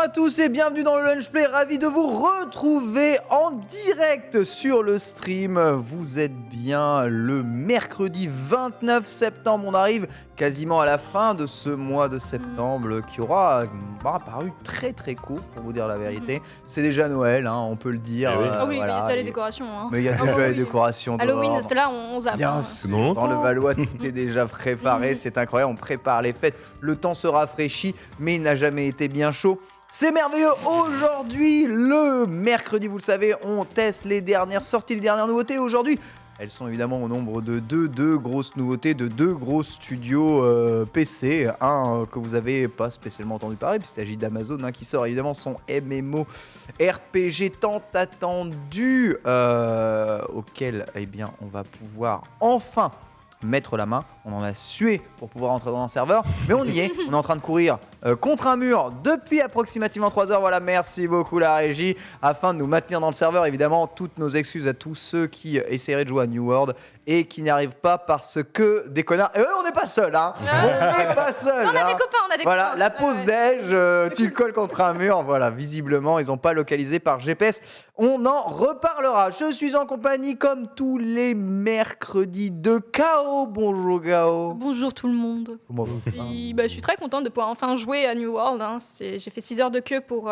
à tous et bienvenue dans le Lunch Play, ravi de vous retrouver en direct sur le stream. Vous êtes bien le mercredi 29 septembre, on arrive quasiment à la fin de ce mois de septembre qui aura paru très très court pour vous dire la vérité. C'est déjà Noël, hein, on peut le dire. Ah oui, voilà, mais il y a déjà les décorations. Hein. Mais il y a déjà les décorations dehors. Halloween, c'est là on zappe. Bien sûr, dans le Valois, tout est déjà préparé, c'est incroyable, on prépare les fêtes, le temps se rafraîchit, mais il n'a jamais été bien chaud. C'est merveilleux, aujourd'hui, le mercredi, vous le savez, on teste les dernières sorties, les dernières nouveautés. Aujourd'hui, elles sont évidemment au nombre de deux grosses nouveautés, de deux gros studios PC. Un que vous n'avez pas spécialement entendu parler, puisqu'il s'agit d'Amazon, qui sort évidemment son MMO RPG tant attendu, auquel on va pouvoir enfin mettre la main. On en a sué pour pouvoir entrer dans un serveur, mais on y est. On est en train de courir contre un mur depuis approximativement 3 heures. Voilà, merci beaucoup la régie. Afin de nous maintenir dans le serveur, évidemment, toutes nos excuses à tous ceux qui essaieraient de jouer à New World et qui n'y arrivent pas parce que des connards... on n'est pas seul, hein. On n'est pas seul. On a des copains, on a des voilà, copains. la pause déj, tu le colles contre un mur. Voilà, visiblement, ils n'ont pas localisé par GPS. On en reparlera. Je suis en compagnie, comme tous les mercredis, de Kao. Bonjour Kao. Bonjour tout le monde. Comment va? Je suis très contente de pouvoir enfin jouer à New World. Hein. J'ai fait 6 heures de queue pour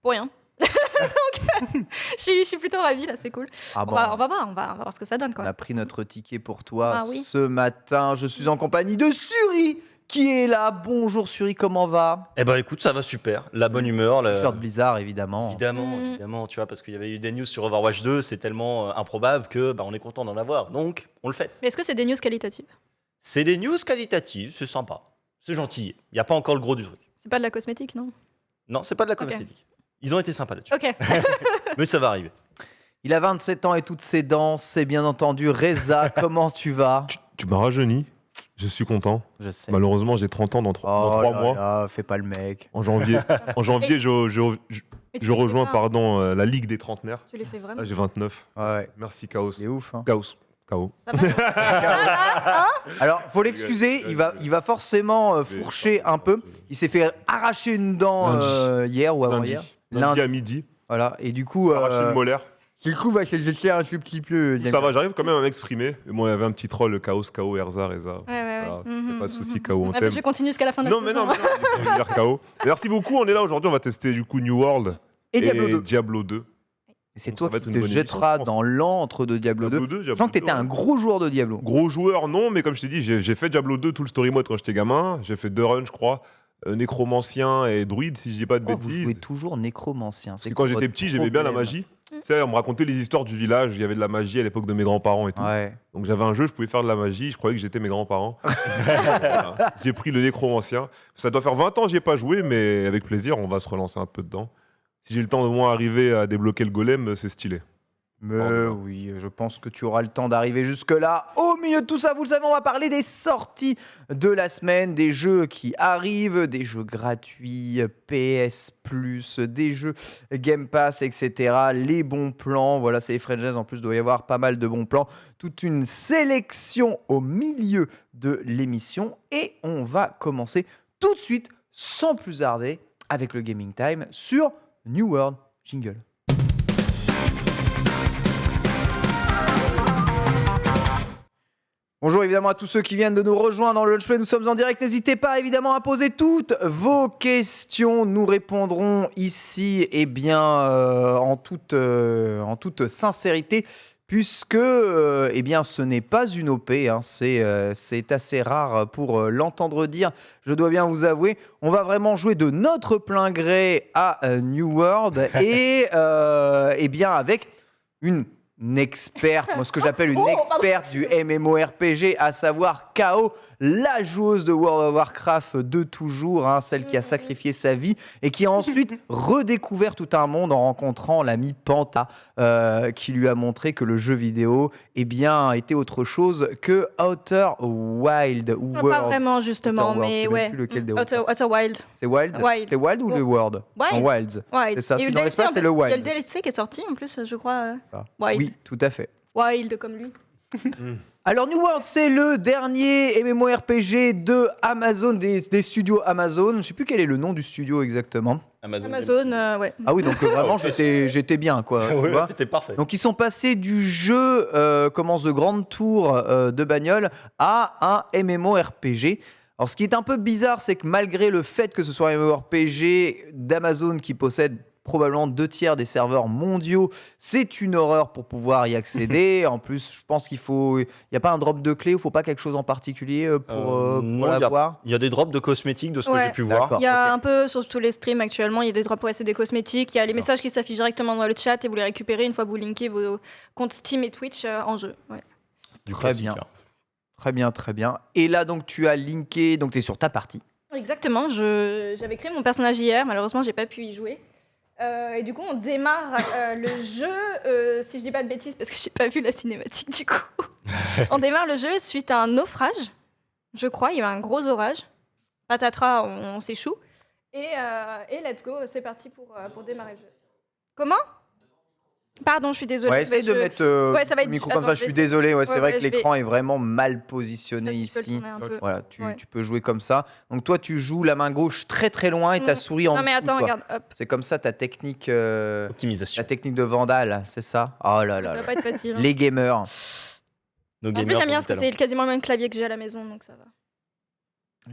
rien. Donc, je suis plutôt ravie, là, c'est cool. Ah on va voir ce que ça donne. Quoi. On a pris notre ticket pour toi oui. ce matin. Je suis en compagnie de Suri qui est là. Bonjour Suri, comment va? Eh ben écoute, ça va super. La bonne humeur. T-shirt Blizzard, évidemment. Évidemment, tu vois, parce qu'il y avait eu des news sur Overwatch 2, c'est tellement improbable que on est content d'en avoir. Donc, on le fait. Mais est-ce que c'est des news qualitatives? C'est des news qualitatives, c'est sympa. C'est gentil. Il n'y a pas encore le gros du truc. C'est pas de la cosmétique, non? Non, c'est pas de la cosmétique. Ils ont été sympas là-dessus. Ok. Mais ça va arriver. Il a 27 ans et toutes ses dents, c'est bien entendu. Reza, comment tu vas? Tu m'as rajeuni. Je suis content. Je sais. Malheureusement, j'ai 30 ans dans 3 mois. Là, fais pas le mec. En janvier, je rejoins la Ligue des trentenaires. Tu les fais vraiment? Là, j'ai 29. Ouais. Merci, Chaos. C'est ouf. Hein. Chaos. Ça va? Alors, faut l'excuser, il va forcément fourcher un peu. Il s'est fait arracher une dent hier ou avant-hier. Lundi à midi. Voilà, et du coup... Arraché une molaire. Du coup, j'étais un petit peu... Ça va, j'arrive quand même à m'exprimer. Mais bon, il y avait un petit troll, Chaos, KO, Erza, Reza. Ouais. Voilà, pas de soucis, KO, on Je t'aime. vais continuer jusqu'à la fin de la Non, saison. mais non, KO. Merci beaucoup, on est là aujourd'hui, on va tester du coup New World Et Diablo 2. Et c'est Donc, toi ça va qui être te une bonne jetteras émission, je dans l'antre de Diablo 2. Je sens que t'étais ouais. un gros joueur de Diablo. Gros joueur, non, mais comme je t'ai dit, j'ai fait Diablo 2 tout le story mode quand j'étais gamin. J'ai fait 2 runs, je crois. Nécromancien et druide, si je dis pas de Pourquoi vous bêtises. jouez toujours nécromancien? Parce que quand j'étais petit, j'aimais bien la magie. Tu sais, on me racontait les histoires du village, il y avait de la magie à l'époque de mes grands-parents et tout. Ouais. Donc j'avais un jeu, je pouvais faire de la magie, je croyais que j'étais mes grands-parents. Voilà. J'ai pris le nécromancien. Ça doit faire 20 ans que j'y ai pas joué, mais avec plaisir, on va se relancer un peu dedans. Si j'ai le temps de moins arriver à débloquer le golem, c'est stylé. Mais oui, je pense que tu auras le temps d'arriver jusque-là. Au milieu de tout ça, vous le savez, on va parler des sorties de la semaine, des jeux qui arrivent, des jeux gratuits, PS Plus, des jeux Game Pass, etc. Les bons plans, voilà, c'est les Frenches, en plus, il doit y avoir pas mal de bons plans. Toute une sélection au milieu de l'émission. Et on va commencer tout de suite, sans plus tarder, avec le Gaming Time sur New World. Jingle. Bonjour évidemment à tous ceux qui viennent de nous rejoindre dans le Lunch Play, nous sommes en direct, n'hésitez pas évidemment à poser toutes vos questions, nous répondrons ici en toute sincérité puisque ce n'est pas une OP, c'est assez rare pour l'entendre dire, je dois bien vous avouer, on va vraiment jouer de notre plein gré à New World et avec une experte, moi ce que j'appelle une experte du MMORPG, à savoir Kao, la joueuse de World of Warcraft de toujours, celle qui a sacrifié sa vie et qui a ensuite redécouvert tout un monde en rencontrant l'ami Panta, qui lui a montré que le jeu vidéo était autre chose que Outer Wild. Ou Pas World. vraiment justement, Outer World, mais je sais ouais. même plus lequel des Outer Wild. C'est Wild. Wild. C'est Wild ou le World? Wild. Non, Wilds. Wild. C'est ça, Il y a eu celui dans l'espace, c'est le Il y a Wild. le DLC qui est sorti en plus, je crois. Ça. Wild. Oui, tout à fait. Wild comme lui. Alors New World, c'est le dernier MMORPG de Amazon, des studios Amazon. Je sais plus quel est le nom du studio exactement. Amazon, ouais. Ah oui, donc vraiment, j'étais bien, quoi. tu Ouais, vois. c'était parfait. Donc ils sont passés du jeu comment The Grand Tour de bagnole à un MMORPG. Alors ce qui est un peu bizarre, c'est que malgré le fait que ce soit un MMORPG d'Amazon qui possède probablement 2 tiers des serveurs mondiaux, c'est une horreur pour pouvoir y accéder. En plus, je pense il n'y a pas un drop de clé, il ne faut pas quelque chose en particulier pour Non, l'avoir. il y a des drops de cosmétiques de ce que Ouais. j'ai pu voir. D'accord. Il y a ok. un peu sur tous les streams actuellement, il y a des drops pour essayer des cosmétiques, il y a les Ça. messages qui s'affichent directement dans le chat et vous les récupérez une fois que vous linkez vos comptes Steam et Twitch en jeu. Ouais. Du Très classique, bien. hein. Très bien, très bien. Et là, donc, tu as linké, donc tu es sur ta partie. Exactement, j'avais créé mon personnage hier, malheureusement j'ai pas pu y jouer. Et du coup on démarre le jeu, si je dis pas de bêtises parce que j'ai pas vu la cinématique du coup. On démarre le jeu suite à un naufrage, je crois, il y a eu un gros orage. Patatras, on s'échoue. Et let's go, c'est parti pour démarrer le jeu. Comment ? Pardon, je suis désolée. Ouais, essaye de mettre Ouais, ça va le être- micro attends, comme ça. je Je vais suis essayer. désolé. Ouais, c'est Ouais, vrai ouais, que je vais- l'écran est vraiment mal positionné Si je peux le ici. tourner un peu. Voilà, tu Ouais. peux jouer comme ça. Donc toi, tu joues la main gauche très très loin et ta Mm. souris en Non mais dessous, attends, quoi. regarde, hop. C'est comme ça ta technique, Optimisation. de Vandal, c'est ça? Oh là Ça là va là. pas être facile. hein. Les gamers. Nos En plus gamers j'aime bien sont parce que du c'est quasiment le même clavier que j'ai à la maison, donc ça va.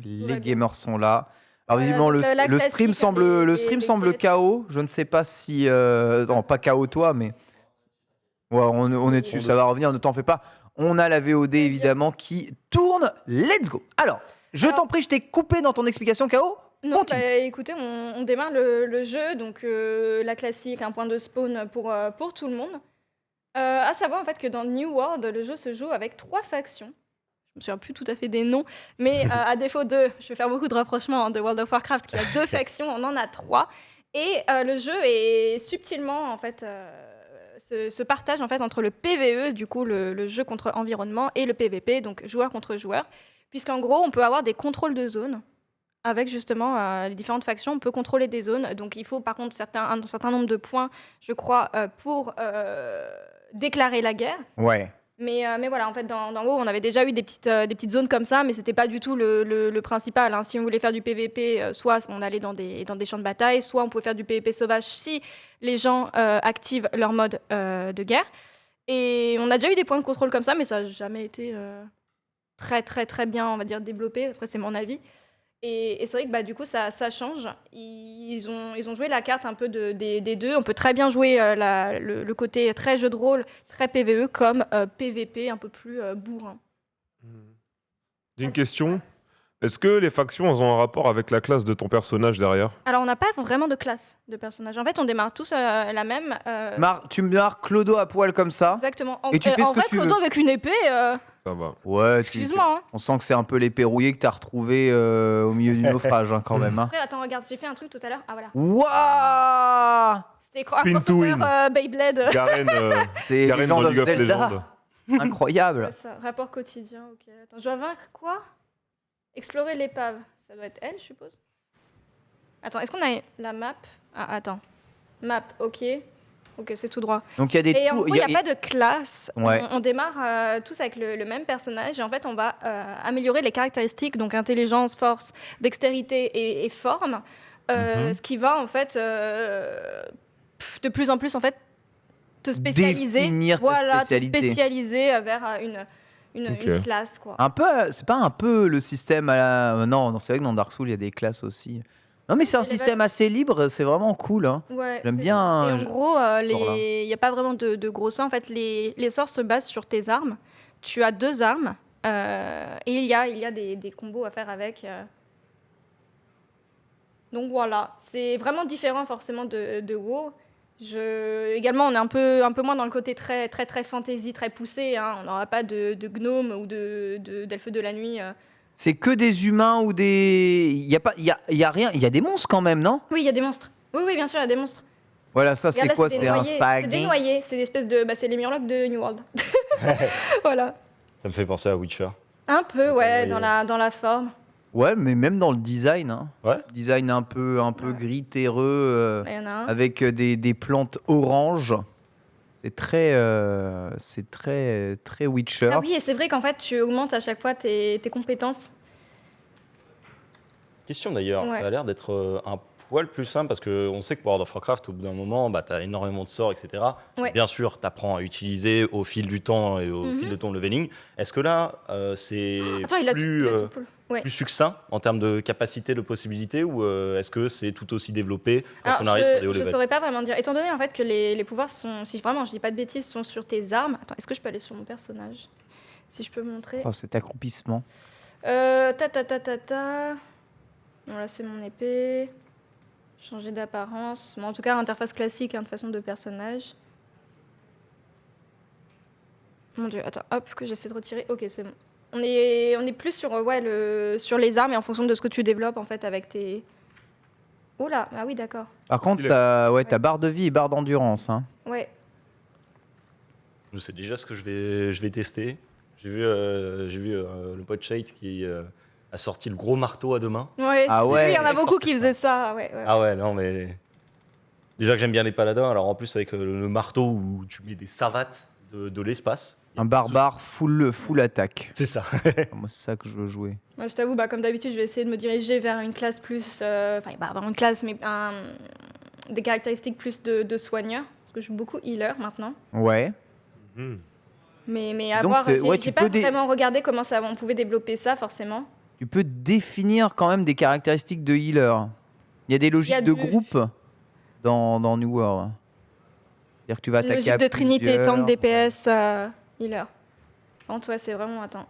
Les bien. gamers sont là. Alors Voilà, visiblement, donc la le stream classique, semble, hein, le les- stream les semble quêtes. KO. Je ne sais pas si... non, pas KO toi, mais... Ouais, on est dessus, ça va revenir, ne t'en fais pas. On a la VOD évidemment qui tourne. Let's go. Alors, je Alors- t'en prie, je t'ai coupé dans ton explication KO. Non, Continue. bah, écoutez, on démarre le jeu, donc la classique, un point de spawn pour tout le monde. À savoir en fait que dans New World, le jeu se joue avec 3 factions. Je me souviens plus tout à fait des noms, mais à défaut de, je vais faire beaucoup de rapprochements de World of Warcraft qui a 2 factions, on en a 3. Et le jeu est subtilement en fait se partage en fait entre le PVE, du coup le jeu contre environnement, et le PVP, donc joueur contre joueur, puisqu'en gros on peut avoir des contrôles de zone. Avec justement les différentes factions, on peut contrôler des zones. Donc il faut par contre un certain nombre de points, je crois, pour déclarer la guerre. Ouais. Mais voilà, en fait, dans WoW, on avait déjà eu des petites zones comme ça, mais c'était pas du tout le principal. hein. Si on voulait faire du PVP, soit on allait dans des champs de bataille, soit on pouvait faire du PVP sauvage si les gens activent leur mode de guerre. Et on a déjà eu des points de contrôle comme ça, mais ça n'a jamais été très très très bien, on va dire, développé. Après, c'est mon avis. Et c'est vrai que bah, du coup, ça change. Ils ont joué la carte un peu des deux. On peut très bien jouer le côté très jeu de rôle, très PVE, comme PVP un peu plus bourrin. J'ai une question. Est-ce que les factions elles ont un rapport avec la classe de ton personnage derrière? Alors, on n'a pas vraiment de classe de personnage. En fait, on démarre tous la même. Tu me marques Clodo à poil comme ça. Exactement. Et tu fais ce en que vrai, tu Clodo veux. avec une épée, Ça va. Ouais, excuse-moi. hein. On sent que c'est un peu l'épée rouillée que t'as retrouvé au milieu du naufrage quand même. Hein. Après, attends, regarde, j'ai fait un truc tout à l'heure. Ah, voilà. Waouh. C'était Spin to crossover win. Beyblade. Garen, C'est Garen dans Legend League of of Zelda. Legends. Incroyable. Ouais, ça. Rapport quotidien, ok. Attends, je dois vaincre quoi? Explorer l'épave. Ça doit être elle, je suppose. Attends, est-ce qu'on a la map? Ah, attends. Map, ok. Ok, c'est tout droit. Donc il y a des Et en tours. gros, il n'y a pas de classe. Ouais. On démarre tous avec le même personnage. Et en fait, on va améliorer les caractéristiques, donc intelligence, force, dextérité et forme. Ce qui va, en fait, de plus en plus, en fait, te spécialiser. Définir ta voilà, te spécialité. spécialiser vers une Ok. classe, quoi. Un peu, c'est pas un peu le système à la. Non, c'est vrai que dans Dark Souls, il y a des classes aussi. Non, mais c'est un Et les système assez libre, c'est vraiment cool. Hein. Ouais, J'aime c'est bien, ça. Et en je- gros, là. il n'y a pas vraiment de gros sorts. En fait, les sorts se basent sur tes armes. Tu as 2 armes. Et il y a des combos à faire avec. Donc voilà, c'est vraiment différent forcément de WoW. Également, on est un peu moins dans le côté très, très, très fantasy, très poussé. hein. On n'aura pas de gnomes ou d'elfes de la nuit. C'est que des humains ou des. Il y a rien. Il y a des monstres quand même, non? Oui, il y a des monstres. Oui, oui, bien sûr, il y a des monstres. Voilà, ça c'est Regarde, là, quoi? des C'est un noyés. C'est des sagin. noyés, c'est des espèces de. Bah, c'est les Murlocs de New World. Voilà. Ça me fait penser à Witcher. Un peu, Des ouais, noyés. dans la forme. Ouais, mais même dans le design. Hein. Ouais. Design un peu Ouais. gris terreux, Là, il y en a un. avec des plantes oranges. C'est très, très Witcher. Ah oui, et c'est vrai qu'en fait, tu augmentes à chaque fois tes compétences. Question d'ailleurs, Ouais. ça a l'air d'être un poil plus simple parce qu'on sait que World of Warcraft, au bout d'un moment, bah, tu as énormément de sorts, etc. Ouais. Bien sûr, tu apprends à utiliser au fil du temps et au fil de ton leveling. Est-ce que là, c'est Attends, il a plus, tout pull. Ouais. plus succinct en termes de capacité, de possibilités, ou est-ce que c'est tout aussi développé quand Alors, on arrive sur des hauts je levels? saurais pas vraiment dire. Étant donné en fait que les pouvoirs sont, si vraiment je dis pas de bêtises, sont sur tes armes. Attends, est-ce que je peux aller sur mon personnage? Si je peux montrer. Oh, cet accroupissement. Ta. Bon, là, c'est mon épée. Changer d'apparence. Bon, en tout cas, interface classique, hein, de façon de personnage. Mon dieu, attends, hop, que j'essaie de retirer. Ok, c'est bon. On est plus sur, sur les armes et en fonction de ce que tu développes, en fait, avec tes... Oh là, ah oui, d'accord. Par contre, t'as barre de vie et barre d'endurance. Hein. Ouais. Je sais déjà ce que je vais tester. J'ai vu le pote Shade qui a sorti le gros marteau à deux mains. Ouais, Ah ouais. il y en a beaucoup qui faisaient ça. Ouais. Ah ouais, non, mais. Déjà que j'aime bien les paladins, alors en plus avec le marteau où tu mets des savates de l'espace. Un barbare full attaque. C'est ça. Moi, c'est ça que je veux jouer. Moi, je t'avoue, comme d'habitude, je vais essayer de me diriger vers une classe plus... Enfin, vers une classe, mais des caractéristiques plus de soigneur. Parce que je joue beaucoup healer maintenant. Ouais. Mhm. Mais à Donc, voir, c'est- ouais, j'ai tu pas peux vraiment regardé comment on pouvait développer ça, forcément. Tu peux définir quand même des caractéristiques de healer. Il y a des logiques de groupe dans New World. C'est-à-dire que tu vas Une attaquer logique à de trinité, plusieurs. tank, DPS, healer. Par contre, ouais, c'est vraiment... Attends.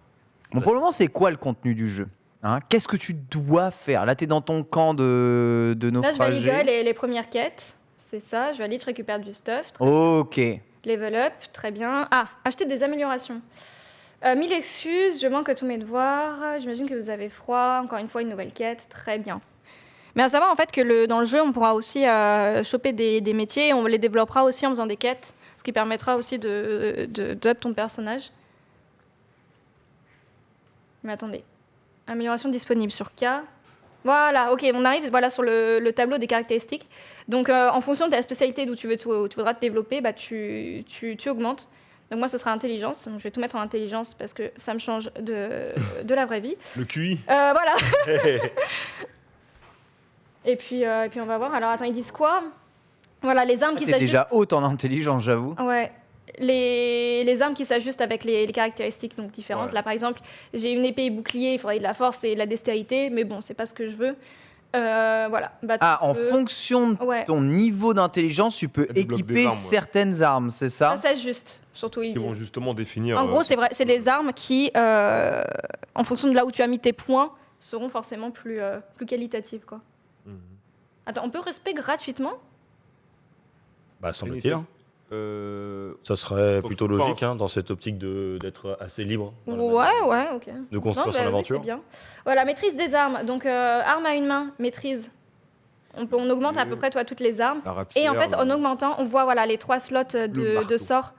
Bon, pour le moment, c'est quoi le contenu du jeu? Hein, qu'est-ce que tu dois faire? Là, tu es dans ton camp de Là, je valide naufragés. les premières quêtes. C'est ça, je valide, je récupère du stuff. Ok. Level up, très bien. Ah, acheter des améliorations. 1000 excuses, je manque à tous mes devoirs. J'imagine que vous avez froid. Encore une fois, une nouvelle quête, très bien. Mais à savoir en fait que dans le jeu, on pourra aussi choper des métiers. Et on les développera aussi en faisant des quêtes. Ce qui permettra aussi de up ton personnage. Mais attendez. Amélioration disponible sur K. Voilà, ok, on arrive sur le tableau des caractéristiques. Donc, en fonction de la spécialité d'où tu voudras te développer, bah, tu augmentes. Donc, moi, ce sera intelligence. Donc, je vais tout mettre en intelligence parce que ça me change de la vraie vie. Le QI. Voilà. et puis, on va voir. Alors, attends, ils disent quoi? Voilà, les armes qui T'es s'ajustent. déjà haute en intelligence, j'avoue. Ouais. Les armes qui s'ajustent avec les caractéristiques donc différentes. Ouais. Là, par exemple, j'ai une épée et bouclier, il faudrait de la force et de la dextérité, mais bon, c'est pas ce que je veux. Voilà. Bah, tu Ah, en peux- fonction de Ouais, ton niveau d'intelligence, tu peux Ça débloque des équiper armes, ouais. certaines armes, c'est ça? ça s'ajuste, surtout ils Qui vont disent. justement définir. En gros, c'est vrai, c'est les armes qui, en fonction de là où tu as mis tes points, seront forcément plus qualitatives, quoi. Mhm. Attends, on peut respect gratuitement? Bah, semble-t-il. hein. Euh, Ça serait Donc, plutôt je pense. logique hein, dans cette optique d'être assez libre. dans la Ouais, manière ouais, ok. De construire Non, son bah, oui, aventure. c'est bien. Voilà, maîtrise des armes. Donc, arme à une main, maîtrise. On augmente à peu près toutes les armes. la Et en razzia, fait, en augmentant, on voit les 3 slots de marteau. sorts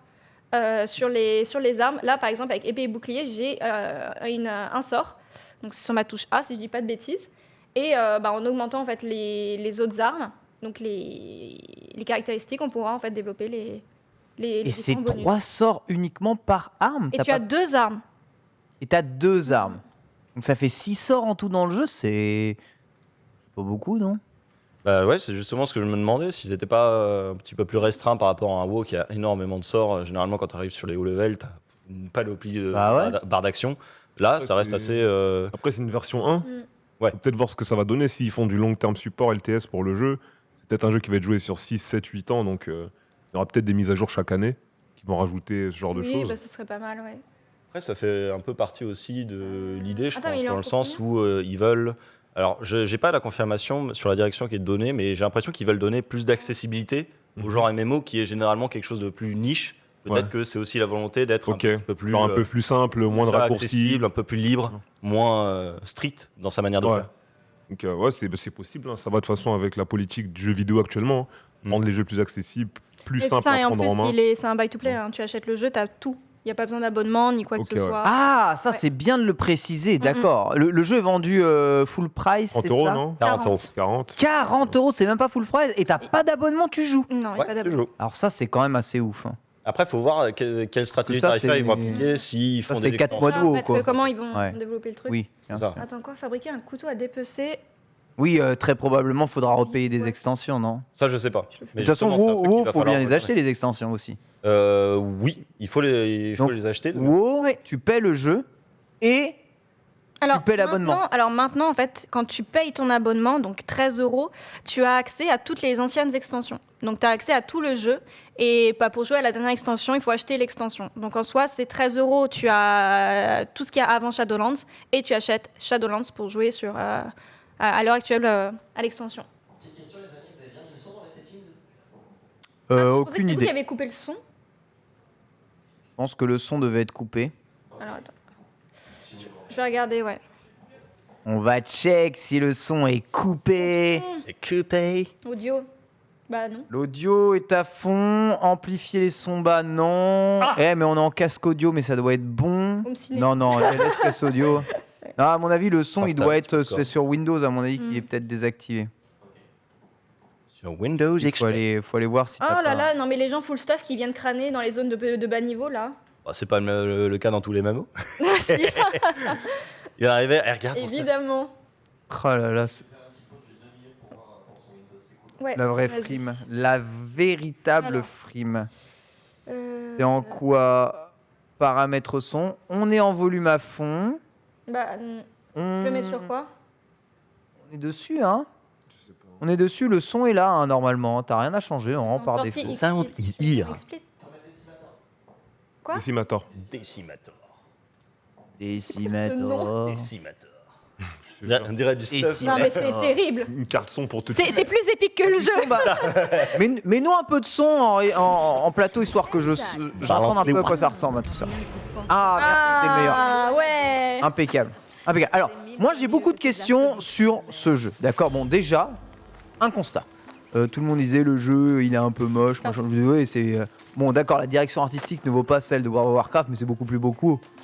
sur les armes. Là, par exemple, avec épée et bouclier, j'ai un sort. Donc, c'est sur ma touche A, si je dis pas de bêtises. Et en augmentant en fait les autres armes, donc les caractéristiques, on pourra en fait développer les Et c'est différents bonus. 3 sorts uniquement par arme? Et T'as tu as pas- 2 armes. Et t'as 2 armes. Donc ça fait 6 sorts en tout dans le jeu, c'est pas beaucoup, non? Bah ouais, c'est justement ce que je me demandais, s'ils n'étaient pas un petit peu plus restreints par rapport à un WoW qui a énormément de sorts. Généralement, quand tu arrives sur les hauts levels, tu as une panoplie de Bah ouais. barres d'action. Là, Ouais, ça reste c'est- assez. Après, c'est une version 1. Mm. Ouais. Faut peut-être voir ce que ça va donner s'ils font du long term support LTS pour le jeu. C'est peut-être un jeu qui va être joué sur 6, 7, 8 ans. Donc, il y aura peut-être des mises à jour chaque année qui vont rajouter ce genre de Oui, choses. bah, ce serait pas mal, ouais. Après, ça fait un peu partie aussi de l'idée, je Attends, mais pense, il est dans en le sens combien où ils veulent. Alors, je n'ai pas la confirmation sur la direction qui est donnée, mais j'ai l'impression qu'ils veulent donner plus d'accessibilité au Mhm. genre MMO qui est généralement quelque chose de plus niche. Peut-être Ouais. que c'est aussi la volonté d'être Ok. un petit peu plus, Genre un peu plus simple, moins de c'est ça, raccourcis. accessible, un peu plus libre, moins strict dans sa manière de Ouais. faire. Donc, ouais, c'est possible. hein. Ça va de toute façon avec la politique du jeu vidéo actuellement. Rendre les jeux plus accessibles, plus Et c'est simples ça, et à en prendre en main. plus, c'est un buy-to-play. hein. Tu achètes le jeu, tu as tout. Il n'y a pas besoin d'abonnement ni quoi Ok, que ce ouais. soit. Ah, ça Ouais. c'est bien de le préciser, d'accord. Le jeu est vendu full price, 30 c'est euros, ça? non 40 euros. 40. 40 euros, c'est même pas full price et t'as pas d'abonnement, tu joues. Non, il n'y a Ouais, pas tu d'abonnement. joues. Alors ça c'est quand même assez ouf. hein. Après, il faut voir quelle stratégie ça, tarifaire c'est- ils vont appliquer, s'ils ça, font c'est des 4 extensions. mois de WoW, en fait, quoi. comment ils vont Ouais. développer le truc. Oui, bien C'est ça. sûr. Attends, quoi? Fabriquer un couteau à dépecer. Oui, très probablement, faudra repayer des extensions, non? Ça, je sais pas. De toute façon, WoW, faut bien les acheter, les extensions aussi. Oui, il faut Donc, les acheter. WoW, Oui. tu paies le jeu et paies l'abonnement. Alors maintenant, en fait, quand tu payes ton abonnement, donc 13 €, tu as accès à toutes les anciennes extensions. Donc tu as accès à tout le jeu. Et pas pour jouer à la dernière extension, il faut acheter l'extension. Donc en soi, c'est 13 €, tu as tout ce qu'il y a avant Shadowlands. Et tu achètes Shadowlands pour jouer sur, à l'heure actuelle à l'extension. Petite question, les amis, vous avez bien mis le son dans les settings? Je pensais que Aucune c'est vous qui idée. avez coupé le son. Je pense que le son devait être coupé. Alors attends. Je vais regarder, ouais. On va check si le son est coupé. Et coupé. Audio. Bah non. L'audio est à fond. Amplifier les sons bas, non. Mais on est en casque audio, mais ça doit être bon. Home ciné. Non, laisse casque audio. Non, à mon avis, le son, il Instable, doit être d'accord. sur Windows, à mon avis, qui est peut-être désactivé. Sur Windows Il faut aller voir si Oh t'as là pas- là, non mais les gens full stuff qui viennent crâner dans les zones de bas niveau là. Bah, c'est pas le cas dans tous les MMO. Ah, si, Il arrivait, regarde mon stuff. évidemment. Oh là là, c'est Ouais, la vraie vas-y. frime. La véritable Alors. frime. Euh, C'est en quoi? Paramètres son. On est en volume à fond. Bah, je le mets sur quoi? On est dessus, hein? On est dessus, le son est là, hein, normalement. T'as rien à changer, non, par Sortie défaut. X- Sound X- is here. X-Split. Quoi? Decimator. Decimator. Décimator. Decimator. On dirait du stuff. Non mais c'est terrible. Une carte son pour te C'est plus épique que le jeu. Mais nous un peu de son en plateau, histoire que j'entende un les peu à quoi ça ressemble, tout ça. Ah, merci, t'es le meilleur. Ah ouais. Impeccable. Impeccable. Alors, moi j'ai beaucoup de questions sur ce jeu. D'accord, bon, déjà, un constat. Tout le monde disait le jeu, il est un peu moche. Machin. Je disais, ouais, c'est. Bon, d'accord, la direction artistique ne vaut pas celle de World of Warcraft, mais c'est beaucoup plus beau.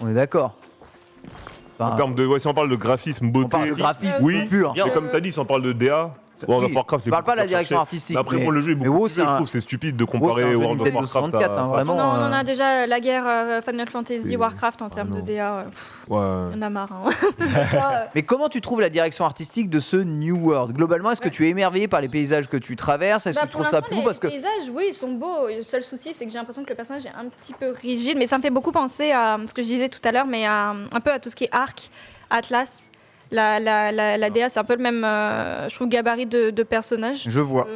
On est d'accord. Enfin, En termes de, si on parle de graphisme, beauté, on parle de graphisme oui, pur. et comme t'as dit, si on parle de DA, World of Oui, Warcraft, je parle pas de la direction cherché. artistique. Mais après, mais- bon, le jeu est mais beaucoup WoW, plus vieux, je trouve, c'est stupide de comparer c'est un jeu World of Nintendo Warcraft 64, hein, à... vraiment. On en a déjà la guerre Final Fantasy c'est- Warcraft en termes de non. DA. Ouais. Il y en a marre. Hein. Ça, Mais comment tu trouves la direction artistique de ce New World? Globalement, est-ce que tu es émerveillé par les paysages que tu traverses? Est-ce bah, que tu pour trouves ça l'instant, plus beau? Parce que les paysages, oui, ils sont beaux. Le seul souci, c'est que j'ai l'impression que le personnage est un petit peu rigide, mais ça me fait beaucoup penser à ce que je disais tout à l'heure, mais un peu à tout ce qui est Arc, Atlas. La DA, c'est un peu le même, je trouve, gabarit de personnage. je vois.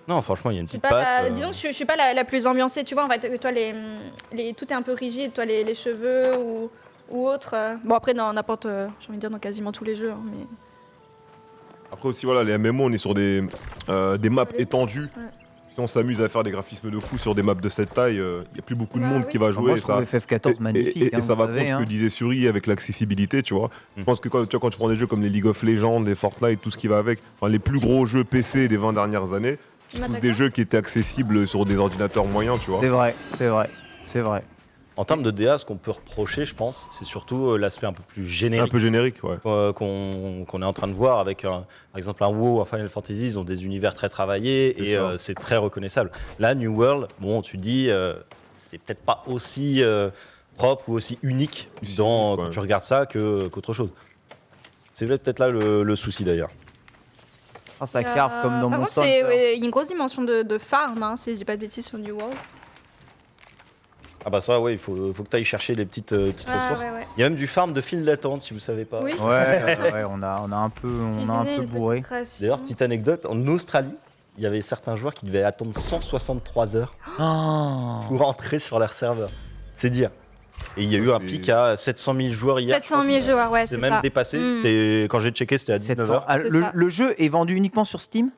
Non, franchement, il y a une Je suis petite pas patte. disons que je suis pas la plus ambiancée, tu vois. En fait, toi, tout est un peu rigide, toi, les cheveux ou autre. Bon, après, dans n'importe, j'ai envie de dire, dans quasiment tous les jeux. Hein, mais... Après aussi, voilà, les MMO, on est sur des maps Ouais. étendues. Ouais. Si on s'amuse à faire des graphismes de fou sur des maps de cette taille, il n'y a plus beaucoup de Bah monde oui. qui va jouer. Moi, je et ça, trouve FF14 magnifique. et hein, ça vous va savez, contre ce hein. que disait Suri avec l'accessibilité, tu vois. Je Mm. pense que quand tu prends des jeux comme les League of Legends, les Fortnite, tout ce qui va avec, enfin, les plus gros jeux PC des 20 dernières années, tous des jeux qui étaient accessibles sur des ordinateurs moyens, tu vois. C'est vrai. En termes de DA, ce qu'on peut reprocher, je pense, c'est surtout l'aspect un peu plus Un générique peu générique, ouais. qu'on est en train de voir avec, par exemple, un WoW, un Final Fantasy. Ils ont des univers très travaillés C'est et ça. c'est très reconnaissable. Là, New World, bon, tu dis, c'est peut-être pas aussi propre ou aussi unique Si, quand ouais. tu regardes ça qu'autre chose. C'est peut-être là le souci d'ailleurs. Ah, ça carve comme dans par mon contre, son. il y a une grosse dimension de farm, hein, si je dis pas de bêtises, sur New World. Ah bah ça, ouais, il faut que tu ailles chercher les petites ressources. Ouais. Il y a même du farm de file d'attente, si vous savez pas. Oui. Ouais, on a un peu bourré. D'ailleurs, petite anecdote, en Australie, il y avait certains joueurs qui devaient attendre 163 heures Oh. pour entrer sur leur serveur. C'est dire. Et il y a eu Ouais, un c'est- pic à 700 000 joueurs hier. 700 000 joueurs, ouais, C'est c'est même ça. dépassé. Mm. C'était, quand j'ai checké, c'était à 19 700. heures. Ah, C'est le, ça. le jeu est vendu uniquement sur Steam?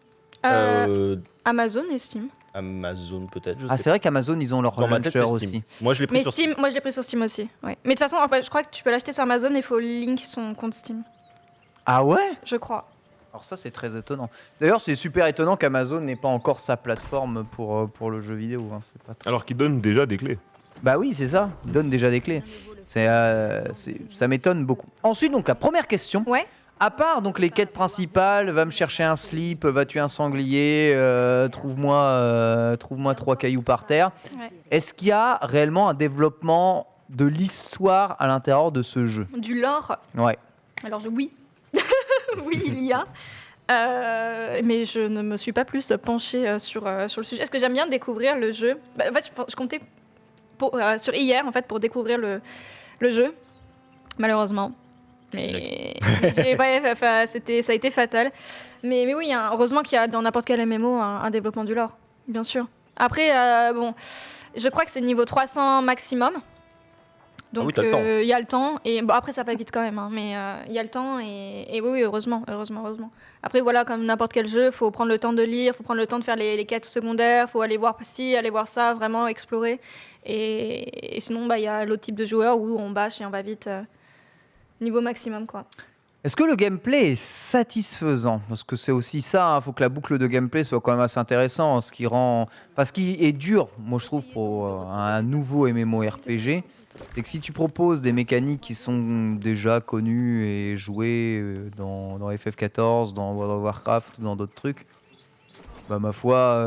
Amazon et Steam. Amazon peut-être, je Ah, sais c'est vrai qu'Amazon, ils ont leur pas. Dans ma tête, launcher c'est Steam. aussi. Moi, je l'ai pris Mais sur Steam, moi je l'ai pris sur Steam aussi. Ouais. Mais de toute façon, en fait, je crois que tu peux l'acheter sur Amazon et il faut link son compte Steam. Ah ouais? Je crois. Alors ça, c'est très étonnant. D'ailleurs, c'est super étonnant qu'Amazon n'ait pas encore sa plateforme pour le jeu vidéo. Hein. C'est pas... Alors qu'ils donnent déjà des clés. Bah oui, c'est ça. Ils donnent déjà des clés. Ça m'étonne beaucoup. Ensuite, donc la première question. Ouais. À part donc les quêtes principales, va me chercher un slip, va tuer un sanglier, trouve-moi 3 cailloux par terre. Ouais. Est-ce qu'il y a réellement un développement de l'histoire à l'intérieur de ce jeu? Du lore. Ouais. Alors oui. Oui, il y a. Mais je ne me suis pas plus penchée sur le sujet. Est-ce que j'aime bien découvrir le jeu? En fait, je comptais sur hier en fait, pour découvrir le jeu, malheureusement. Mais ça a été fatal. Mais oui, heureusement qu'il y a dans n'importe quel MMO un développement du lore, bien sûr. Après, bon, je crois que c'est niveau 300 maximum. Donc oui, t'as le temps. il y a le temps. Et bon, après, ça va vite quand même. Mais il y a le temps. Et oui, heureusement. Après, voilà, comme n'importe quel jeu, il faut prendre le temps de lire, il faut prendre le temps de faire les quêtes secondaires, il faut aller voir ci, aller voir ça, vraiment explorer. Et sinon, il y a l'autre type de joueur où on bâche et on va vite niveau maximum, quoi. Est-ce que le gameplay est satisfaisant? Parce que c'est aussi ça, il faut que la boucle de gameplay soit quand même assez intéressante, ce qui est dur, moi je trouve, pour un nouveau MMORPG, c'est que si tu proposes des mécaniques qui sont déjà connues et jouées dans FF14, dans World of Warcraft ou dans d'autres trucs, bah ma foi,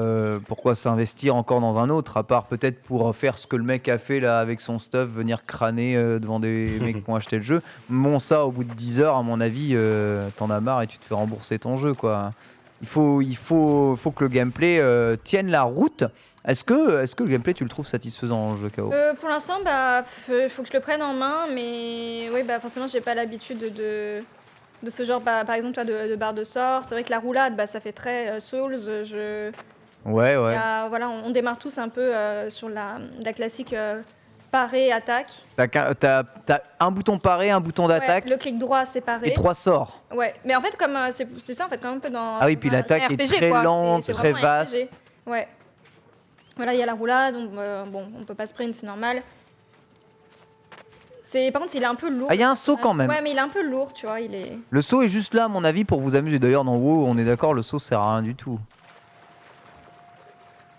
pourquoi s'investir encore dans un autre, à part peut-être pour faire ce que le mec a fait là avec son stuff, venir crâner devant des mecs qui ont acheté le jeu. Bon, ça, au bout de 10 heures, à mon avis, t'en as marre et tu te fais rembourser ton jeu, quoi. Il faut que le gameplay tienne la route. Est-ce que le gameplay, tu le trouves satisfaisant en jeu KO? Pour l'instant, faut que je le prenne en main, mais oui, forcément, j'ai pas l'habitude de ce genre, par exemple, toi, de barre de sort. C'est vrai que la roulade, ça fait très Souls. Ouais. Voilà, on démarre tous un peu sur la classique paré, attaque. T'as un bouton paré, un bouton d'attaque Ouais, le clic droit, c'est paré. et 3 sorts. Ouais, mais en fait, comme c'est ça, en fait, comme un peu dans. Ah oui, puis dans un l'attaque est RPG, très quoi. lente, C'est très vraiment un RPG. vaste. Ouais. Voilà, il y a la roulade, donc bon, on peut pas sprint, c'est normal. Par contre, il est un peu lourd. Ah, il y a un saut quand même. Ouais, mais il est un peu lourd, tu vois, Le saut est juste là, à mon avis, pour vous amuser. D'ailleurs, dans WoW, on est d'accord, le saut sert à rien du tout.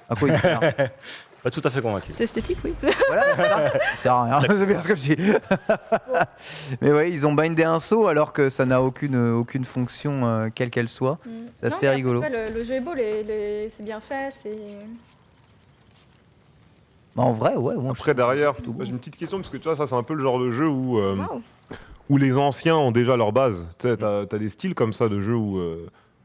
À quoi il sert? Pas tout à fait convaincu. C'est esthétique, oui. Voilà, c'est ça. Ça sert à rien, c'est bien ce que je dis. Mais ouais, ils ont bindé un saut alors que ça n'a aucune fonction, quelle qu'elle soit. C'est assez rigolo. Le jeu est beau, c'est bien fait, c'est. Bah, en vrai, ouais. Moi, Après, derrière, j'ai une petite question, parce que tu vois, ça, c'est un peu le genre de jeu où, Waouh. où les anciens ont déjà leur base. Tu sais, t'as des styles comme ça de jeux où,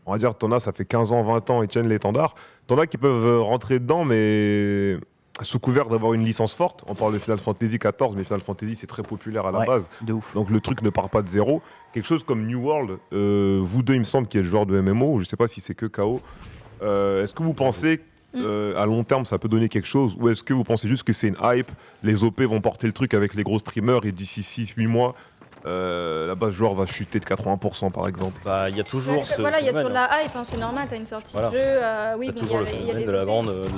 on va dire, t'en as, ça fait 15 ans, 20 ans, ils tiennent l'étendard. T'en as qui peuvent rentrer dedans, mais sous couvert d'avoir une licence forte. On parle de Final Fantasy XIV, mais Final Fantasy, c'est très populaire à la Ouais, base. de ouf. Donc le truc ne part pas de zéro. Quelque chose comme New World, vous deux, il me semble, qui êtes joueur de MMO, je sais pas si c'est que KO. Est-ce que vous pensez à long terme ça peut donner quelque chose, ou est-ce que vous pensez juste que c'est une hype, les OP vont porter le truc avec les gros streamers et d'ici 6-8 mois, la base joueur va chuter de 80% par exemple? Il y a toujours ce Voilà, il y a toujours de phénomène, la hype, hein, c'est normal, t'as une sortie Voilà. de jeu. Oui, Il y a bon, toujours le il y a phénomène les de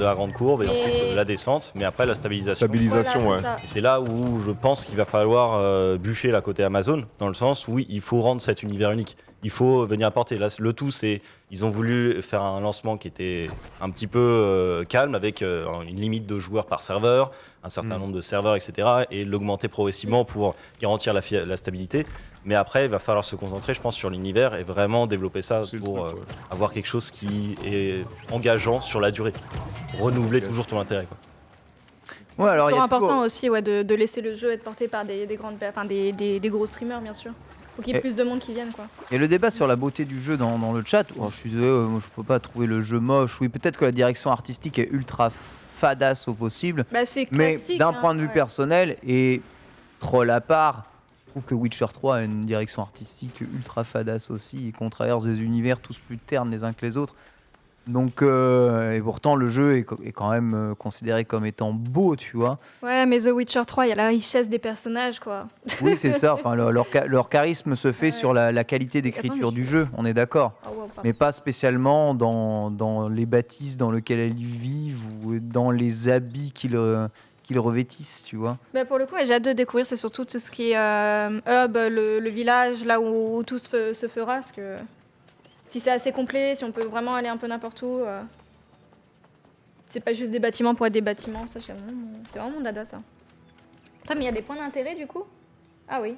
la OP. grande courbe et Et- ensuite la descente, mais après la stabilisation. Stabilisation, Voilà, ouais. c'est ça. Et c'est là où je pense qu'il va falloir bûcher la côté Amazon, dans le sens où il faut rendre cet univers unique. Il faut venir apporter. Là, le tout, c'est ils ont voulu faire un lancement qui était un petit peu calme, avec une limite de joueurs par serveur, un certain nombre de serveurs, etc. Et l'augmenter progressivement pour garantir la stabilité. Mais après, il va falloir se concentrer, je pense, sur l'univers et vraiment développer ça C'est le pour truc, ouais. avoir quelque chose qui est engageant sur la durée. Renouveler toujours ton intérêt, quoi. Ouais, alors il y C'est a important toujours- aussi de laisser le jeu être porté par des gros streamers, bien sûr. Faut qu'il y ait Et- plus de monde qui vienne, quoi. Il y a le débat sur la beauté du jeu dans le chat. Oh, je suis désolé, moi, je peux pas trouver le jeu moche. Oui, peut-être que la direction artistique est ultra fadasse au possible. C'est Mais classique, d'un hein, point de vue ouais. personnel, et troll à part, je trouve que Witcher 3 a une direction artistique ultra fadasse aussi, et qu'on traverse des univers tous plus ternes les uns que les autres. Donc, et pourtant, le jeu est quand même considéré comme étant beau, tu vois. Ouais, mais The Witcher 3, il y a la richesse des personnages, quoi. Oui, c'est ça. Enfin, leur charisme se fait Ouais. sur la qualité d'écriture Attends, mais du jeu, on est d'accord. Ah ouais, pardon. Mais pas spécialement dans les bâtisses dans lesquelles elles vivent ou dans les habits qu'ils revêtissent, tu vois. Pour le coup, j'ai hâte de découvrir, c'est surtout tout ce qui est hub, le village, là où tout se fera, parce que si c'est assez complet, si on peut vraiment aller un peu n'importe où, c'est pas juste des bâtiments pour être des bâtiments, ça c'est vraiment mon dada, ça. Putain, mais il y a des points d'intérêt du coup? Ah oui.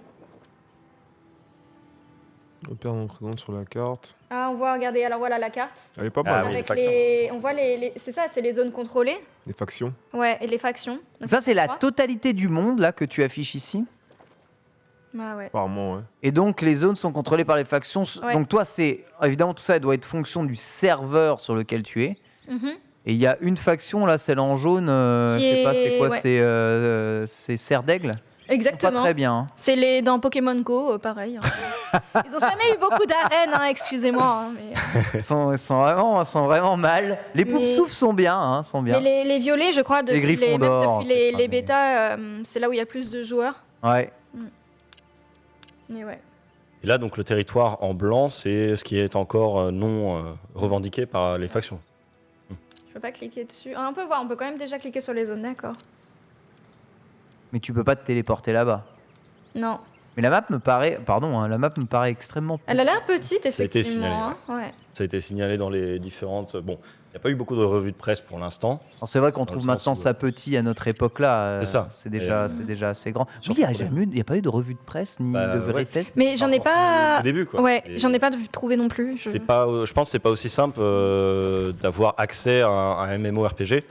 Opère non présente sur la carte. Ah, on voit, regardez, alors voilà la carte. Elle est pas Ah mal, oui, hein, les Avec factions. on voit c'est ça, c'est les zones contrôlées. les factions. Ouais, et les factions. Donc, Ça, c'est la trois. totalité du monde là que tu affiches ici. Ah ouais. Apparemment, ouais. Et donc, les zones sont contrôlées par les factions. Ouais. Donc, toi, c'est évidemment tout ça doit être fonction du serveur sur lequel tu es. Mhm. Et il y a une faction, là, celle en jaune, je sais pas, c'est quoi? Ouais. C'est Serre d'Aigle? Ils sont pas Exactement. très bien. Hein. C'est les dans Pokémon Go, pareil. Hein. Ils ont jamais eu beaucoup d'arènes, hein, excusez-moi. Hein, mais Ils sont vraiment mal. Les Mais- Poufsouffles sont bien, hein, sont bien. mais les violets, je crois, depuis Griffons même d'or, depuis c'est pas les des- bêtas, c'est là où il y a plus de joueurs. Ouais. Mais ouais. Et là, donc, le territoire en blanc, c'est ce qui est encore non revendiqué par les factions. Je peux pas cliquer dessus. Ah, on peut voir, on peut quand même déjà cliquer sur les zones, d'accord. Mais tu peux pas te téléporter là-bas. Non. Mais la map me paraît, pardon, hein, la map me paraît extrêmement. Elle a l'air petite, Ça a été effectivement. signalé, hein. Ouais. Ça a été signalé dans les différentes... Bon, il n'y a pas eu beaucoup de revues de presse pour l'instant. Alors, c'est vrai qu'on Dans trouve le maintenant sens où- ça petit à notre époque-là. C'est ça. C'est déjà, Et- c'est déjà assez grand. Oui, Surtout il n'y a pas eu de revue de presse ni Bah, de vrais ouais. tests. Mais j'en ai pas. Au début, quoi. Ouais, Et j'en ai pas trouvé non plus. c'est pas, je pense que c'est pas aussi simple d'avoir accès à un MMORPG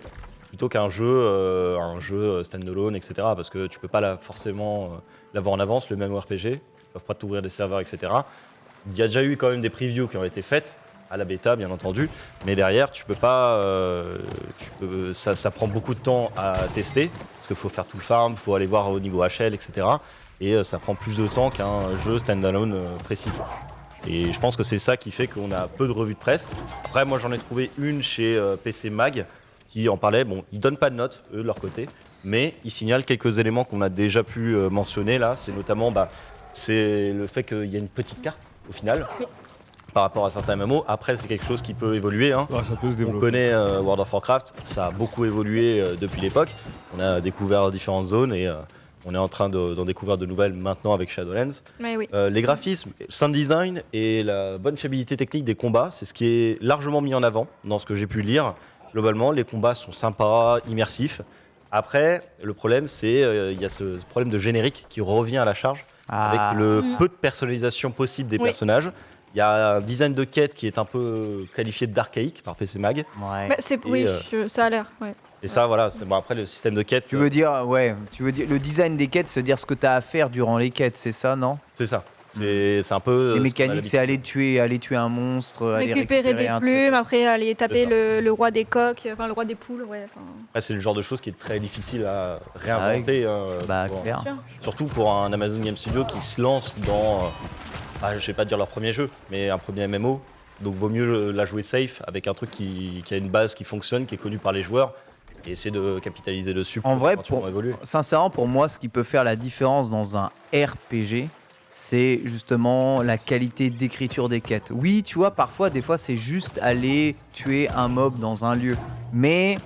plutôt qu'un jeu standalone, etc. Parce que tu peux pas forcément l'avoir en avance, le MMORPG. Ils peuvent pas t'ouvrir des serveurs, etc. Il y a déjà eu quand même des previews qui ont été faites à la bêta, bien entendu. Mais derrière, tu peux pas. Ça prend beaucoup de temps à tester parce qu'il faut faire tout le farm, il faut aller voir au niveau HL, etc. Et ça prend plus de temps qu'un jeu standalone précis. Et je pense que c'est ça qui fait qu'on a peu de revues de presse. Après, moi, j'en ai trouvé une chez PC Mag qui en parlait. Bon, ils donnent pas de notes, eux, de leur côté, mais ils signalent quelques éléments qu'on a déjà pu mentionner là. C'est notamment c'est le fait qu'il y a une petite carte au final Oui. par rapport à certains MMO. Après, c'est quelque chose qui peut évoluer. Hein. Ah, ça peut se On développer. connaît World of Warcraft, ça a beaucoup évolué depuis l'époque. On a découvert différentes zones et on est en train d'en découvrir de nouvelles maintenant avec Shadowlands. Mais oui. Les graphismes, le sound design et la bonne fiabilité technique des combats, c'est ce qui est largement mis en avant dans ce que j'ai pu lire. Globalement, les combats sont sympas, immersifs. Après, le problème, c'est il y a ce problème de générique qui revient à la charge avec le Mm. peu de personnalisation possible des Oui. personnages. Il y a un design de quête qui est un peu qualifié d'archaïque par PC Mag. Ouais. Bah, oui, ça a l'air. Ouais. Et ça, voilà, c'est bon. Après, le système de quête, Tu veux dire le design des quêtes, se dire ce que tu as à faire durant les quêtes, c'est ça, non? c'est ça. C'est un peu. Les mécaniques, c'est aller tuer un monstre, aller Récupérer des un truc. plumes, après aller taper C'est le roi des coqs, enfin le roi des poules, ouais. enfin, Après, c'est le genre de choses qui est très difficile à réinventer. Bah, pour- clair. sûr. Surtout pour un Amazon Game Studio qui se lance dans, je vais pas dire leur premier jeu, mais un premier MMO. Donc vaut mieux la jouer safe avec un truc qui a une base qui fonctionne, qui est connu par les joueurs, et essayer de capitaliser dessus pour En vrai, éventuellement évoluer. Sincèrement, pour moi, ce qui peut faire la différence dans un RPG, c'est justement la qualité d'écriture des quêtes. Oui, tu vois, parfois, des fois, c'est juste aller tuer un mob dans un lieu. Mais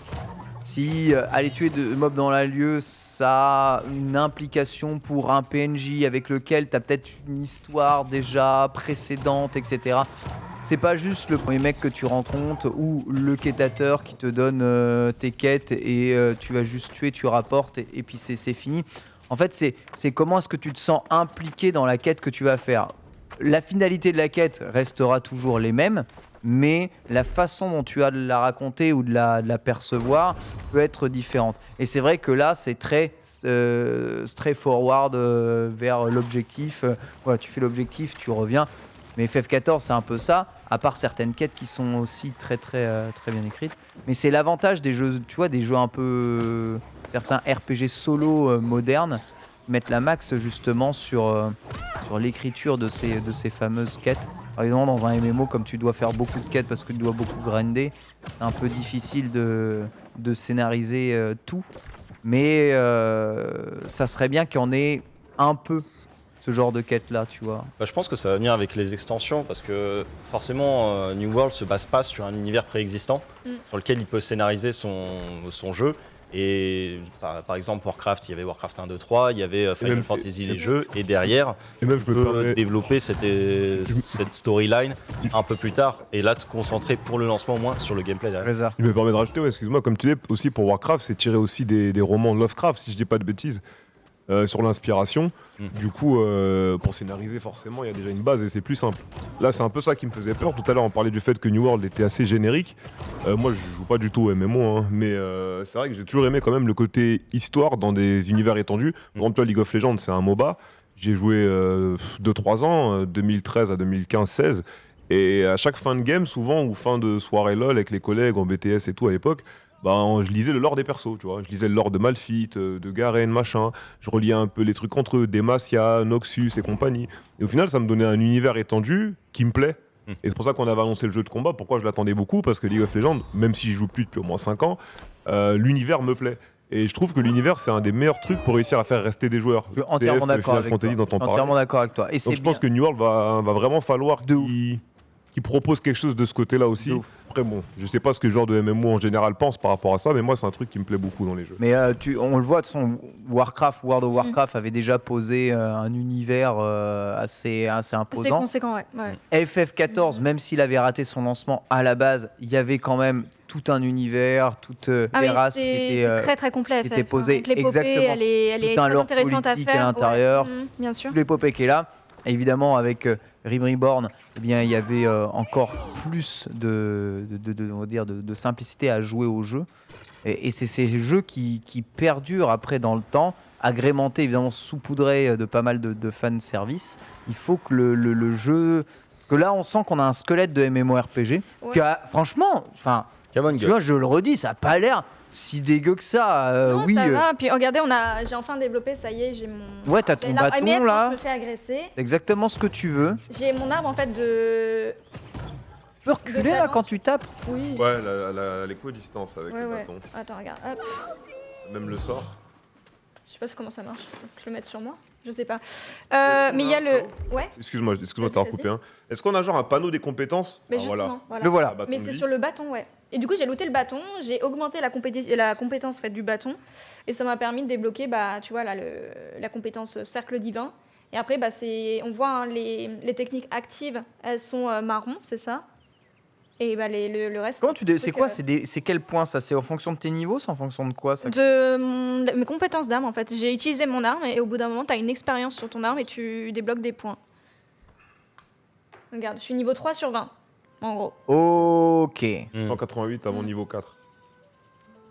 si aller tuer de mobs dans un lieu, ça a une implication pour un PNJ avec lequel tu as peut-être une histoire déjà précédente, etc. C'est pas juste le premier mec que tu rencontres ou le quêtateur qui te donne tes quêtes et tu vas juste tuer, tu rapportes et puis c'est fini. En fait, c'est comment est-ce que tu te sens impliqué dans la quête que tu vas faire. La finalité de la quête restera toujours les mêmes, mais la façon dont tu as de la raconter ou de la percevoir peut être différente. Et c'est vrai que là, c'est très straightforward vers l'objectif. Voilà, tu fais l'objectif, tu reviens. Mais FF14, c'est un peu ça, à part certaines quêtes qui sont aussi très bien écrites. Mais c'est l'avantage des jeux, tu vois, des jeux un peu... certains RPG solo modernes mettent la max justement sur l'écriture de ces fameuses quêtes. Par exemple, dans un MMO, comme tu dois faire beaucoup de quêtes parce que tu dois beaucoup grinder, c'est un peu difficile de scénariser tout. Mais ça serait bien qu'il y en ait un peu ce genre de quête-là, tu vois. Je pense que ça va venir avec les extensions parce que forcément New World se base pas sur un univers préexistant sur lequel il peut scénariser son jeu. Et par exemple Warcraft, il y avait Warcraft 1, 2, 3, il y avait Final même- Fantasy les jeux, et derrière Et même, tu je me peux permets- développer cette storyline un peu plus tard et là te concentrer pour le lancement au moins sur le gameplay derrière. Reza. Je me permets de rajouter, ouais, excuse-moi, comme tu dis, aussi pour Warcraft, c'est tiré aussi des romans de Lovecraft, si je dis pas de bêtises, sur l'inspiration. Du coup, pour scénariser, forcément, il y a déjà une base et c'est plus simple. Là, c'est un peu ça qui me faisait peur. Tout à l'heure, on parlait du fait que New World était assez générique. Moi, je joue pas du tout au MMO, hein, mais c'est vrai que j'ai toujours aimé quand même le côté histoire dans des univers étendus. Par exemple, toi, League of Legends, c'est un MOBA. J'ai joué 2-3 ans, 2013 à 2015-16. Et à chaque fin de game, souvent, ou fin de soirée LOL avec les collègues en BTS et tout à l'époque, je lisais le lore des persos, tu vois. Je lisais le lore de Malphite, de Garen, machin. Je reliais un peu les trucs entre eux, Demacia, Noxus et compagnie. Et au final, ça me donnait un univers étendu qui me plaît. Et c'est pour ça qu'on avait annoncé le jeu de combat. Pourquoi je l'attendais beaucoup? Parce que League of Legends, même si je joue plus depuis au moins 5 ans, l'univers me plaît. Et je trouve que l'univers, c'est un des meilleurs trucs pour réussir à faire rester des joueurs. Je suis entièrement CF, d'accord Final avec Fantasy toi. dont on Je suis entièrement parlait. d'accord avec toi. Et c'est Donc je pense que New World va vraiment falloir De ouf. qu'il propose quelque chose de ce côté-là aussi. De ouf. Après bon, je sais pas ce que le genre de MMO en général pense par rapport à ça, mais moi c'est un truc qui me plaît beaucoup dans les jeux. Mais on le voit, de toute façon, World of Warcraft avait déjà posé un univers assez C'est imposant. conséquent, ouais. FF14, même s'il avait raté son lancement à la base, il y avait quand même tout un univers, toute Ah oui, les races qui c'est étaient très très complet. qui FF, était posé, avec l'épopée, exactement. elle est Tout un très lore intéressante à politique faire. à l'intérieur. Ouais. Bien sûr. toute l'épopée qui est là. Et évidemment, avec Rim Reborn, eh bien, il y avait encore plus on va dire de simplicité à jouer au jeu. Et c'est ces jeux qui perdurent après dans le temps, agrémentés, évidemment saupoudrés de pas mal de fanservice. Il faut que le jeu... Parce que là, on sent qu'on a un squelette de MMORPG. Ouais. Qui a, franchement, Come on, tu gueule. vois, je le redis, ça n'a pas l'air si dégueu que ça. Non, oui, ça va. Puis regardez, j'ai enfin développé, ça y est, j'ai mon. ouais, t'as ton j'ai l'arbre bâton émettre quand là, je me fais agresser. exactement ce que tu veux. J'ai mon arbre en fait de. Tu peux reculer là talent. quand tu tapes. Oui. Ouais, l'équidistance avec Ouais, le ouais. bâton. Attends, regarde. Hop. Même le sort. Je sais pas comment ça marche. Faut que je le mette sur moi. Je sais pas. Est-ce qu'on Mais il y a a le. un Ouais. Excuse-moi de Vas-y, t'avoir coupé. Hein. Est-ce qu'on a genre un panneau des compétences? Mais Ah, justement. Le voilà. Un bâton Mais de c'est vie. sur le bâton, ouais. Et du coup, j'ai looté le bâton, j'ai augmenté la compétence en fait, du bâton, et ça m'a permis de débloquer, tu vois, là, la compétence cercle divin. Et après, on voit hein, les techniques actives, elles sont marron, c'est ça. Et le reste. Comment c'est truc, quoi c'est quel point ça? C'est en fonction de tes niveaux? C'est en fonction de quoi ça? de mes compétences d'arme en fait. J'ai utilisé mon arme et au bout d'un moment, tu as une expérience sur ton arme et tu débloques des points. Regarde, je suis niveau 3 sur 20, en gros. Ok. Et 188 avant Mm. niveau 4.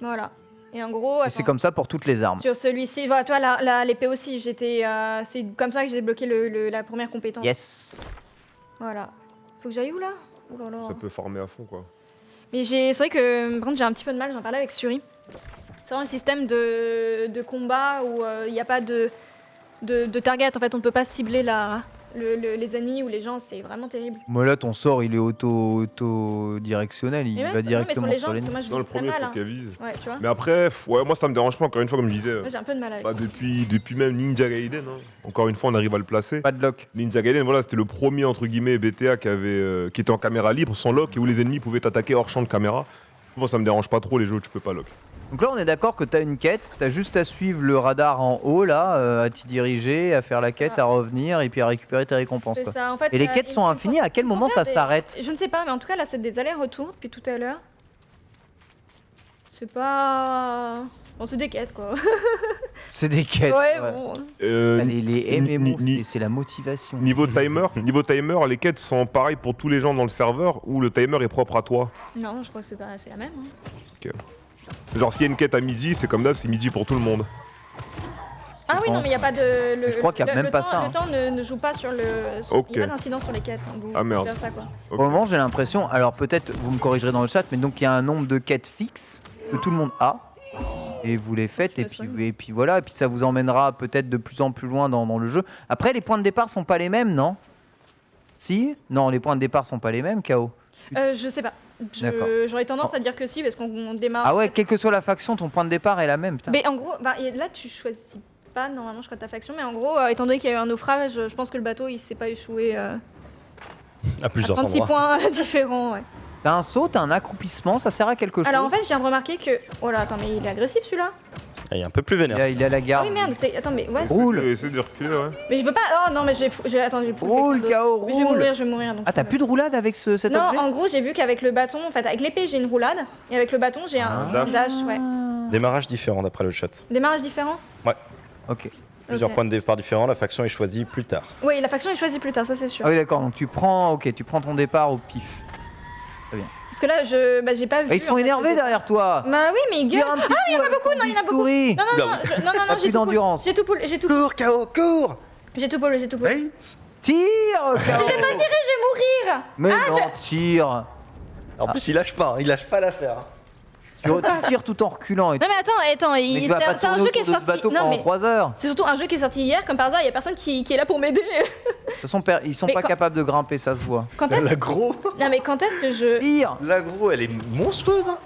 Voilà. Et en gros, c'est attends. comme ça pour toutes les armes. Sur celui-ci, voilà, toi, l'épée aussi, c'est comme ça que j'ai débloqué la première compétence. Yes. Voilà. Faut que j'aille où là? Oh là là. Ça peut farmer à fond quoi. Mais c'est vrai que par contre j'ai un petit peu de mal, j'en parlais avec Suri. C'est vraiment un système de combat où il n'y a pas de target, en fait on ne peut pas cibler les ennemis ou les gens, c'est vraiment terrible. Moi là, ton sort il est auto-directionnel, il Mais ouais, va non, directement mais sur sur les les. gens, parce que Dans moi le je fais premier, mal. faut Hein. qu'elle vise. Ouais, tu vois. Mais après, ouais, moi ça me dérange pas, encore une fois, comme je disais. Moi j'ai un peu de mal avec. Depuis même Ninja Gaiden, hein. Encore une fois, on arrive à le placer. Pas de lock. Ninja Gaiden, voilà, c'était le premier entre guillemets BTA qui était en caméra libre, sans lock, et où les ennemis pouvaient t'attaquer hors champ de caméra. Moi, ça me dérange pas trop les jeux où tu peux pas lock. Donc là, on est d'accord que tu as une quête, tu as juste à suivre le radar en haut là, à t'y diriger, à faire la quête, Ah. à revenir et puis à récupérer tes récompenses. C'est Quoi. ça, en fait, Et les quêtes sont infinies, à quel moment ça s'arrête? Je ne sais pas, mais en tout cas là c'est des allers-retours depuis tout à l'heure. C'est pas. Bon, c'est des quêtes quoi. C'est des quêtes. Ouais, ouais. bon. Les MMO, ni- c'est la motivation. Niveau timer, les quêtes sont pareilles pour tous les gens dans le serveur ou le timer est propre à toi. Non, je crois que c'est la même. Hein. Genre, s'il y a une quête à midi, c'est comme d'hab, c'est midi pour tout le monde. Ah oui, non, pense. mais il n'y a pas de. Mais je crois qu'il y a même pas ça, Le temps ne joue pas sur le. Ok. Il n'y a pas d'incidence sur les quêtes. Hein, Ah, merde. c'est ça, quoi. Ok. Pour le moment, j'ai l'impression, alors peut-être vous me corrigerez dans le chat, mais donc il y a un nombre de quêtes fixes que tout le monde a. Et vous les faites, Je et me puis, souviens. et puis voilà, et puis ça vous emmènera peut-être de plus en plus loin dans le jeu. Après, les points de départ sont pas les mêmes, non? Si? Non, les points de départ sont pas les mêmes, KO. Je sais pas. D'accord. J'aurais tendance à dire que si, parce qu'on démarre. Ah ouais, quelle que soit la faction, ton point de départ est la même, putain. Mais en gros, et là tu choisis pas normalement, je crois, ta faction, mais en gros, étant donné qu'il y a eu un naufrage, je pense que le bateau il s'est pas échoué À à plusieurs 36 endroits. points différents. Ouais. T'as un saut, t'as un accroupissement, ça sert à quelque chose? Alors en fait, je viens de remarquer que. Oh là, attends, mais il est agressif celui-là. Ah, il est un peu plus il vénère. est à la Ah garde. oui, merde, attends, mais ouais. Roule. Essaye de reculer, ouais. Mais je veux pas. Oh non, mais attends, j'ai Roule, KO, Mais je vais roule. mourir, je vais mourir. Donc, Ah, t'as plus de roulade avec cet Non, objet? en gros, j'ai vu qu'avec le bâton, en fait, avec l'épée, j'ai une roulade, et avec le bâton, j'ai un dash. dash, ouais. Démarrage différent d'après le chat. Démarrage différent. Ok. Plusieurs Ok. points de départ différents, la faction est choisie plus tard. Oui, la faction est choisie plus tard, ça c'est sûr. Ah oui, d'accord, donc tu prends ton départ au pif. Parce que là, j'ai pas vu. Ah, ils sont en fait, énervés le- derrière toi. Bah oui, mais ils gueulent. Tire un petit coup avec ton non, il y en a beaucoup. bistouri. Non, T'as j'ai plus tout pull. d'endurance. J'ai tout pull, j'ai tout pull. Cours, KO, cours. J'ai tout pollué, j'ai tout pollué. Wait. Tire, K.O. Je vais mourir. Mais non, tire. En plus, il lâche pas l'affaire. Tu tires tout en reculant. Et Non mais attends, mais tu vas pas c'est un tourner jeu qui est autour de ce sorti. bateau Non pendant mais 3 heures. c'est surtout un jeu qui est sorti hier, comme par hasard, il y a personne qui est là pour m'aider. De toute façon, ils sont Mais pas quand- capables de grimper, ça se voit. Quand est-ce L'agro. Non mais quand est-ce que je. Tire. L'agro, elle est monstrueuse. Hein.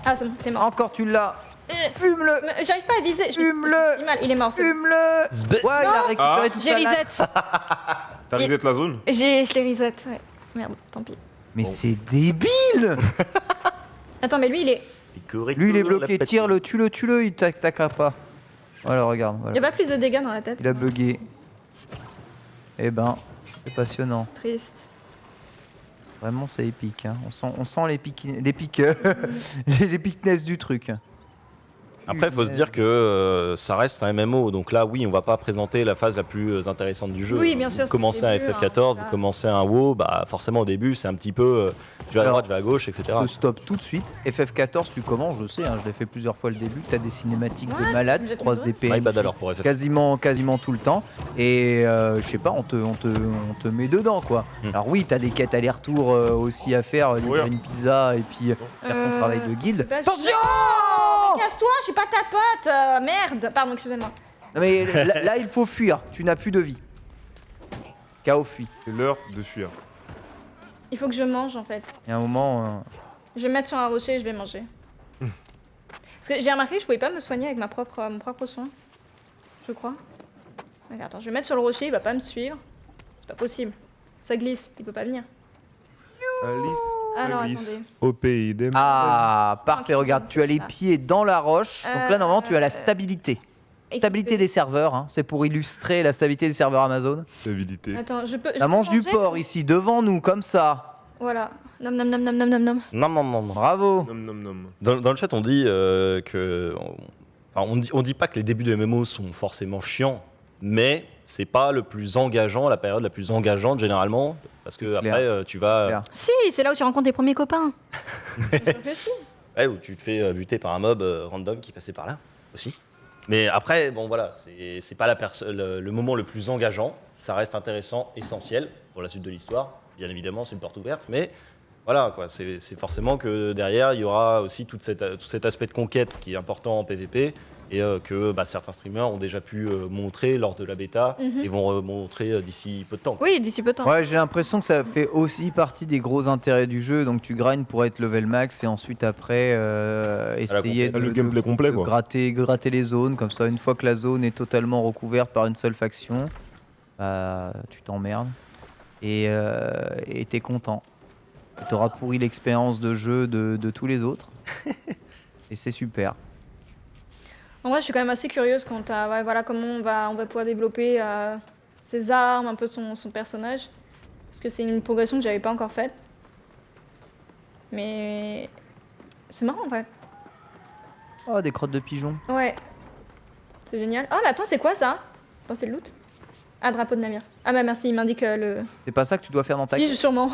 Ah c'est bon, t'es mort. Encore, tu l'as. Euh, Fume-le. mais J'arrive pas à viser. Je Fume-le. suis mal, il est mort. c'est bon. Fume-le. Zbe. Ouais, il a Non. récupéré tout J'ai ça. là. reset. T'as reset la zone? Je l'ai reset, ouais. Merde, tant pis. Mais c'est débile. Attends, mais lui il est. Lui, il est bloqué. Tire-le, tue-le, il t'attaquera pas. Voilà, regarde. Il y a Voilà. pas plus de dégâts dans la tête. Il a bugué. Eh ben, c'est passionnant. Triste. Vraiment, c'est épique. Hein. On sent l'épicness du truc. Après, il faut se dire que ça reste un MMO, donc là, oui, on va pas présenter la phase la plus intéressante du jeu. Oui, bien sûr, Vous commencez c'est un le début, FF14, hein, vous commencez un WoW, bah forcément au début, c'est un petit peu, je vais à Alors, droite, je vais à gauche, etc. Je stop tout de suite. FF14, tu commences, je sais, hein, je l'ai fait plusieurs fois le début. T'as des cinématiques de Ouais, malade, vous tu êtes croises des nombreux. My bad PNJ alors pour FF. quasiment tout le temps. Et je sais pas, on te met dedans quoi. Alors oui, t'as des quêtes aller-retour aussi à faire, livrer Ouais. une pizza et puis faire ton travail de guilde. pas- Attention. Casse-toi, je suis pas ta pote. Merde. Pardon, excusez-moi. Non mais là, il faut fuir, tu n'as plus de vie. KO fuit. C'est l'heure de fuir. Il faut que je mange en fait. Il y a un moment. Je vais me mettre sur un rocher et je vais manger. Parce que j'ai remarqué que je pouvais pas me soigner avec mon propre soin. Je crois. Regarde, attends, je vais me mettre sur le rocher, il va pas me suivre. C'est pas possible. Ça glisse, il peut pas venir. Alice, Alors glisse attendez. au pays des Ah, parfait, Ok, regarde, tu as les ah. pieds dans la roche. Donc là, normalement, tu as la stabilité. Stabilité des serveurs, hein. C'est pour illustrer la stabilité des serveurs Amazon. stabilité. Attends, je peux. Ça mange du manger porc ici, devant nous, comme ça. Voilà. Nom nom nom nom nom nom nom. Non, non, non, non. Bravo. Nom nom nom. Dans le chat, on dit que. Enfin, on dit pas que les débuts de MMO sont forcément chiants, mais c'est pas le plus engageant, la période la plus engageante généralement, parce que Clair. après tu vas. Clair. Si, c'est là où tu rencontres tes premiers copains. Bien sûr que si. Ouais, où tu te fais buter par un mob random qui passait par là aussi. Mais après, bon voilà, c'est pas le moment le plus engageant. Ça reste intéressant, essentiel pour la suite de l'histoire. Bien évidemment, c'est une porte ouverte, mais voilà quoi. C'est forcément que derrière, il y aura aussi tout cet aspect de conquête qui est important en PvP et que certains streamers ont déjà pu montrer lors de la bêta Mhm. et vont remontrer d'ici peu de temps. Oui, d'ici peu de temps. Ouais, j'ai l'impression que ça fait aussi partie des gros intérêts du jeu. Donc tu grindes pour être level max et ensuite après essayer conquête. de, Le gameplay complet, de quoi. gratter les zones. Comme ça, une fois que la zone est totalement recouverte par une seule faction, tu t'emmerdes et t'es content. Tu auras pourri l'expérience de jeu de tous les autres. Et c'est super. En vrai, je suis quand même assez curieuse quant à voilà, comment on va pouvoir développer ses armes, un peu son personnage. Parce que c'est une progression que j'avais pas encore faite. Mais c'est marrant en fait. Oh, des crottes de pigeons. Ouais. C'est génial. Oh, mais attends, c'est quoi ça? Attends, c'est le loot? Ah, drapeau de navire. Ah bah merci, il m'indique le... C'est pas ça que tu dois faire dans ta Si, quête. sûrement.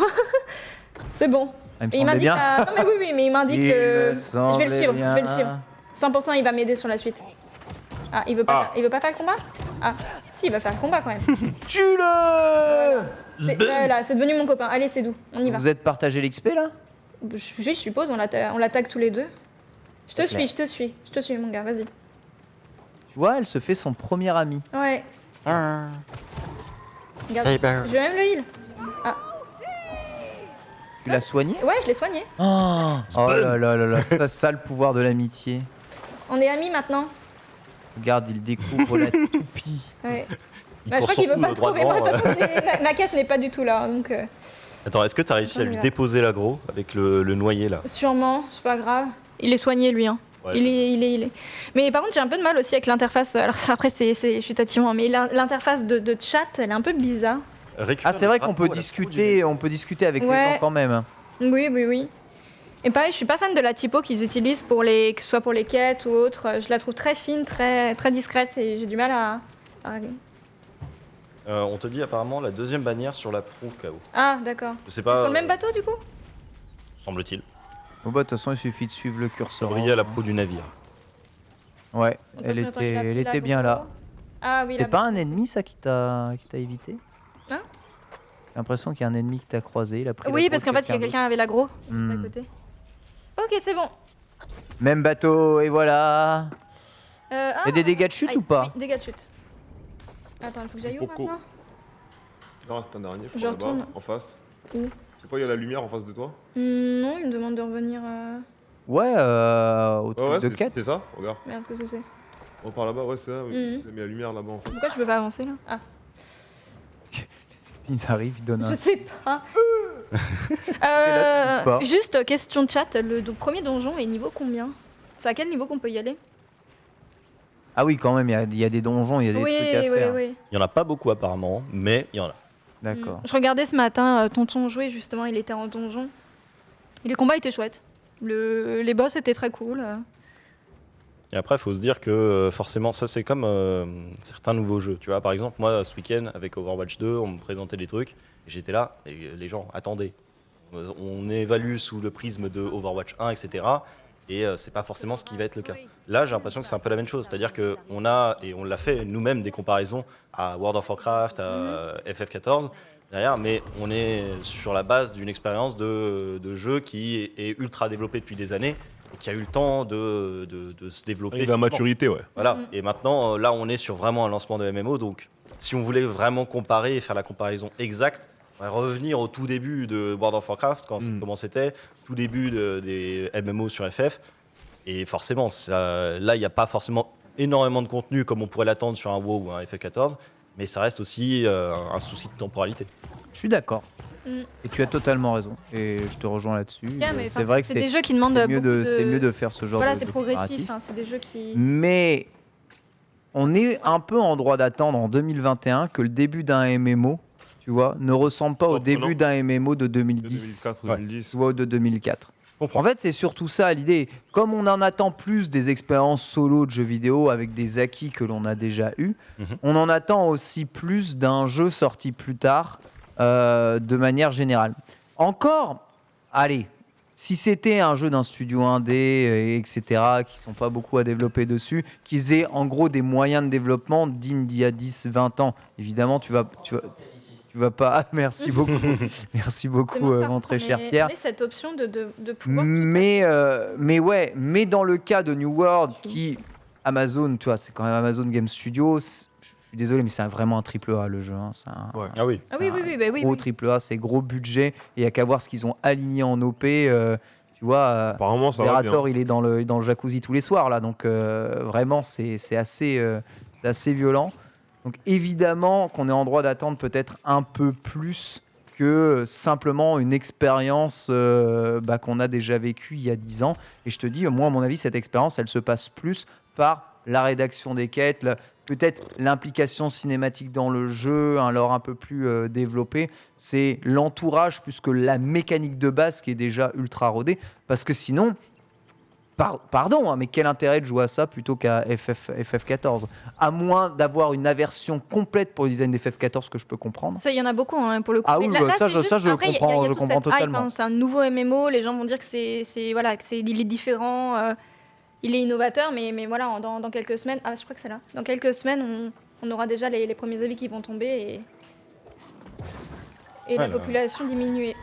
C'est bon. Ah, il me Et il semblait m'indique... bien. Non mais oui, mais il m'indique Il que... me Je vais le suivre, semblait je vais le suivre. 100% il va m'aider sur la suite. Ah, il veut pas faire le combat? Ah, si, il va faire le combat quand même. Tue-le. Là, c'est devenu mon copain. Allez, c'est doux, on y va. Vous êtes partagé l'XP là? Je suppose, on l'attaque tous les deux. Je te C'est suis, je te suis. Je te suis, mon gars, vas-y. Tu vois, elle se fait son premier ami. Ouais, Ah. regarde. Saber. Je vais même le heal. Tu l'as soigné? Ouais, je l'ai soigné. Oh là là là là, ça le pouvoir de l'amitié. On est amis maintenant. Regarde, il découvre la toupie. Ouais. Il Bah, je court crois qu'il veut surtout pas le le droit trouver. Moi, de devant, toute façon, ma quête n'est pas du tout là. Donc, Attends, est-ce que t'as réussi à On y lui va. déposer l'aggro avec le noyer là? sûrement, c'est pas grave. Il est soigné, lui. Hein. Ouais. Il est. Mais par contre, j'ai un peu de mal aussi avec l'interface. Alors après, je suis tatillon, mais l'interface de chat, elle est un peu bizarre. Récupère Ah, c'est vrai le qu'on peut drapeau à la discuter, avec les Ouais. gens quand même. Oui, oui, oui. Et pareil, je suis pas fan de la typo qu'ils utilisent que ce soit pour les quêtes ou autre. Je la trouve très fine, très, très discrète et j'ai du mal à... On te dit apparemment la deuxième bannière sur la proue KO. Ah, d'accord. Je sais pas. Sur le même bateau, du coup? Semble-t-il. Bon bah de toute façon, il suffit de suivre le curseur. Briller à la proue du navire. Ouais, Donc, elle attends, il a était, pris elle la était bien GoPro. là. Ah oui, C'était là pas un ennemi, ça, qui t'a évité? Hein? J'ai l'impression qu'il y a un ennemi qui t'a croisé. Il a pris Oui, l'aggro parce de qu'en fait, il y a quelqu'un avec l'agro juste à Hmm. côté. Ok, c'est bon. d'autre. Même bateau, et voilà. Il y a des dégâts de chute aïe, ou pas? Oui, dégâts de chute. Attends, il faut que j'aille où Poco. maintenant? Non, c'est un dernier, je Je crois, là-bas, retourne. en face. Où? C'est pas, il y a la lumière en face de toi? Non, il me demande de revenir. Ouais, au truc de c'est quête. c'est ça, regarde. Merde, qu'est-ce que c'est? On part là-bas, ouais, c'est ça. Mhm. Il a mis la lumière là-bas en fait. Pourquoi je peux pas avancer là? Ah, Ils arrivent, ils donnent je un. sais pas. là, tu dis pas. Juste question de chat, le premier donjon est niveau combien? C'est à quel niveau qu'on peut y aller? Ah oui, quand même, il y a des donjons, il y a des Oui, trucs à oui, faire. oui. Il y en a pas beaucoup apparemment, mais il y en a. D'accord. Je regardais ce matin Tonton jouer, justement, il était en donjon. Et les combats étaient chouettes. Les boss étaient très cool. Et après, il faut se dire que forcément, ça c'est comme certains nouveaux jeux. Tu vois, par exemple, moi ce week-end avec Overwatch 2, on me présentait des trucs, et j'étais là, et les gens, attendez, on évalue sous le prisme de Overwatch 1, etc. Et c'est pas forcément ce qui va être le cas. Là, j'ai l'impression que c'est un peu la même chose, c'est-à-dire qu'on a, et on l'a fait nous-mêmes, des comparaisons à World of Warcraft, à FF14, derrière, mais on est sur la base d'une expérience de jeu qui est ultra développée depuis des années, et qui a eu le temps de se développer. Il va à physiquement. maturité, ouais. Voilà, Mhm. et maintenant, là, on est sur vraiment un lancement de MMO, donc si on voulait vraiment comparer et faire la comparaison exacte, on va revenir au tout début de World of Warcraft, comment c'était, tout début des MMO sur FF, et forcément, là, il n'y a pas forcément énormément de contenu comme on pourrait l'attendre sur un WoW ou un FF14, mais ça reste aussi un souci de temporalité. Je suis d'accord. Mm. Et tu as totalement raison. Et je te rejoins là-dessus. Yeah, mais, C'est enfin, vrai que c'est des jeux qui demandent c'est mieux, beaucoup c'est mieux de faire ce genre Voilà, de c'est jeu progressif. coopératif. Hein, c'est des jeux qui. Mais on est un peu en droit d'attendre en 2021 que le début d'un MMO, tu vois, ne ressemble pas au Reprenons. début d'un MMO de 2010. 2004, Ouais. 2010. Tu vois, de 2004. Je comprends. En fait, c'est surtout ça l'idée. Comme on en attend plus des expériences solo de jeux vidéo avec des acquis que l'on a déjà eus, Mhm. on en attend aussi plus d'un jeu sorti plus tard de manière générale. Encore, allez, si c'était un jeu d'un studio indé, etc., qui sont pas beaucoup à développer dessus, qu'ils aient en gros des moyens de développement dignes d'il y a 10-20 ans, évidemment, tu vas pas. Merci beaucoup. Merci C'est beaucoup, marrant, par mon contre, très cher on Pierre. met cette option de pouvoir. Mais ouais, mais dans le cas de New World, qui Amazon, tu vois, c'est quand même Amazon Game Studios. Je suis désolé, mais c'est vraiment un triple A le jeu. Hein. C'est un, Ouais. Ah oui. Ah oui, oui, oui, bah oui, gros oui. triple A, c'est gros budget. Et il y a qu'à voir ce qu'ils ont aligné en OP. Tu vois, Apparemment, ça va bien. Zerator, il est dans le jacuzzi tous les soirs là, donc vraiment c'est assez violent. Donc évidemment qu'on est en droit d'attendre peut-être un peu plus que simplement une expérience qu'on a déjà vécue il y a 10 ans. Et je te dis, moi à mon avis, cette expérience, elle se passe plus par la rédaction des quêtes, peut-être l'implication cinématique dans le jeu, un lore un peu plus développé. C'est l'entourage plus que la mécanique de base qui est déjà ultra rodée. Parce que sinon, pardon, hein, mais quel intérêt de jouer à ça plutôt qu'à FF14? À moins d'avoir une aversion complète pour le design d'FF14 que je peux comprendre. Ça, il y en a beaucoup hein, pour le coup. Ah Mais oui, là, bah, là, ça, c'est je juste- après, il y a- comprends- il y a je toute comprends cette hype, totalement. hein. C'est un nouveau MMO, les gens vont dire que voilà, il est différent, il est innovateur, mais voilà, dans quelques semaines, je crois que c'est là. Dans quelques semaines, on aura déjà les premiers avis qui vont tomber et la Ouais, là. population diminuer.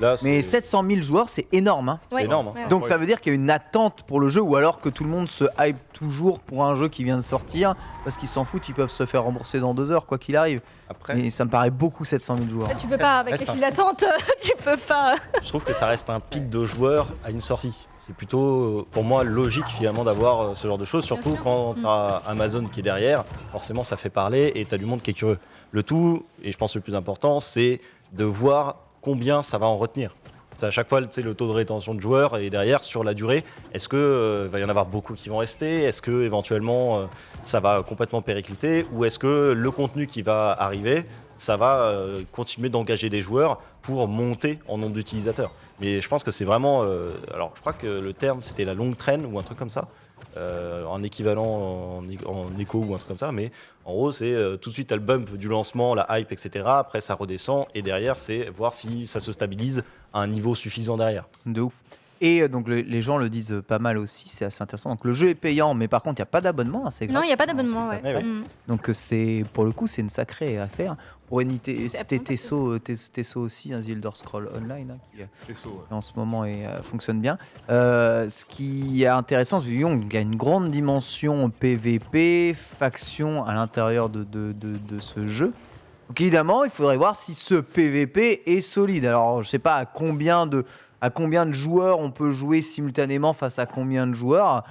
Là, Mais c'est 700 000 joueurs, c'est énorme. Hein. c'est énorme. hein. Ouais, ouais. Donc ça veut dire qu'il y a une attente pour le jeu, ou alors que tout le monde se hype toujours pour un jeu qui vient de sortir, parce qu'ils s'en foutent, ils peuvent se faire rembourser dans 2 heures, quoi qu'il arrive. Après, Et ça me paraît beaucoup 700 000 joueurs. Là, tu peux pas, avec Reste les un- files d'attente, tu peux pas. je trouve que ça reste un pic de joueurs à une sortie. C'est plutôt, pour moi, logique finalement d'avoir ce genre de choses, surtout sûr. quand t'as Amazon qui est derrière. Forcément, ça fait parler et t'as du monde qui est curieux. Le tout, et je pense le plus important, c'est de voir combien ça va en retenir. C'est à chaque fois le taux de rétention de joueurs et derrière sur la durée, est-ce que va y en avoir beaucoup qui vont rester? Est-ce que éventuellement ça va complètement péricliter? Ou est-ce que le contenu qui va arriver, ça va continuer d'engager des joueurs pour monter en nombre d'utilisateurs? Mais je pense que c'est vraiment... alors je crois que le terme c'était la longue traîne ou un truc comme ça. En équivalent en écho ou un truc comme ça, mais en gros c'est tout de suite t'as le bump du lancement, la hype, etc. Après ça redescend et derrière c'est voir si ça se stabilise à un niveau suffisant derrière. De ouf. Et donc les gens le disent pas mal aussi, c'est assez intéressant. Donc le jeu est payant, mais par contre il n'y a pas d'abonnement, hein, c'est Non, gratuit. il n'y a pas d'abonnement, ouais. Ouais, ouais. Donc c'est pour le coup c'est une sacrée affaire. Pour citer C'est absolument Tesso aussi, The Elder Scroll Online, hein, qui C'est ça, ouais. en ce moment fonctionne bien. Ce qui est intéressant, c'est qu'il y a une grande dimension PVP, faction à l'intérieur de ce jeu. Donc évidemment, il faudrait voir si ce PVP est solide. Alors je sais pas à combien de joueurs on peut jouer simultanément face à combien de joueurs.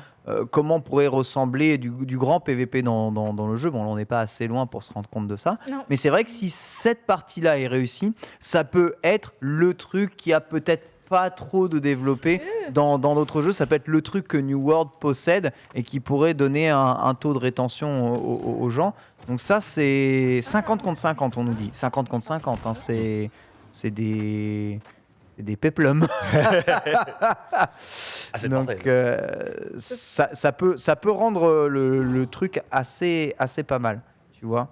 Comment pourrait ressembler du grand PVP dans le jeu. Bon, on n'est pas assez loin pour se rendre compte de ça. Non. Mais c'est vrai que si cette partie-là est réussie, ça peut être le truc qui a peut-être pas trop de développé dans d'autres jeux. Ça peut être le truc que New World possède et qui pourrait donner un taux de rétention aux gens. Donc ça, c'est 50 contre 50, on nous dit. 50 contre 50, hein, c'est des péplums. Ah, c'est le Donc bordel. ça peut rendre le truc assez pas mal, tu vois.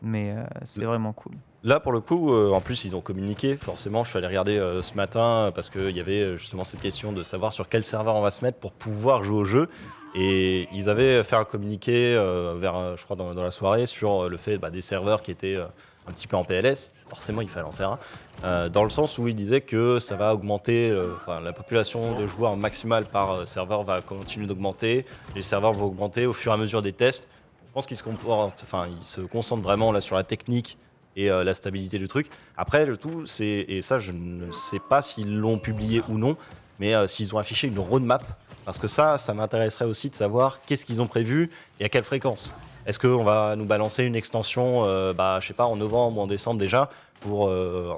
Mais c'est vraiment cool. Là, pour le coup, en plus, ils ont communiqué. Forcément, je suis allé regarder ce matin parce qu'il y avait justement cette question de savoir sur quel serveur on va se mettre pour pouvoir jouer au jeu. Et ils avaient fait un communiqué je crois, dans la soirée sur le fait des serveurs qui étaient un petit peu en PLS. Forcément, il fallait en faire un. Dans le sens où ils disaient que ça va augmenter, la population de joueurs maximale par serveur va continuer d'augmenter. Les serveurs vont augmenter au fur et à mesure des tests. Je pense qu'ils se concentrent vraiment là sur la technique et la stabilité du truc. Après, le tout, et ça, je ne sais pas s'ils l'ont publié ou non, mais s'ils ont affiché une roadmap, parce que ça m'intéresserait aussi de savoir qu'est-ce qu'ils ont prévu et à quelle fréquence. Est-ce qu'on va nous balancer une extension, je sais pas, en novembre ou en décembre déjà, pour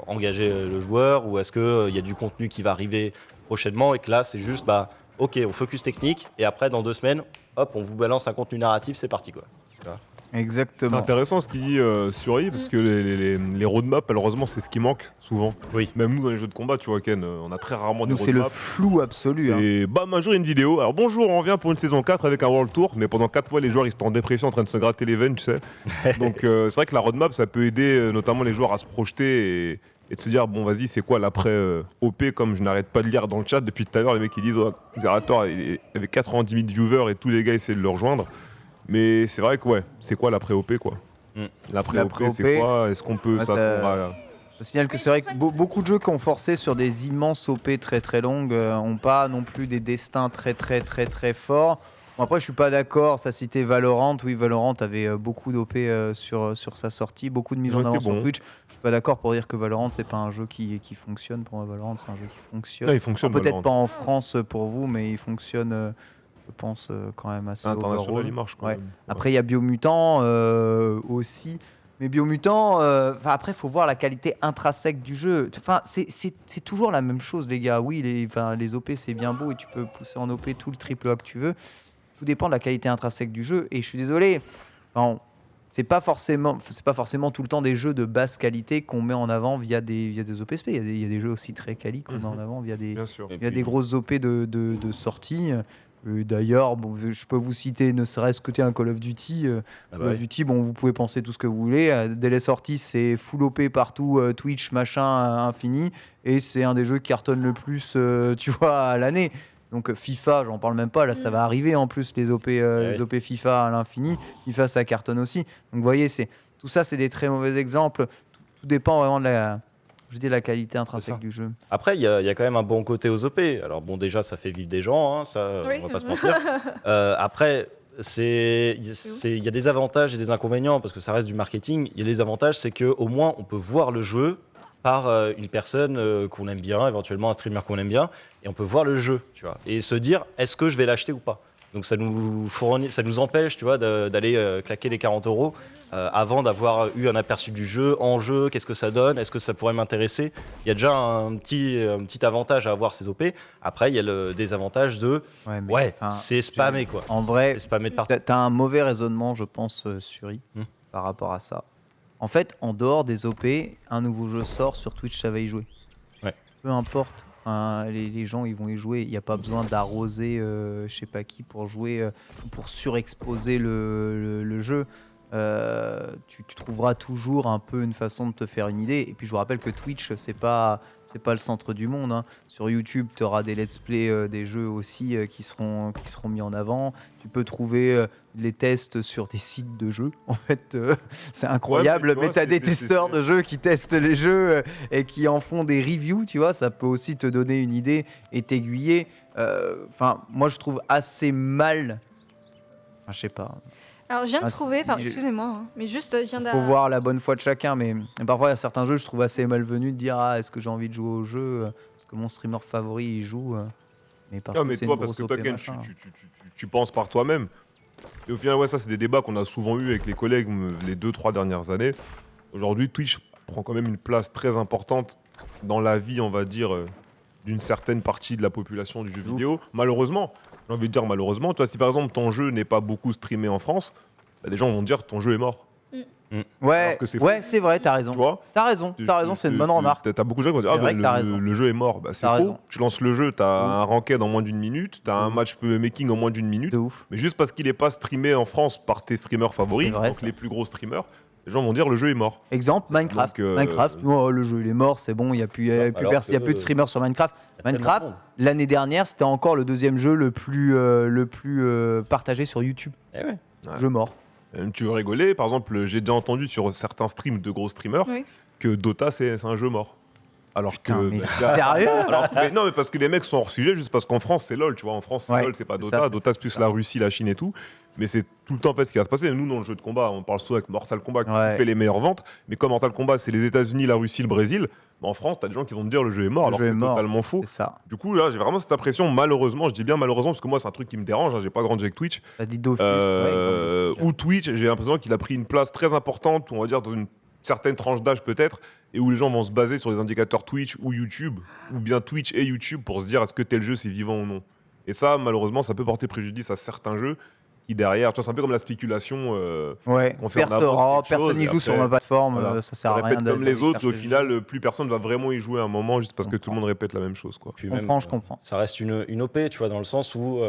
engager le joueur, ou est-ce qu'il y a du contenu qui va arriver prochainement et que là, c'est juste, ok, on focus technique, et après, dans 2 semaines, hop, on vous balance un contenu narratif, c'est parti, quoi. C'est Exactement. intéressant ce qu'il dit Suri, parce que les roadmaps, malheureusement, c'est ce qui manque souvent. Oui. Même nous, dans les jeux de combat, tu vois, Ken, on a très rarement Nous, des c'est le roadmaps. flou absolu. hein. C'est bam, un jour, il y a une vidéo. Alors bonjour, on revient pour une saison 4 avec un World Tour, mais pendant 4 mois, les joueurs ils étaient en dépression en train de se gratter les veines, tu sais. Donc c'est vrai que la roadmap, ça peut aider notamment les joueurs à se projeter et de se dire, bon, vas-y, c'est quoi l'après OP, comme je n'arrête pas de lire dans le chat depuis tout à l'heure, les mecs qui disent, Zerator, il avait 90 000 viewers et tous les gars essaient de le rejoindre. Mais c'est vrai que, c'est quoi l'après OP, quoi. L'après OP, c'est quoi? Est-ce qu'on peut Ouais, s'attendre à... Je signale que c'est vrai que beaucoup de jeux qui ont forcé sur des immenses OP très très longues n'ont pas non plus des destins très forts. Bon, après, je suis pas d'accord. Ça citait Valorant. Oui, Valorant avait beaucoup d'OP sur sa sortie, beaucoup de mises Ils ont en été avant sur bons. Twitch. Je suis pas d'accord pour dire que Valorant c'est pas un jeu qui fonctionne. Pour moi, Valorant c'est un jeu qui fonctionne. Ah, il fonctionne, Peut-être Valorant. pas en France pour vous, mais il fonctionne, je pense, quand même assez International, overall. il marche quand Ouais. même. Après, il y a Biomutant aussi. Mais Biomutant, après, il faut voir la qualité intrinsèque du jeu. Enfin, c'est toujours la même chose, les gars. Oui, les OP, c'est bien beau et tu peux pousser en OP tout le triple A que tu veux. Tout dépend de la qualité intrinsèque du jeu. Et je suis désolé, enfin, c'est pas forcément tout le temps des jeux de basse qualité qu'on met en avant via des OPSP. Il y a des jeux aussi très quali qu'on met en avant via des, Bien sûr. Et il y a puis- des grosses OP de sortie. D'ailleurs, bon, je peux vous citer ne serait-ce que un Call of Duty. Ah Call of Duty, bon, vous pouvez penser tout ce que vous voulez. Dès les sorties, c'est full OP partout, Twitch, machin, infini. Et c'est un des jeux qui cartonne le plus, tu vois, à l'année. Donc FIFA, j'en parle même pas. Là, ça va arriver en plus, les OP FIFA à l'infini. FIFA, ça cartonne aussi. Donc vous voyez, tout ça, c'est des très mauvais exemples. Tout dépend vraiment de la qualité intrinsèque ça. du jeu. Après, il y a quand même un bon côté aux OP. Alors bon, déjà, ça fait vivre des gens, hein, ça, Oui. on va pas se mentir. Après, il y a des avantages et des inconvénients, parce que ça reste du marketing. Il y a les avantages, c'est qu'au moins, on peut voir le jeu par une personne qu'on aime bien, éventuellement un streamer qu'on aime bien, et on peut voir le jeu, tu vois, et se dire, est-ce que je vais l'acheter ou pas? Donc ça nous empêche, tu vois, d'aller claquer les 40 € avant d'avoir eu un aperçu du jeu, en jeu, qu'est-ce que ça donne, est-ce que ça pourrait m'intéresser? Il y a déjà un petit avantage à avoir ces OP. Après, il y a le désavantage de, mais, enfin, c'est spammé, quoi. En vrai, C'est spammé de partout. t'as un mauvais raisonnement, je pense, Suri, par rapport à ça. En fait, en dehors des OP, un nouveau jeu sort sur Twitch, ça va y jouer. Ouais. Peu importe. Les gens, ils vont y jouer. Il n'y a pas besoin d'arroser je sais pas qui pour jouer, pour surexposer le jeu. tu trouveras toujours un peu une façon de te faire une idée. Et puis je vous rappelle que Twitch, c'est pas le centre du monde, hein. Sur YouTube, tu auras des let's play des jeux aussi qui seront mis en avant. Tu peux trouver les tests sur des sites de jeux. En fait, c'est incroyable. Ouais, mais tu mais vois, tu as des c'est- testeurs de jeux qui testent les jeux et qui en font des reviews, tu vois. Ça peut aussi te donner une idée et t'aiguiller. Enfin, moi, je trouve assez mal. Enfin, je sais pas. Alors, je viens de Ah, trouver, pardon, j'ai- excusez-moi, hein, mais juste, je viens Il d'a- faut voir la bonne foi de chacun, mais parfois il y a certains jeux, je trouve assez malvenu de dire est-ce que j'ai envie de jouer au jeu parce que mon streamer favori il joue, mais parce Non, que mais c'est toi, une parce grosse que OP, toi, Ken, machin. tu penses par toi-même. Et au final, ouais, ça, c'est des débats qu'on a souvent eu avec les collègues les 2-3 dernières années. Aujourd'hui, Twitch prend quand même une place très importante dans la vie, on va dire, d'une certaine partie de la population du jeu ouf. vidéo. Malheureusement, j'ai envie de dire malheureusement. Toi, si par exemple ton jeu n'est pas beaucoup streamé en France, bah, les gens vont dire ton jeu est mort. Ouais, alors que c'est ouais, c'est vrai, t'as Tu raison. vois T'as raison, c'est une bonne remarque. T'as beaucoup de gens qui vont dire C'est ah, vrai bah, que t'as raison. le jeu est mort. Bah, c'est T'as faux. raison. Tu lances le jeu, t'as Ouf. un ranked en moins d'une minute, t'as un Ouf. match making en moins d'une minute. De ouf. Mais juste parce qu'il n'est pas streamé en France par tes streamers favoris, C'est vrai, donc ça. les plus gros streamers, les gens vont dire le jeu est mort. Exemple, Minecraft. Donc, Minecraft, oh, le jeu il est mort, c'est bon, il n'y a plus, alors y a plus de que- streamers sur Minecraft. Il y a tellement de Minecraft, monde. l'année dernière, c'était encore le deuxième jeu le plus partagé sur YouTube. Eh ouais. Ouais. Jeu mort. Tu veux rigoler, par exemple, j'ai déjà entendu sur certains streams de gros streamers Oui. que Dota c'est un jeu mort. Alors Putain, que. mais bah, sérieux non, mais parce que les mecs sont hors sujet, juste parce qu'en France c'est LoL, tu vois. En France, c'est Ouais, LoL, c'est pas c'est Dota. ça, Dota, c'est plus ça. la Russie, la Chine et tout. Mais c'est tout le temps en fait ce qui va se passer. Nous, dans le jeu de combat, on parle souvent avec Mortal Kombat qui Ouais. fait les meilleures ventes. Mais comme Mortal Kombat, c'est les États-Unis, la Russie, le Brésil, bah, en France, t'as des gens qui vont te dire le jeu est mort, Le alors jeu que est c'est mort. totalement faux. C'est ça. Du coup, là, j'ai vraiment cette impression, malheureusement, je dis bien malheureusement, parce que moi, c'est un truc qui me dérange, hein, j'ai pas grandi avec Twitch. T'as dit Dofus. Ou Twitch, j'ai l'impression qu'il a pris une place très importante, on va dire dans une certaine tranche d'âge peut-être, et où les gens vont se baser sur les indicateurs Twitch ou YouTube, ou bien Twitch et YouTube pour se dire est-ce que tel jeu c'est vivant ou non. Et ça, malheureusement, ça peut porter préjudice à certains jeux qui derrière, tu vois, c'est un peu comme la spéculation. Ouais, on fait en avance quelque personne chose, n'y et joue sur après, ma plateforme, voilà. ça sert On à rien répète comme d'aller les autres, et au chercher le final, jeu. plus personne va vraiment y jouer à un moment juste parce que tout le monde répète la même chose, quoi. Puis Je même, comprends. Ça reste une OP, tu vois, dans le sens où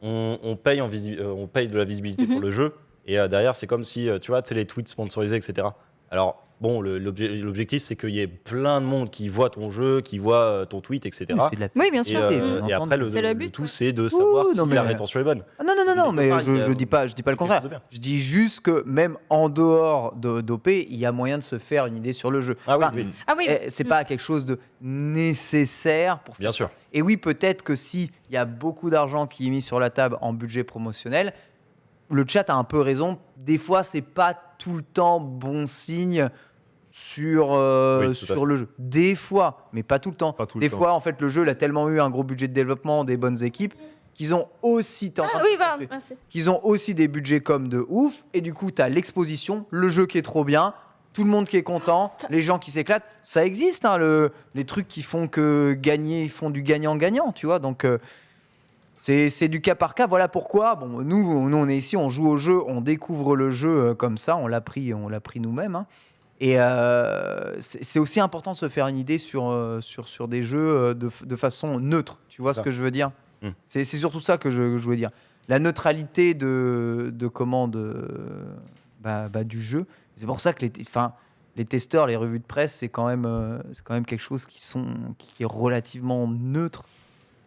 on paye on paye de la visibilité pour le jeu. Et derrière, c'est comme si, tu vois, tu sais, les tweets sponsorisés, etc. Alors, bon, l'objectif, c'est qu'il y ait plein de monde qui voit ton jeu, qui voit ton tweet, etc. Oui, c'est de la Oui, bien Et, sûr. bien et après, entendu. C'est le le but, tout, ouais. c'est de savoir Ouh, si non, mais- la rétention est bonne. Ah, non, mais pareil, je dis pas le quelque contraire. chose de bien. Je dis juste que même en dehors d'OP, il y a moyen de se faire une idée sur le jeu. Ah oui, Enfin, oui, Ah oui, c'est pas quelque chose de nécessaire pour faire bien sûr. Et oui, peut-être que s'il y a beaucoup d'argent qui est mis sur la table en budget promotionnel, le chat a un peu raison. Des fois, c'est pas tout le temps bon signe sur, Oui, tout à sur fait. le jeu. Des fois, mais pas tout le temps. Pas tout le Des temps. fois, en fait, le jeu il a tellement eu un gros budget de développement, des bonnes équipes, qu'ils ont aussi Ah oui, voilà. Ah, c'est- qu'ils ont aussi des budgets comme de ouf, et du coup, tu as l'exposition, le jeu qui est trop bien, tout le monde qui est content, les gens qui s'éclatent. Ça existe, hein, les trucs qui font que gagner, font du gagnant-gagnant, tu vois. Donc, c'est du cas par cas. Voilà pourquoi. Bon, nous, on est ici, on joue au jeu, on découvre le jeu comme ça, on l'a pris nous-mêmes. Hein. Et c'est aussi important de se faire une idée sur des jeux de façon neutre. Tu vois ce Ça. que je veux dire? Mm. C'est surtout ça que je voulais dire. La neutralité du jeu. C'est pour ça que les testeurs, les revues de presse, c'est quand même quelque chose qui est relativement neutre.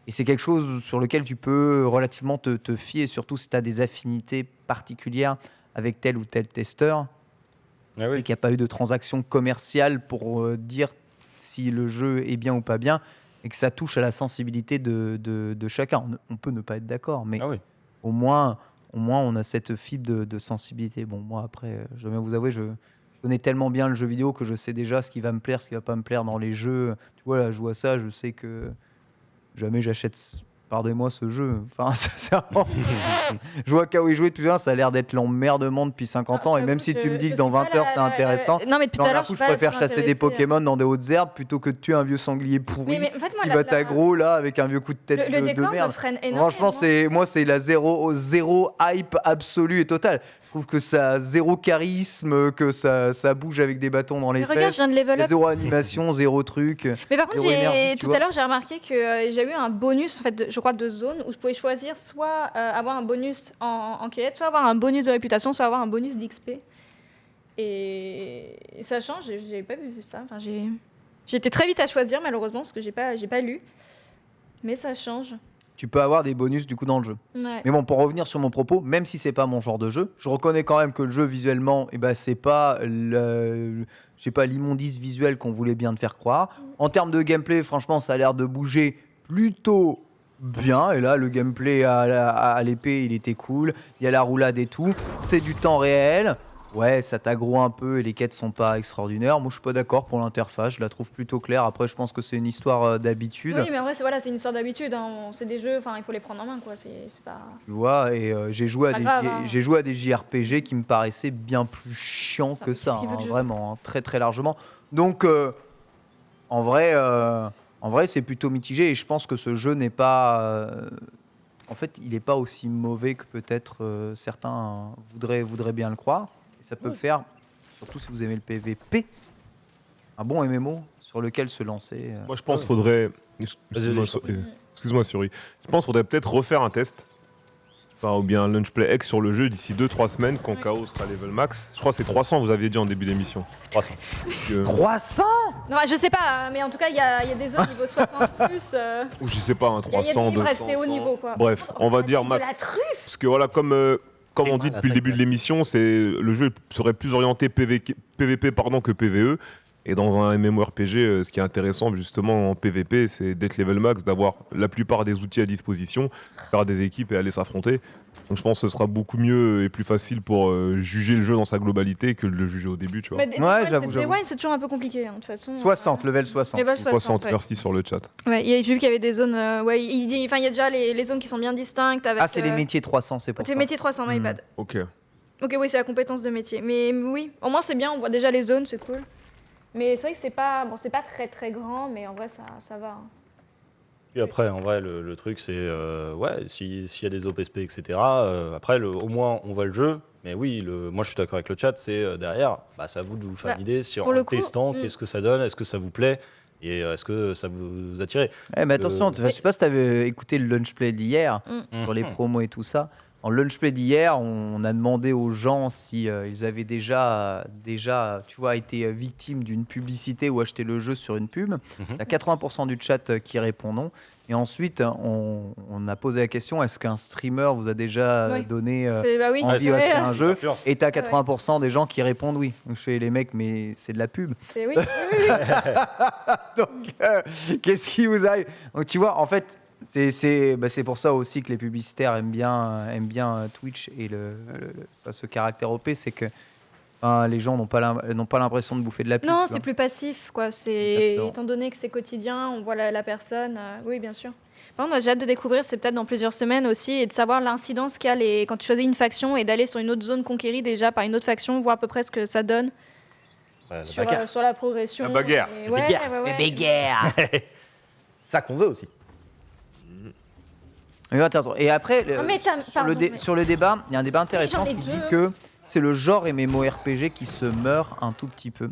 Et c'est quelque chose sur lequel tu peux relativement te fier, surtout si tu as des affinités particulières avec tel ou tel testeur. Ah C'est oui. qu'il n'y a pas eu de transaction commerciale pour dire si le jeu est bien ou pas bien, et que ça touche à la sensibilité de chacun. On peut ne pas être d'accord, mais Ah oui. au moins on a cette fibre de sensibilité. Bon, moi après, je dois bien vous avouer, je connais tellement bien le jeu vidéo que je sais déjà ce qui va me plaire, ce qui va pas me plaire dans les jeux. Tu vois, là, je vois ça, je sais que jamais j'achète pardonnez-moi ce jeu. Enfin, sincèrement, je vois Kawi jouer depuis un, ça a l'air d'être l'emmerdement depuis 50 ans. Et même si tu me dis que dans 20 heures c'est intéressant, Non, mais depuis tout dans à la l'heure, foutre, je je suis pas préfère chasser des intéressée. Pokémon dans des hautes herbes plutôt que de tuer un vieux sanglier pourri Mais en fait, moi, qui la- va la- t'aggro là avec un vieux coup de tête le de décor me merde. freine énormément. Franchement, c'est la zéro hype absolue et totale. Je trouve que ça a zéro charisme, que ça bouge avec des bâtons dans les Mais regarde, je fesses. viens de level up. Zéro animation, zéro truc. Mais par contre, zéro énergie, tu tout vois. à l'heure, j'ai remarqué que j'ai eu un bonus, en fait, je crois, de zone, où je pouvais choisir soit avoir un bonus en cueillette, soit avoir un bonus de réputation, soit avoir un bonus d'XP. Et ça change, j'ai pas vu ça. Enfin, j'ai été très vite à choisir, malheureusement, parce que j'ai pas lu. Mais ça change. Tu peux avoir des bonus du coup dans le jeu. Ouais. Mais bon, pour revenir sur mon propos, même si c'est pas mon genre de jeu, je reconnais quand même que le jeu visuellement, c'est pas l'immondice visuel qu'on voulait bien te faire croire. En termes de gameplay, franchement, ça a l'air de bouger plutôt bien. Et là, le gameplay à l'épée, il était cool. Il y a la roulade et tout. C'est du temps réel. Ouais, ça t'aggro un peu et les quêtes sont pas extraordinaires. Moi, je suis pas d'accord pour l'interface. Je la trouve plutôt claire. Après, je pense que c'est une histoire d'habitude. Oui, mais en vrai, c'est une histoire d'habitude. Hein. C'est des jeux, il faut les prendre en main, quoi. C'est pas... Tu vois, et j'ai joué, Pas grave, hein. j'ai joué à des JRPG qui me paraissaient bien plus chiants que ça, si veut que je- vraiment, hein, très très largement. Donc, en vrai, c'est plutôt mitigé et je pense que ce jeu n'est pas... en fait, il n'est pas aussi mauvais que peut-être certains voudraient bien le croire. Et ça peut faire, surtout si vous aimez le PVP, un bon MMO sur lequel se lancer. Moi, je pense qu'il faudrait. Excuse-moi, Suri. Je pense qu'il faudrait peut-être refaire un test. Ou bien un Launchplay X sur le jeu d'ici 2-3 semaines quand KO sera level max. Je crois que c'est 300, vous aviez dit en début d'émission. 300. 300 Non, je sais pas, mais en tout cas, il y a des zones niveau 60 plus. Ou je sais pas, un Il y a 300, des... Bref, 200. c'est haut 100. niveau, quoi. Bref, Par contre, on va dire de max. la truffe. Parce que voilà, comme on dit depuis le début de l'émission, le jeu serait plus orienté PVP que PVE. Et dans un MMORPG, ce qui est intéressant justement en PVP, c'est d'être level max, d'avoir la plupart des outils à disposition, faire des équipes et aller s'affronter. Donc je pense que ce sera beaucoup mieux et plus facile pour juger le jeu dans sa globalité que de le juger au début, tu vois. Mais Ouais, j'avoue. Day One, c'est toujours un peu compliqué, hein, de toute façon. 60, level 60. Level 60, 60, ouais. merci sur le chat. Ouais, j'ai vu qu'il y avait des zones. Il y a déjà les zones qui sont bien distinctes. Avec, Ah, c'est les métiers 300, c'est pour C'est ça. métier 300, my Hmm. bad. Ok. Ok, oui, c'est la compétence de métier. Mais oui, au moins c'est bien, on voit déjà les zones, c'est cool. Mais c'est vrai que c'est pas très très grand, mais en vrai ça va. Hein. Puis après, en vrai, le truc, c'est s'il y a des OPSP, etc. Après, au moins, on voit le jeu. Mais oui, moi, je suis d'accord avec le chat. C'est derrière, c'est à vous de vous faire Bah, une idée sur pour en le coup, testant, qu'est-ce que ça donne, est-ce que ça vous plaît et est-ce que ça vous attire. Mais attention, je sais pas si tu avais écouté le lunchplay d'hier sur les Mhm. promos et tout ça. En lunchplay d'hier, on a demandé aux gens si ils avaient déjà, tu vois, été victimes d'une publicité ou acheté le jeu sur une pub. Mhm. Il y a 80% du chat qui répond non. Et ensuite, on a posé la question, est-ce qu'un streamer vous a déjà Oui. donné Bah oui, envie c'est d'acheter vrai. un jeu? Influence. Et tu as 80% des gens qui répondent oui. Donc je fais les mecs, mais c'est de la pub. Oui. Donc, qu'est-ce qui vous arrive? Donc, tu vois, en fait, c'est pour ça aussi que les publicitaires aiment bien Twitch et ce caractère OP, c'est que les gens n'ont pas l'impression de bouffer de la pub. Non, tu c'est vois. plus passif, quoi. Exactement. Étant donné que c'est quotidien, on voit la personne. Oui, bien sûr. Par contre, j'ai hâte de découvrir, c'est peut-être dans plusieurs semaines aussi, et de savoir l'incidence qu'il y a quand tu choisis une faction et d'aller sur une autre zone conquérie déjà par une autre faction, voir à peu près ce que ça donne Ouais, la sur, bagarre. sur la progression. La bagarre. Et La bagarre. ouais. Ça qu'on veut aussi. Mais intéressant. Et après, Ah, mais sur le débat, il y a un débat intéressant j'en ai qui deux. dit que c'est le genre MMORPG qui se meurt un tout petit peu.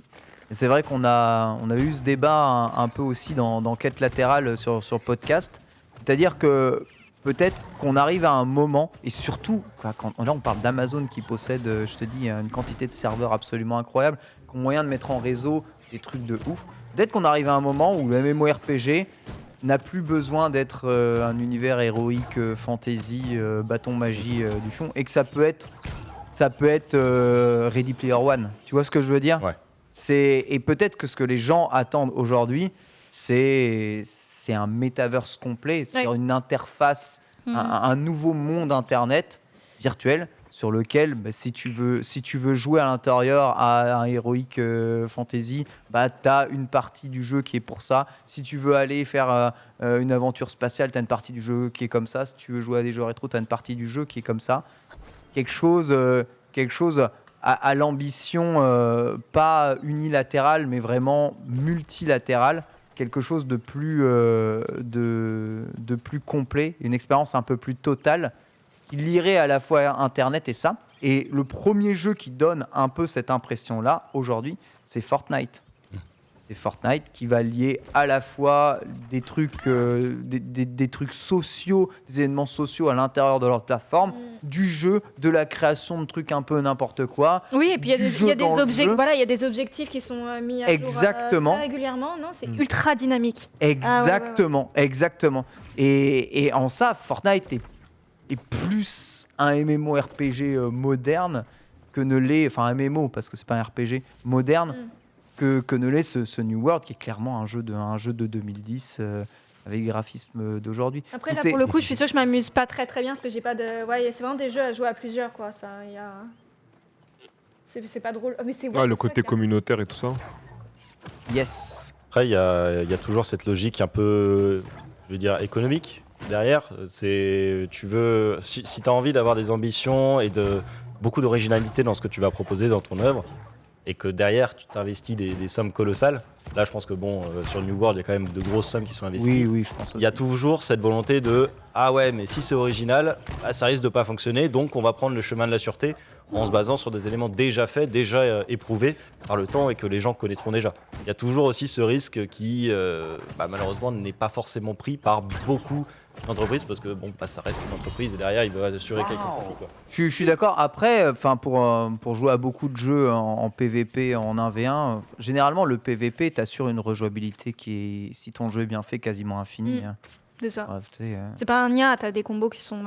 Et c'est vrai qu'on a eu ce débat un peu aussi dans Quête latérale sur podcast. C'est-à-dire que peut-être qu'on arrive à un moment, et surtout, là on parle d'Amazon qui possède, je te dis, une quantité de serveurs absolument incroyable, qui ont moyen de mettre en réseau des trucs de ouf. Peut-être qu'on arrive à un moment où le MMORPG n'a plus besoin d'être un univers héroïque, fantasy, bâton magie du fond, et que ça peut être Ready Player One. Tu vois ce que je veux dire? Ouais. Et peut-être que ce que les gens attendent aujourd'hui, c'est un metaverse complet, c'est-à-dire une interface, un nouveau monde internet virtuel sur lequel, si tu veux jouer à l'intérieur à un héroïque fantasy, tu as une partie du jeu qui est pour ça. Si tu veux aller faire une aventure spatiale, tu as une partie du jeu qui est comme ça. Si tu veux jouer à des jeux rétro, tu as une partie du jeu qui est comme ça. Quelque chose à l'ambition pas unilatérale, mais vraiment multilatérale. Quelque chose de plus complet, une expérience un peu plus totale. Il lirait à la fois Internet et ça. Et le premier jeu qui donne un peu cette impression-là, aujourd'hui, c'est Fortnite. c'est Fortnite, qui va lier à la fois des trucs, des trucs sociaux, des événements sociaux à l'intérieur de leur plateforme, du jeu, de la création de trucs un peu n'importe quoi. Oui, et puis il y a Du des, jeu il y a des dans le objectifs, jeu. voilà, il y a des objectifs qui sont mis à jour Exactement. très régulièrement. Non, c'est Mm. ultra dynamique. Exactement, exactement. Et en ça, Fortnite est plus un MMORPG moderne que ne l'est, enfin un MMO parce que c'est pas un RPG moderne que ne l'est ce New World qui est clairement un jeu de 2010 avec les graphismes d'aujourd'hui. Après, Donc là, c'est- pour le coup, je suis sûre que je m'amuse pas très très bien parce que j'ai pas de. Ouais, c'est vraiment des jeux à jouer à plusieurs, quoi. Ça, il y a. C'est pas drôle. Oh, mais c'est. Ah, le côté communautaire et tout ça. Yes. Après, il y a toujours cette logique un peu, je veux dire, économique derrière. C'est, tu veux, si tu as envie d'avoir des ambitions et beaucoup d'originalité dans ce que tu vas proposer dans ton œuvre, et que derrière tu t'investis des sommes colossales, là je pense que sur New World, il y a quand même de grosses sommes qui sont investies. Oui, je pense. Il y a aussi. toujours cette volonté de ah ouais, mais si c'est original, ça risque de pas fonctionner, donc on va prendre le chemin de la sûreté en se basant sur des éléments déjà faits, déjà éprouvés par le temps et que les gens connaîtront déjà. Il y a toujours aussi ce risque qui malheureusement n'est pas forcément pris par beaucoup d'entreprises parce que ça reste une entreprise et derrière il veut assurer quelques profits, quoi. Je suis d'accord. Après, pour jouer à beaucoup de jeux en PVP, en 1v1, généralement le PVP t'assure une rejouabilité qui est, si ton jeu est bien fait, quasiment infinie. Mm. Hein. C'est ça. Bref, tu sais, C'est pas un Nia, t'as des combos qui sont.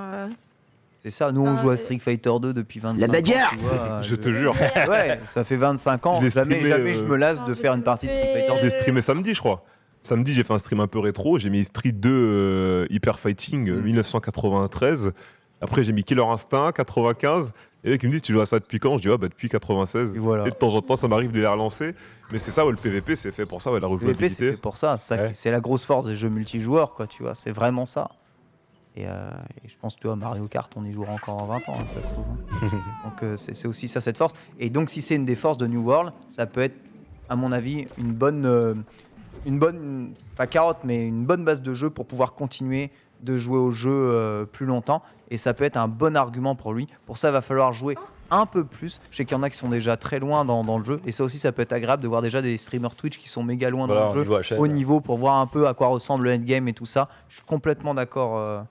c'est ça. Nous, on joue à Street Fighter 2 depuis 25 ans. bagarre tu vois, Je te jure. Ouais, ça fait 25 ans. Je l'ai Jamais streamé, je me lasse de j'ai faire une partie de Street Fighter Je 2. l'ai streamé samedi, je crois. Samedi, j'ai fait un stream un peu rétro. J'ai mis Street 2 Hyper Fighting 1993. Après, j'ai mis Killer Instinct 95. Et là, qui me dit, tu joues à ça depuis quand? Je dis, ouais, depuis 96. Et voilà. Et de temps en temps, ça m'arrive de les relancer. Mais c'est ça, ouais, le PVP, c'est fait pour ça, ouais, la Le PVP, c'est rejouabilité. fait pour ça. Ouais. C'est la grosse force des jeux multijoueurs, quoi, tu vois. C'est vraiment ça. Et je pense que tu vois, Mario Kart, on y jouera encore en 20 ans, hein, ça se trouve. Hein. Donc c'est aussi ça, cette force. Et donc, si c'est une des forces de New World, ça peut être, à mon avis, une bonne, pas carotte, mais une bonne base de jeu pour pouvoir continuer de jouer au jeu plus longtemps. Et ça peut être un bon argument pour lui. Pour ça, il va falloir jouer un peu plus. Je sais qu'il y en a qui sont déjà très loin dans le jeu. Et ça aussi, ça peut être agréable de voir déjà des streamers Twitch qui sont méga loin Voilà, dans au le jeu, niveau HL, au niveau, pour voir un peu à quoi ressemble le endgame et tout ça. Je suis complètement d'accord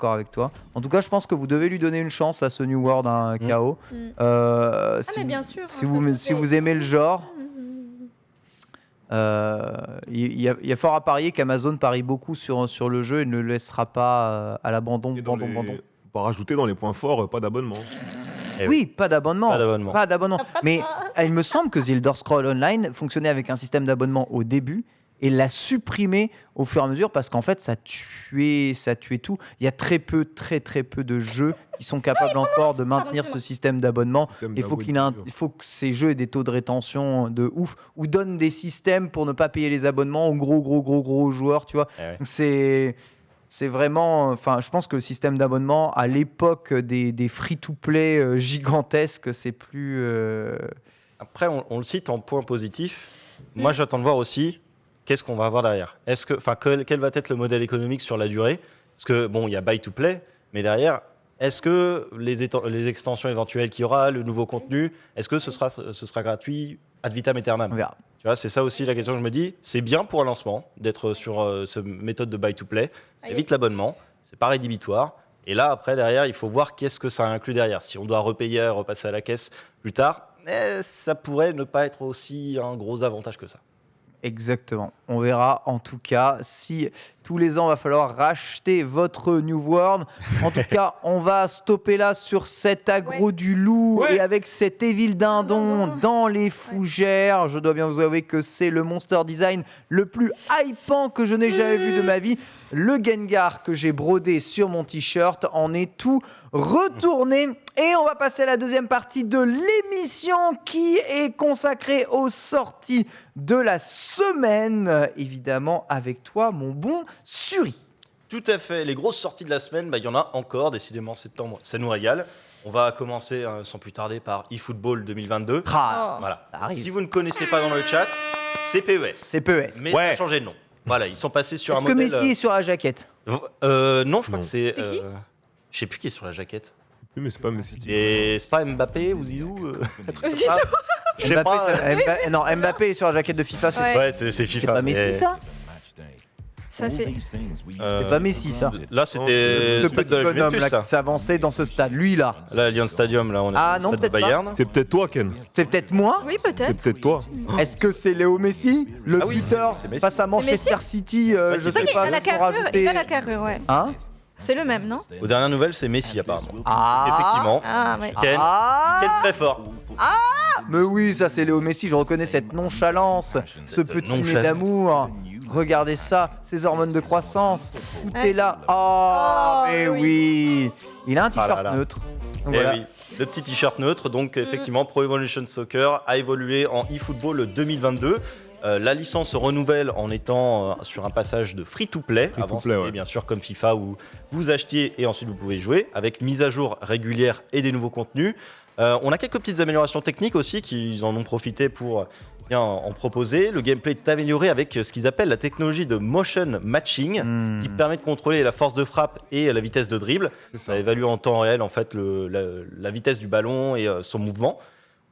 avec toi. En tout cas, je pense que vous devez lui donner une chance à ce New World, hein, KO. Si mais vous- bien sûr, si hein, vous, ça, si c'est- vous aimez le genre, il y a fort à parier qu'Amazon parie beaucoup sur le jeu et ne le laissera pas à l'abandon. Et dans abandon. les... Pour rajouter dans les points forts, pas d'abonnement. Eh Oui, pas d'abonnement. Pas d'abonnement. Pas d'abonnement. Mais il me semble que The Elder Scrolls Online fonctionnait avec un système d'abonnement au début et l'a supprimé au fur et à mesure parce qu'en fait, ça tuait tout. Il y a très peu de jeux qui sont capables encore de maintenir ce système d'abonnement. Il faut il faut que ces jeux aient des taux de rétention de ouf ou donnent des systèmes pour ne pas payer les abonnements aux gros joueurs, tu vois. Eh ouais. Donc c'est vraiment, enfin, je pense que le système d'abonnement à l'époque des free-to-play gigantesques, c'est plus. Après, on le cite en point positif. Moi, j'attends de voir aussi qu'est-ce qu'on va avoir derrière. Quel va être le modèle économique sur la durée? Parce que il y a buy to play, mais derrière, est-ce que les extensions éventuelles qu'il y aura, le nouveau contenu, est-ce que ce sera gratuit ad vitam aeternam? On verra. Tu vois, c'est ça aussi la question que je me dis. C'est bien pour un lancement d'être sur cette méthode de buy to play. Ça évite l'abonnement, c'est pas rédhibitoire. Et là, après, derrière, il faut voir qu'est-ce que ça inclut derrière. Si on doit repayer, repasser à la caisse plus tard, ça pourrait ne pas être aussi un gros avantage que ça. Exactement. On verra en tout cas si tous les ans, il va falloir racheter votre New World. En tout cas, on va stopper là sur cet aggro du loup et avec cet Evil Dindon dans les fougères. Je dois bien vous avouer que c'est le monster design le plus hypant que je n'ai jamais vu de ma vie. Le Gengar que j'ai brodé sur mon t-shirt en est tout retourné. Et on va passer à la deuxième partie de l'émission qui est consacrée aux sorties de la semaine. Évidemment, avec toi, mon bon Suri. Tout à fait. Les grosses sorties de la semaine, il y en a encore. Décidément, septembre, ça nous régale. On va commencer sans plus tarder par eFootball 2022. Ah, Voilà. ça arrive. Si vous ne connaissez pas dans le chat, c'est PES. C'est PES. Mais ça a changé de nom. Voilà, ils sont passés sur Est-ce un que modèle. Messi est sur la jaquette? Non, je crois Non. que c'est. C'est qui Je sais plus qui est sur la jaquette. Oui, mais c'est pas Messi. Et c'est pas Mbappé ou Zizou un truc comme Zizou. ça. Je sais pas. Non, Mbappé est sur la jaquette de FIFA, c'est Ouais. ça. Ouais, c'est C'est FIFA. pas Messi, mais- ça. Ça, c'est. C'est pas Messi, ça. Là, c'était Ce le stade petit de la bonhomme Juventus, là ça. qui s'avançait dans ce stade. Lui là. Là, Allianz Stadium, là, on est Ah, au non, stade de peut-être pas. Bayern. C'est peut-être toi, Ken. C'est peut-être moi. Oui, C'est peut-être. peut-être toi. Est-ce que c'est Léo Messi, le Ah oui, buteur c'est Messi. face à Manchester City Ouais, je c'est sais vrai pas, Il a la sans carrure, rajouter. il a la carrure, ouais. Hein C'est le même, non Aux dernières nouvelles, c'est Messi, apparemment. Ah. Effectivement. Ah, ouais. Ken, Ah. Ken très fort. Mais oui, ça c'est Léo Messi, je reconnais cette nonchalance, ce petit nez nonchalance. d'amour. Regardez ça, ces hormones de croissance. Tout Ouais. est là. Oh, mais oui. oui. Il a un Ah là t-shirt là. neutre. Donc Eh voilà. oui, le petit t-shirt neutre. Donc, effectivement, Pro Evolution Soccer a évolué en eFootball 2022. La licence se renouvelle en étant sur un passage de free-to-play. Free to Avant, play, c'était ouais. bien sûr comme FIFA où vous achetiez et ensuite vous pouvez jouer, avec mise à jour régulière et des nouveaux contenus. On a quelques petites améliorations techniques aussi qu'ils en ont profité pour bien en proposer. Le gameplay est amélioré avec ce qu'ils appellent la technologie de motion matching, qui permet de contrôler la force de frappe et la vitesse de dribble. C'est Ça évalue en temps réel en fait la vitesse du ballon et son mouvement.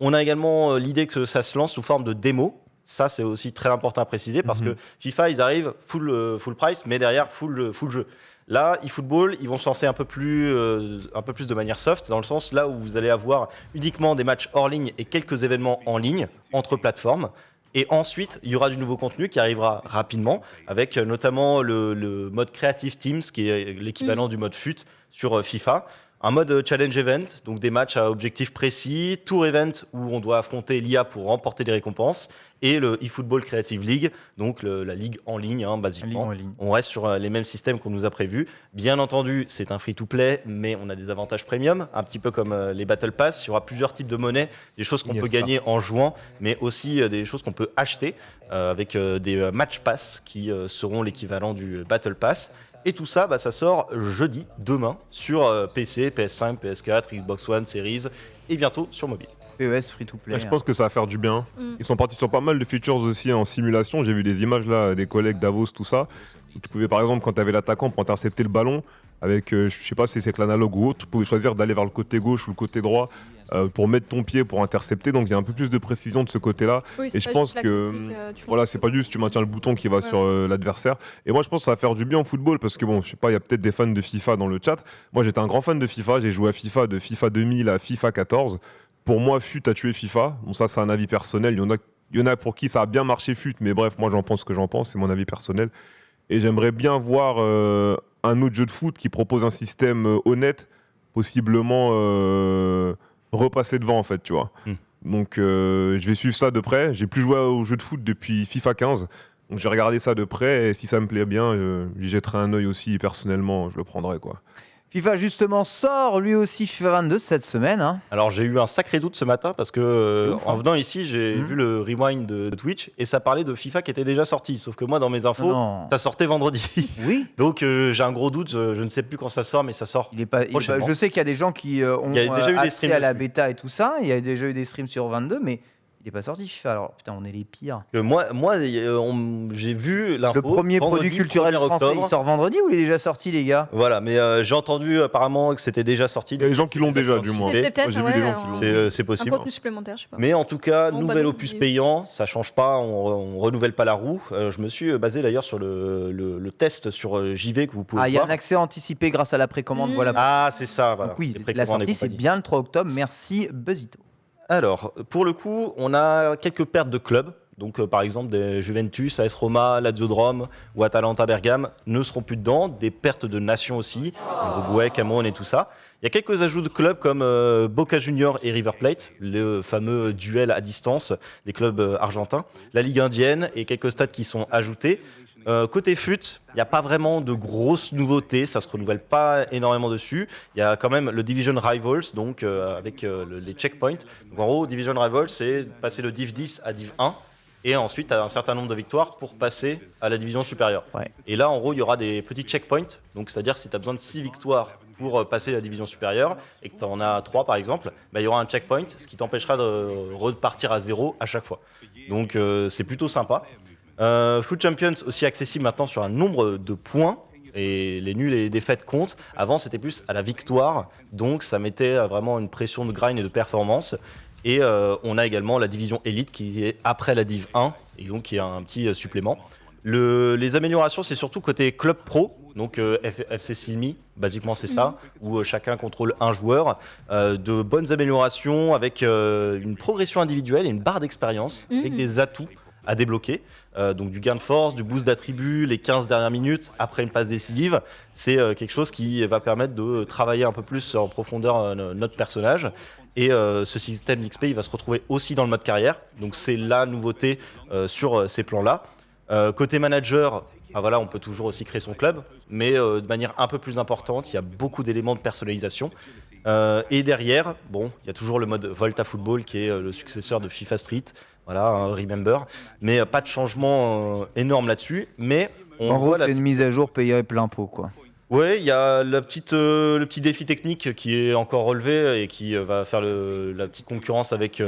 On a également l'idée que ça se lance sous forme de démo. Ça, c'est aussi très important à préciser parce que FIFA, ils arrivent full price, mais derrière full jeu. Là, eFootball, ils vont se lancer un peu plus de manière soft, dans le sens là où vous allez avoir uniquement des matchs hors ligne et quelques événements en ligne entre plateformes. Et ensuite, il y aura du nouveau contenu qui arrivera rapidement, avec notamment le mode Creative Teams, qui est l'équivalent du mode FUT sur FIFA. Un mode challenge event, donc des matchs à objectifs précis, tour event où on doit affronter l'IA pour remporter des récompenses, et le eFootball Creative League, donc la ligue en ligne, basiquement. On reste sur les mêmes systèmes qu'on nous a prévus. Bien entendu, c'est un free-to-play, mais on a des avantages premium, un petit peu comme les Battle Pass. Il y aura plusieurs types de monnaies, des choses qu'on peut Iniesta. gagner en jouant, mais aussi des choses qu'on peut acheter avec des Match Pass qui seront l'équivalent du Battle Pass. Et tout ça, ça sort jeudi, demain, sur PC, PS5, PS4, Xbox One, Series, et bientôt sur mobile. PES free to play. Je pense que ça va faire du bien. Mm. Ils sont partis sur pas mal de features aussi en simulation. J'ai vu des images là, des collègues Davos, tout ça. Où tu pouvais par exemple, quand tu avais l'attaquant pour intercepter le ballon, avec, je sais pas si c'est que l'analogue ou autre, tu pouvais choisir d'aller vers le côté gauche ou le côté droit pour mettre ton pied pour intercepter. Donc il y a un peu plus de précision de ce côté-là. Oui, Et c'est je pas pense juste la que, critique, tu Voilà, fonces c'est pas juste tu maintiens le bouton qui va Ouais. sur l'adversaire. Et moi je pense que ça va faire du bien au football parce que bon, je sais pas, il y a peut-être des fans de FIFA dans le chat. Moi j'étais un grand fan de FIFA, j'ai joué à FIFA de FIFA 2000 à FIFA 14. Pour moi, FUT a tué FIFA. Bon, ça c'est un avis personnel. Il y en a pour qui ça a bien marché FUT, mais bref, moi j'en pense ce que j'en pense, c'est mon avis personnel. Et j'aimerais bien voir un autre jeu de foot qui propose un système honnête, possiblement repasser devant en fait, tu vois. Donc je vais suivre ça de près. J'ai plus joué au jeu de foot depuis FIFA 15. Donc j'ai regardé ça de près et si ça me plaît bien, j'y jetterai un œil aussi personnellement, je le prendrai quoi. FIFA justement sort lui aussi FIFA 22 cette semaine. Hein. Alors j'ai eu un sacré doute ce matin parce que C'est ouf, en hein. venant ici, j'ai Mhm. vu le rewind de Twitch et ça parlait de FIFA qui était déjà sorti. Sauf que moi, dans mes infos, Non. ça sortait vendredi. Oui. Donc j'ai un gros doute. Je ne sais plus quand ça sort, mais ça sort. Il est pas, Prochainement. je sais qu'il y a des gens qui ont Il y a déjà eu des accès streams à la dessus. bêta et tout ça. Il y a déjà eu des streams sur 22, mais il n'est pas sorti FIFA. Alors putain, on est les pires. Que j'ai vu l'info. Le premier produit vendredi, culturel 1er français, octobre. il sort vendredi ou il est déjà sorti, les gars? Voilà, mais j'ai entendu apparemment que c'était déjà sorti. Il y a des gens qui l'ont C'est déjà, sorti. du moins. C'est Moi, peut-être j'ai vu ouais, des gens qui l'ont. C'est un possible. contenu supplémentaire, je sais pas. Mais en tout cas, Bon, bah nouvel non, opus mais- payant, ça change pas, on renouvelle pas la roue. Je me suis basé d'ailleurs sur le test sur JV que vous pouvez Ah, il y a voir. un accès anticipé grâce à la précommande. Mm. Voilà. Ah, c'est ça, voilà. Donc oui, Les la précommandes et sortie c'est compagnie. bien le 3 octobre. Merci Buzzito. Alors, pour le coup, on a quelques pertes de clubs. Donc, par exemple, des Juventus, AS Roma, Lazio de Rome ou Atalanta Bergame ne seront plus dedans. Des pertes de nations aussi, Uruguay, Cameroun et tout ça. Il y a quelques ajouts de clubs comme Boca Juniors et River Plate, le fameux duel à distance des clubs argentins. La Ligue indienne et quelques stades qui sont ajoutés. Côté FUT, il n'y a pas vraiment de grosses nouveautés, ça se renouvelle pas énormément dessus. Il y a quand même le Division Rivals, donc avec les checkpoints. Donc, en gros, Division Rivals, c'est passer de Div 10 à Div 1, et ensuite un certain nombre de victoires pour passer à la division supérieure. Ouais. Et là, en gros, il y aura des petits checkpoints, donc c'est-à-dire si tu as besoin de 6 victoires pour passer à la division supérieure, et que tu en as 3 par exemple, bah, il y aura un checkpoint, ce qui t'empêchera de repartir à 0 à chaque fois. Donc c'est plutôt sympa. Foot Champions aussi accessible maintenant sur un nombre de points et les nuls et les défaites comptent. Avant c'était plus à la victoire, donc ça mettait vraiment une pression de grind et de performance. Et on a également la division Elite qui est après la Div 1, et donc qui est un petit supplément. Les améliorations, c'est surtout côté club pro, donc FC Silmi, basiquement c'est ça, où chacun contrôle un joueur. De bonnes améliorations avec une progression individuelle et une barre d'expérience, avec des atouts à débloquer. Donc du gain de force, du boost d'attributs, les 15 dernières minutes après une passe décisive. C'est quelque chose qui va permettre de travailler un peu plus en profondeur notre personnage. Et ce système d'XP, il va se retrouver aussi dans le mode carrière. Donc c'est la nouveauté sur ces plans-là. Côté manager, voilà, on peut toujours aussi créer son club, mais de manière un peu plus importante, il y a beaucoup d'éléments de personnalisation. Et derrière, bon, il y a toujours le mode Volta Football qui est le successeur de FIFA Street, voilà, Remember, mais pas de changement énorme là-dessus. Mais En gros, c'est une mise à jour payée plein pot, quoi. Ouais, il y a le petit défi technique qui est encore relevé et qui va faire la petite concurrence avec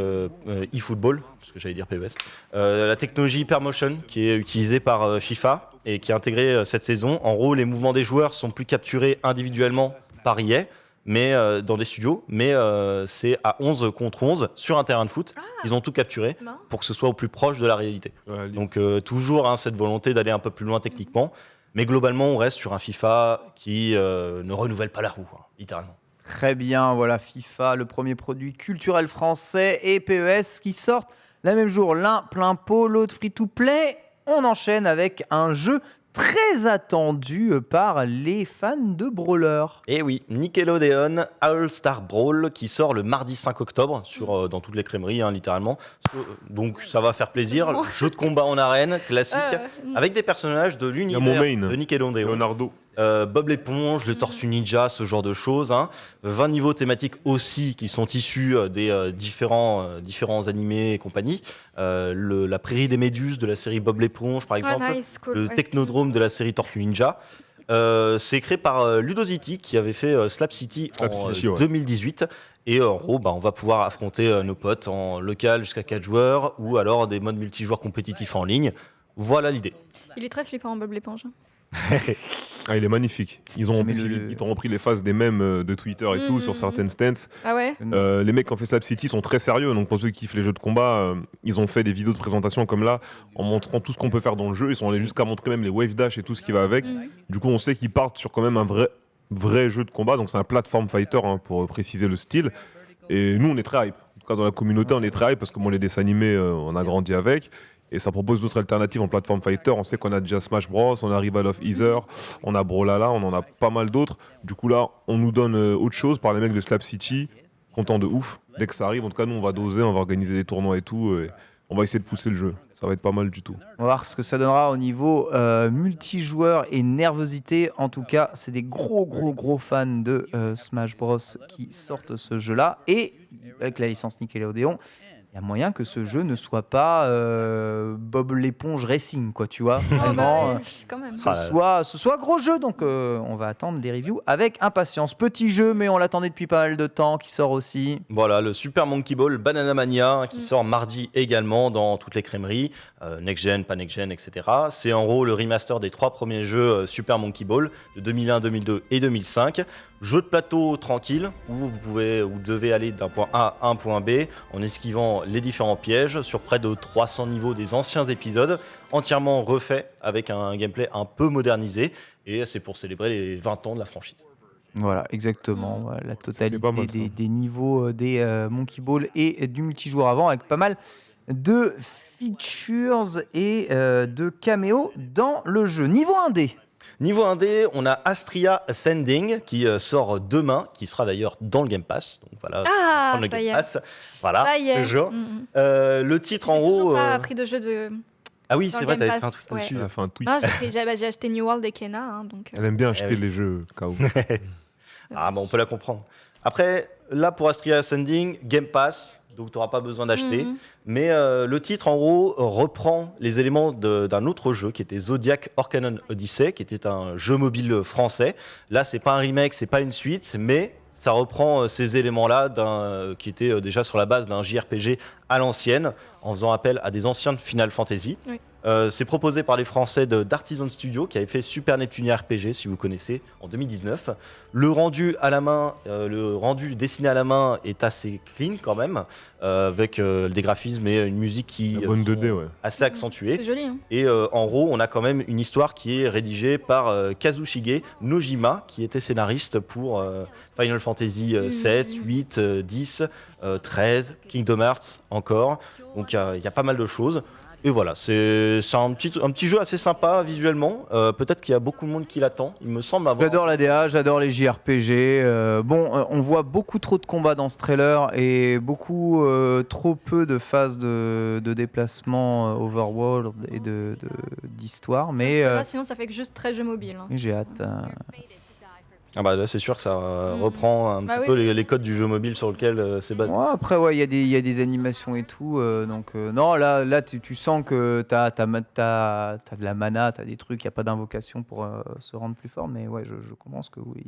eFootball, parce que j'allais dire PES. La technologie Hypermotion qui est utilisée par FIFA et qui est intégrée cette saison. En gros, les mouvements des joueurs sont plus capturés individuellement par EA, mais dans des studios, mais c'est à 11 contre 11 sur un terrain de foot. Ils ont tout capturé Marrant. pour que ce soit au plus proche de la réalité. Ouais, Donc toujours cette volonté d'aller un peu plus loin techniquement. Mais globalement, on reste sur un FIFA qui ne renouvelle pas la roue, littéralement. Très bien, voilà FIFA, le premier produit culturel français, et PES qui sortent le même jour, l'un plein pot, l'autre free-to-play. On enchaîne avec un jeu très attendu par les fans de Brawler. Et oui, Nickelodeon All-Star Brawl qui sort le mardi 5 octobre dans toutes les crèmeries, littéralement. Donc ça va faire plaisir. Oh. Jeu de combat en arène, classique, avec des personnages de Il y a l'univers mon main, de Nickelodeon. Leonardo. Bob l'éponge, le Tortue Ninja, ce genre de choses. 20 niveaux thématiques aussi qui sont issus des différents animés et compagnie. La prairie des méduses de la série Bob l'éponge, par exemple. Nice, cool, Le ouais. Technodrome de la série Tortue Ninja. C'est créé par Ludosity qui avait fait Slap City en 2018. Et en gros, on va pouvoir affronter nos potes en local jusqu'à 4 joueurs ou alors des modes multijoueurs compétitifs en ligne. Voilà l'idée. Il est très flippant, Bob l'éponge. Ah, il est magnifique. Ils ont repris les phases des mèmes de Twitter et tout sur certaines stances. Ah ouais. Les mecs qui ont fait Slap City sont très sérieux, donc pour ceux qui kiffent les jeux de combat, ils ont fait des vidéos de présentation comme là, en montrant tout ce qu'on peut faire dans le jeu. Ils sont allés jusqu'à montrer même les wave dash et tout ce qui va avec. Du coup, on sait qu'ils partent sur quand même un vrai jeu de combat, donc c'est un platform fighter pour préciser le style. Et nous, on est très hype. En tout cas, dans la communauté, on est très hype parce que les dessins animés, on a grandi avec. Et ça propose d'autres alternatives en plateforme fighter. On sait qu'on a déjà Smash Bros, on a Rival of Ether, on a Brawlhalla, on en a pas mal d'autres. Du coup là, on nous donne autre chose par les mecs de Slap City. Content de ouf. Dès que ça arrive, en tout cas nous on va doser, on va organiser des tournois et tout. Et on va essayer de pousser le jeu. Ça va être pas mal du tout. On va voir ce que ça donnera au niveau multijoueur et nervosité. En tout cas, c'est des gros fans de Smash Bros qui sortent ce jeu-là. Et avec la licence Nickelodeon, il y a moyen que ce jeu ne soit pas Bob l'éponge Racing, quoi, tu vois. Vraiment, quand même. ce soit gros jeu, donc on va attendre les reviews avec impatience. Petit jeu, mais on l'attendait depuis pas mal de temps, qui sort aussi. Voilà, le Super Monkey Ball Banana Mania qui sort mardi également dans toutes les crèmeries, Next Gen, pas Next Gen, etc. C'est en gros le remaster des 3 premiers jeux Super Monkey Ball de 2001, 2002 et 2005. Jeu de plateau tranquille où vous devez aller d'un point A à un point B en esquivant les différents pièges sur près de 300 niveaux des anciens épisodes, entièrement refait avec un gameplay un peu modernisé, et c'est pour célébrer les 20 ans de la franchise. Voilà, exactement. Voilà, la totalité pas mal, des niveaux des Monkey Ball et du multijoueur avant, avec pas mal de features et de caméos dans le jeu. Niveau 1D. Niveau 1D, on a Astria Ascending qui sort demain, qui sera d'ailleurs dans le Game Pass. Donc voilà, Ah, prendre le ça y Game est. Pass. Voilà, Ça y est. le jeu. Le titre en J'ai toujours gros. pas pris de jeu de. Ah oui, dans c'est le vrai, Game t'avais fait un Pass, truc ouais. dessus. Elle a fait un tweet. Non, j'ai acheté New World et Kena, donc. Elle aime bien acheter oui. les jeux KO. Ah, on peut la comprendre. Après, là pour Astria Ascending, Game Pass, donc tu n'auras pas besoin d'acheter. Mais le titre, en gros, reprend les éléments d'un autre jeu qui était Zodiac Orcanon Odyssey, qui était un jeu mobile français. Là, c'est pas un remake, c'est pas une suite, mais ça reprend ces éléments-là qui étaient déjà sur la base d'un JRPG à l'ancienne, en faisant appel à des anciens de Final Fantasy. Oui. C'est proposé par les Français d'Artisan Studio qui avait fait Super Neptunia RPG, si vous connaissez, en 2019. Le rendu à la main, le rendu dessiné à la main est assez clean quand même, avec des graphismes et une musique qui La bonne sont 2D, ouais. assez accentuées. C'est joli. Hein. Et en RAW, on a quand même une histoire qui est rédigée par Kazushige Nojima, qui était scénariste pour Final Fantasy 7, 8, 10, 13, Kingdom Hearts encore. Donc il y a pas mal de choses. Et voilà, c'est un petit jeu assez sympa visuellement. Peut-être qu'il y a beaucoup de monde qui l'attend. Il me semble avoir... J'adore la DA, j'adore les JRPG. On voit beaucoup trop de combats dans ce trailer et beaucoup trop peu de phases de déplacement overworld et d'histoire. Mais Là, sinon, ça fait que juste très jeu mobile. Hein. j'ai hâte. Ah bah là, c'est sûr que ça reprend un Bah petit peu les codes du jeu mobile sur lequel c'est basé. Ouais, après, il y a des animations et tout. Non, là tu sens que t'as de la mana, t'as des trucs, il n'y a pas d'invocation pour se rendre plus fort. Mais ouais, je commence que oui.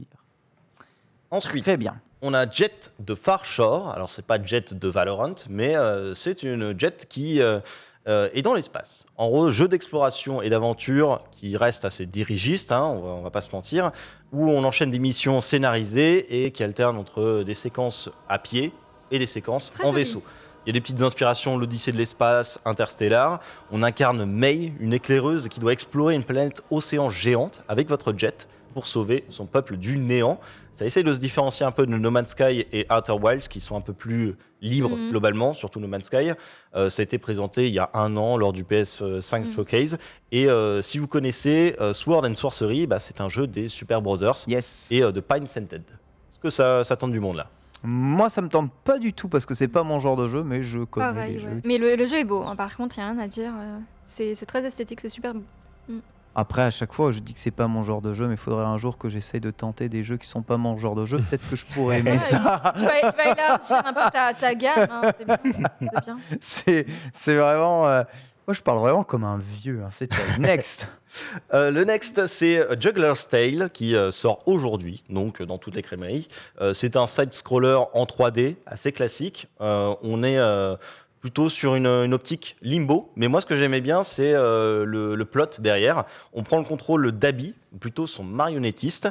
Ensuite, Très bien. on a Jet de Far Shore. Alors, c'est pas Jet de Valorant, mais c'est une Jet qui est dans l'espace. En gros, jeu d'exploration et d'aventure qui reste assez dirigiste, hein, on va pas se mentir, où on enchaîne des missions scénarisées et qui alternent entre des séquences à pied et des séquences Très en joli. vaisseau. Il y a des petites inspirations, l'Odyssée de l'espace, Interstellar. On incarne Mei, une éclaireuse qui doit explorer une planète océan géante avec votre jet pour sauver son peuple du néant. Ça essaie de se différencier un peu de No Man's Sky et Outer Wilds, qui sont un peu plus libres globalement, surtout No Man's Sky. Ça a été présenté il y a 1 an lors du PS5 Showcase. Et si vous connaissez Sword and Sorcery, c'est un jeu des Super Brothers Yes. et de Pine Scented. Est-ce que ça tente du monde là? Moi, ça me tente pas du tout parce que c'est pas mon genre de jeu, mais je connais Pareil, les ouais. jeux. Mais le jeu est beau. Hein. Par contre, il n'y a rien à dire. C'est très esthétique, c'est super beau. Après, à chaque fois, je dis que c'est pas mon genre de jeu, mais il faudrait un jour que j'essaye de tenter des jeux qui sont pas mon genre de jeu. Peut-être que je pourrais aimer Ouais, ça. Tu vas élargir un peu ta gamme. Hein. C'est bien. C'est bien. C'est vraiment. Moi, je parle vraiment comme un vieux. Hein. C'est next. Le next, c'est Juggler's Tale qui sort aujourd'hui, donc dans toutes les crèmeries. C'est un side-scroller en 3D assez classique. On est plutôt sur une optique limbo, mais moi ce que j'aimais bien, c'est le plot derrière. On prend le contrôle d'Abby, plutôt son marionnettiste,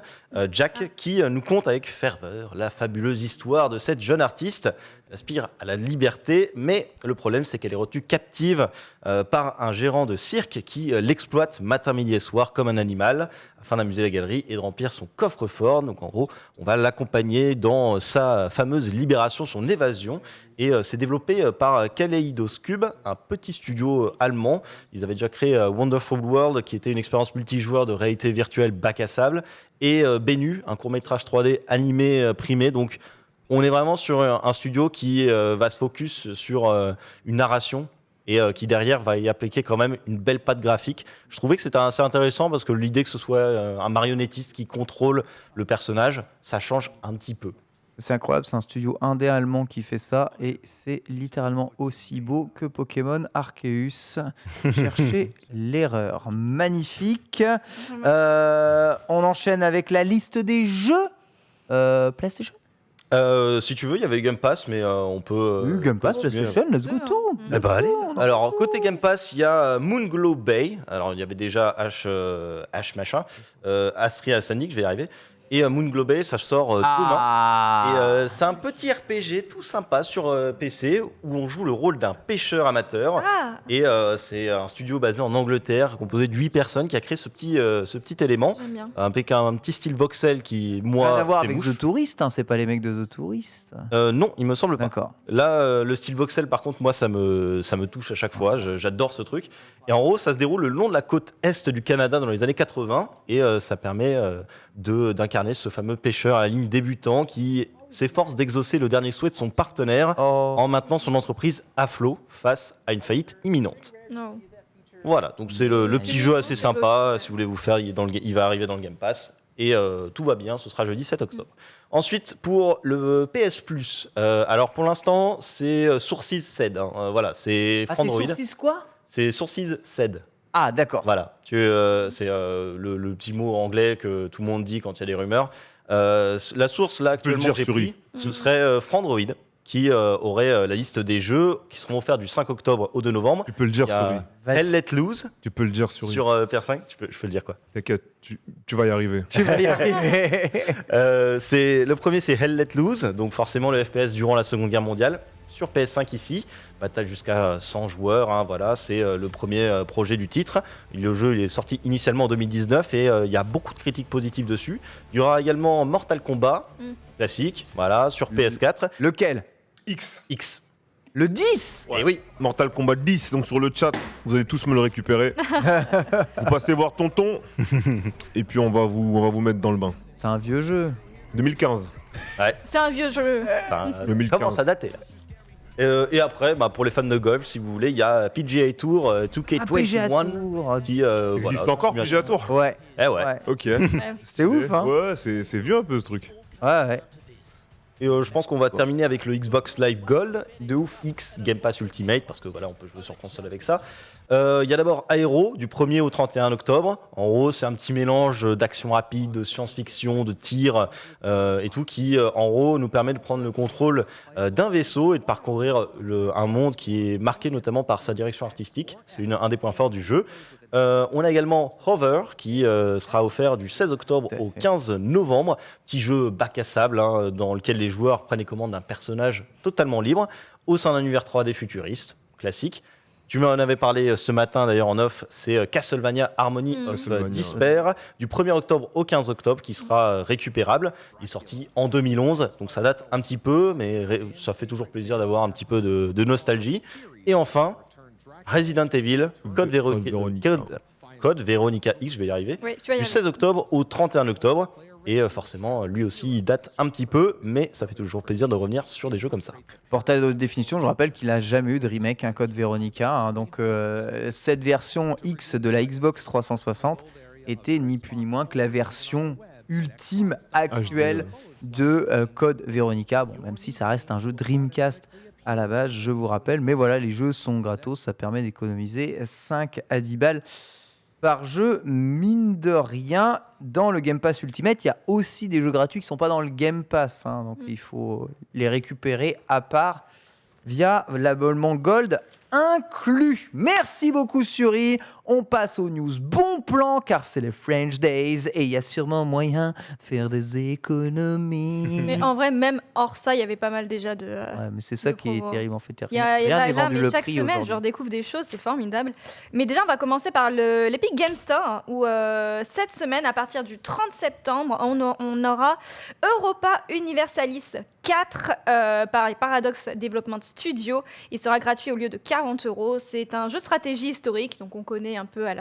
Jack, qui nous conte avec ferveur la fabuleuse histoire de cette jeune artiste. Elle aspire à la liberté, mais le problème c'est qu'elle est retenue captive par un gérant de cirque qui l'exploite matin, midi et soir comme un animal afin d'amuser la galerie et de remplir son coffre-fort. Donc en gros, on va l'accompagner dans sa fameuse libération, son évasion. Et c'est développé par Kaleidoscube, un petit studio allemand. Ils avaient déjà créé Wonderful World, qui était une expérience multijoueur de réalité virtuelle bac à sable, et Benu, un court-métrage 3D animé primé. Donc on est vraiment sur un studio qui va se focus sur une narration et qui derrière va y appliquer quand même une belle patte graphique. Je trouvais que c'était assez intéressant parce que l'idée que ce soit un marionnettiste qui contrôle le personnage, ça change un petit peu. C'est incroyable, c'est un studio indé allemand qui fait ça et c'est littéralement aussi beau que Pokémon Arceus. Cherchez l'erreur. Magnifique. On enchaîne avec la liste des jeux PlayStation. Si tu veux, il y avait Game Pass, mais on peut. Oui, Game Pass, continuer. PlayStation, let's go tout. Eh ben, allez. On en Alors, fout. côté Game Pass, il y a Moonglow Bay. Alors, il y avait déjà H machin, Astria Ascending, je vais y arriver. Et Moonglow Bay, ça sort demain. Et c'est un petit RPG tout sympa sur PC où on joue le rôle d'un pêcheur amateur. Ah, Et c'est un studio basé en Angleterre, composé de 8 personnes, qui a créé ce petit élément. j'aime bien. Avec un petit style voxel qui, Rien moi, à voir fait avec mouche. The Tourist, hein, c'est pas les mecs de The Tourist. Non, il me semble pas. D'accord. Là, le style voxel, par contre, moi, ça me touche à chaque fois. J'adore ce truc. Et en gros, ça se déroule le long de la côte est du Canada dans les années 80. Et ça permet d'incarner ce fameux pêcheur à la ligne débutant qui s'efforce d'exaucer le dernier souhait de son partenaire Oh. en maintenant son entreprise à flot face à une faillite imminente. Non. Voilà, donc c'est le petit jeu assez sympa. Si vous voulez vous faire, il va arriver dans le Game Pass. Et tout va bien, ce sera jeudi 7 octobre. Ensuite, pour le PS Plus, alors pour l'instant, c'est Sources Said. Voilà, c'est Ah, c'est Frandroid. Sources quoi? C'est Sources Said. Ah, d'accord. Voilà, c'est le petit mot anglais que tout le monde dit quand il y a des rumeurs. La source là peux le actuellement dire, que j'ai souris. pris, ce serait Frandroid. qui aurait la liste des jeux qui seront offerts du 5 octobre au 2 novembre. Tu peux le dire, Il y a Souris. Hell Let Loose Tu peux le dire, Souris. sur PS5. Je peux le dire quoi. T'inquiète, tu vas y arriver. Tu vas y arriver. Le premier, c'est Hell Let Loose, donc forcément le FPS durant la Seconde Guerre mondiale. Sur PS5 ici, t'as jusqu'à 100 joueurs, hein, voilà, c'est le premier projet du titre. Le jeu il est sorti initialement en 2019 et il y a beaucoup de critiques positives dessus. Il y aura également Mortal Kombat, classique, voilà, sur PS4. Lequel? X. Le 10. Et oui, Mortal Kombat 10, donc sur le chat, vous allez tous me le récupérer. Vous passez voir Tonton, et puis on va vous mettre dans le bain. C'est un vieux jeu. 2015. C'est un vieux jeu. enfin, 2015. commence à dater là. Et après, pour les fans de golf, si vous voulez, il y a PGA Tour 2K21 qui Existe encore PGA Tour? Ouais. Eh ouais. Ok. C'est ouf, hein. Ouais, c'est vieux un peu ce truc. Ouais. Et je pense qu'on va terminer avec le Xbox Live Gold de ouf X Game Pass Ultimate parce que voilà, on peut jouer sur console avec ça. Il y a d'abord Aero du 1er au 31 octobre. En gros, c'est un petit mélange d'action rapide, de science-fiction, de tir et tout qui, en gros, nous permet de prendre le contrôle d'un vaisseau et de parcourir un monde qui est marqué notamment par sa direction artistique. C'est un des points forts du jeu. On a également Hover qui sera offert du 16 octobre au 15 novembre. Petit jeu bac à sable hein, dans lequel les joueurs prennent les commandes d'un personnage totalement libre au sein d'un univers 3D futuriste, classique. Tu m'en avais parlé ce matin d'ailleurs en off, c'est Castlevania Harmony of Despair du 1er octobre au 15 octobre qui sera récupérable. Il est sorti en 2011, donc ça date un petit peu, mais ça fait toujours plaisir d'avoir un petit peu de nostalgie. Et enfin, Resident Evil, Code Veronica X, je vais y arriver, Oui, tu vas y du arriver. 16 octobre au 31 octobre. Et forcément, lui aussi, il date un petit peu, mais ça fait toujours plaisir de revenir sur des jeux comme ça. Portail de définition, je rappelle qu'il n'a jamais eu de remake, un Code Veronica. Hein, donc cette version X de la Xbox 360 était ni plus ni moins que la version ultime actuelle de Code Veronica. Bon, même si ça reste un jeu Dreamcast à la base, je vous rappelle. Mais voilà, les jeux sont gratos, ça permet d'économiser 5 à 10 balles par jeu, mine de rien. Dans le Game Pass Ultimate, il y a aussi des jeux gratuits qui ne sont pas dans le Game Pass. Hein, donc il faut les récupérer à part via l'abonnement Gold inclus. Merci beaucoup Suri. On passe aux news bon plan car c'est les French Days et il y a sûrement moyen de faire des économies. Mais en vrai, même hors ça, il y avait pas mal déjà de. Ouais, mais c'est ça de qui est promos. terrible en fait. Il y a Rien n'est là, vendu mais le chaque prix semaine, aujourd'hui. je redécouvre des choses, c'est formidable. Mais déjà, on va commencer par l'Epic Game Store, où cette semaine, à partir du 30 septembre, on aura Europa Universalis 4 par Paradox Development Studio. Il sera gratuit au lieu de 40 €. C'est un jeu de stratégie historique, donc on connaît un peu à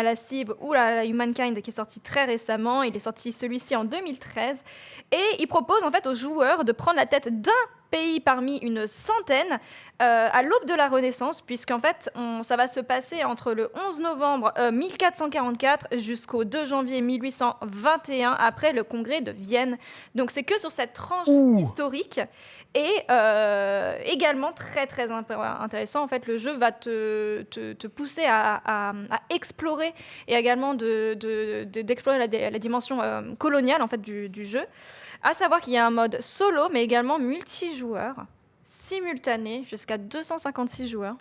la Civ ou à la Humankind qui est sorti très récemment. Il est sorti celui-ci en 2013 et il propose en fait aux joueurs de prendre la tête d'un pays parmi une centaine à l'aube de la Renaissance, puisqu'en fait ça va se passer entre le 11 novembre 1444 jusqu'au 2 janvier 1821 après le congrès de Vienne. Donc c'est que sur cette tranche historique. Et également très très intéressant, en fait, le jeu va te pousser à explorer et également d'explorer la dimension coloniale en fait du jeu. À savoir qu'il y a un mode solo, mais également multijoueur, simultané, jusqu'à 256 joueurs.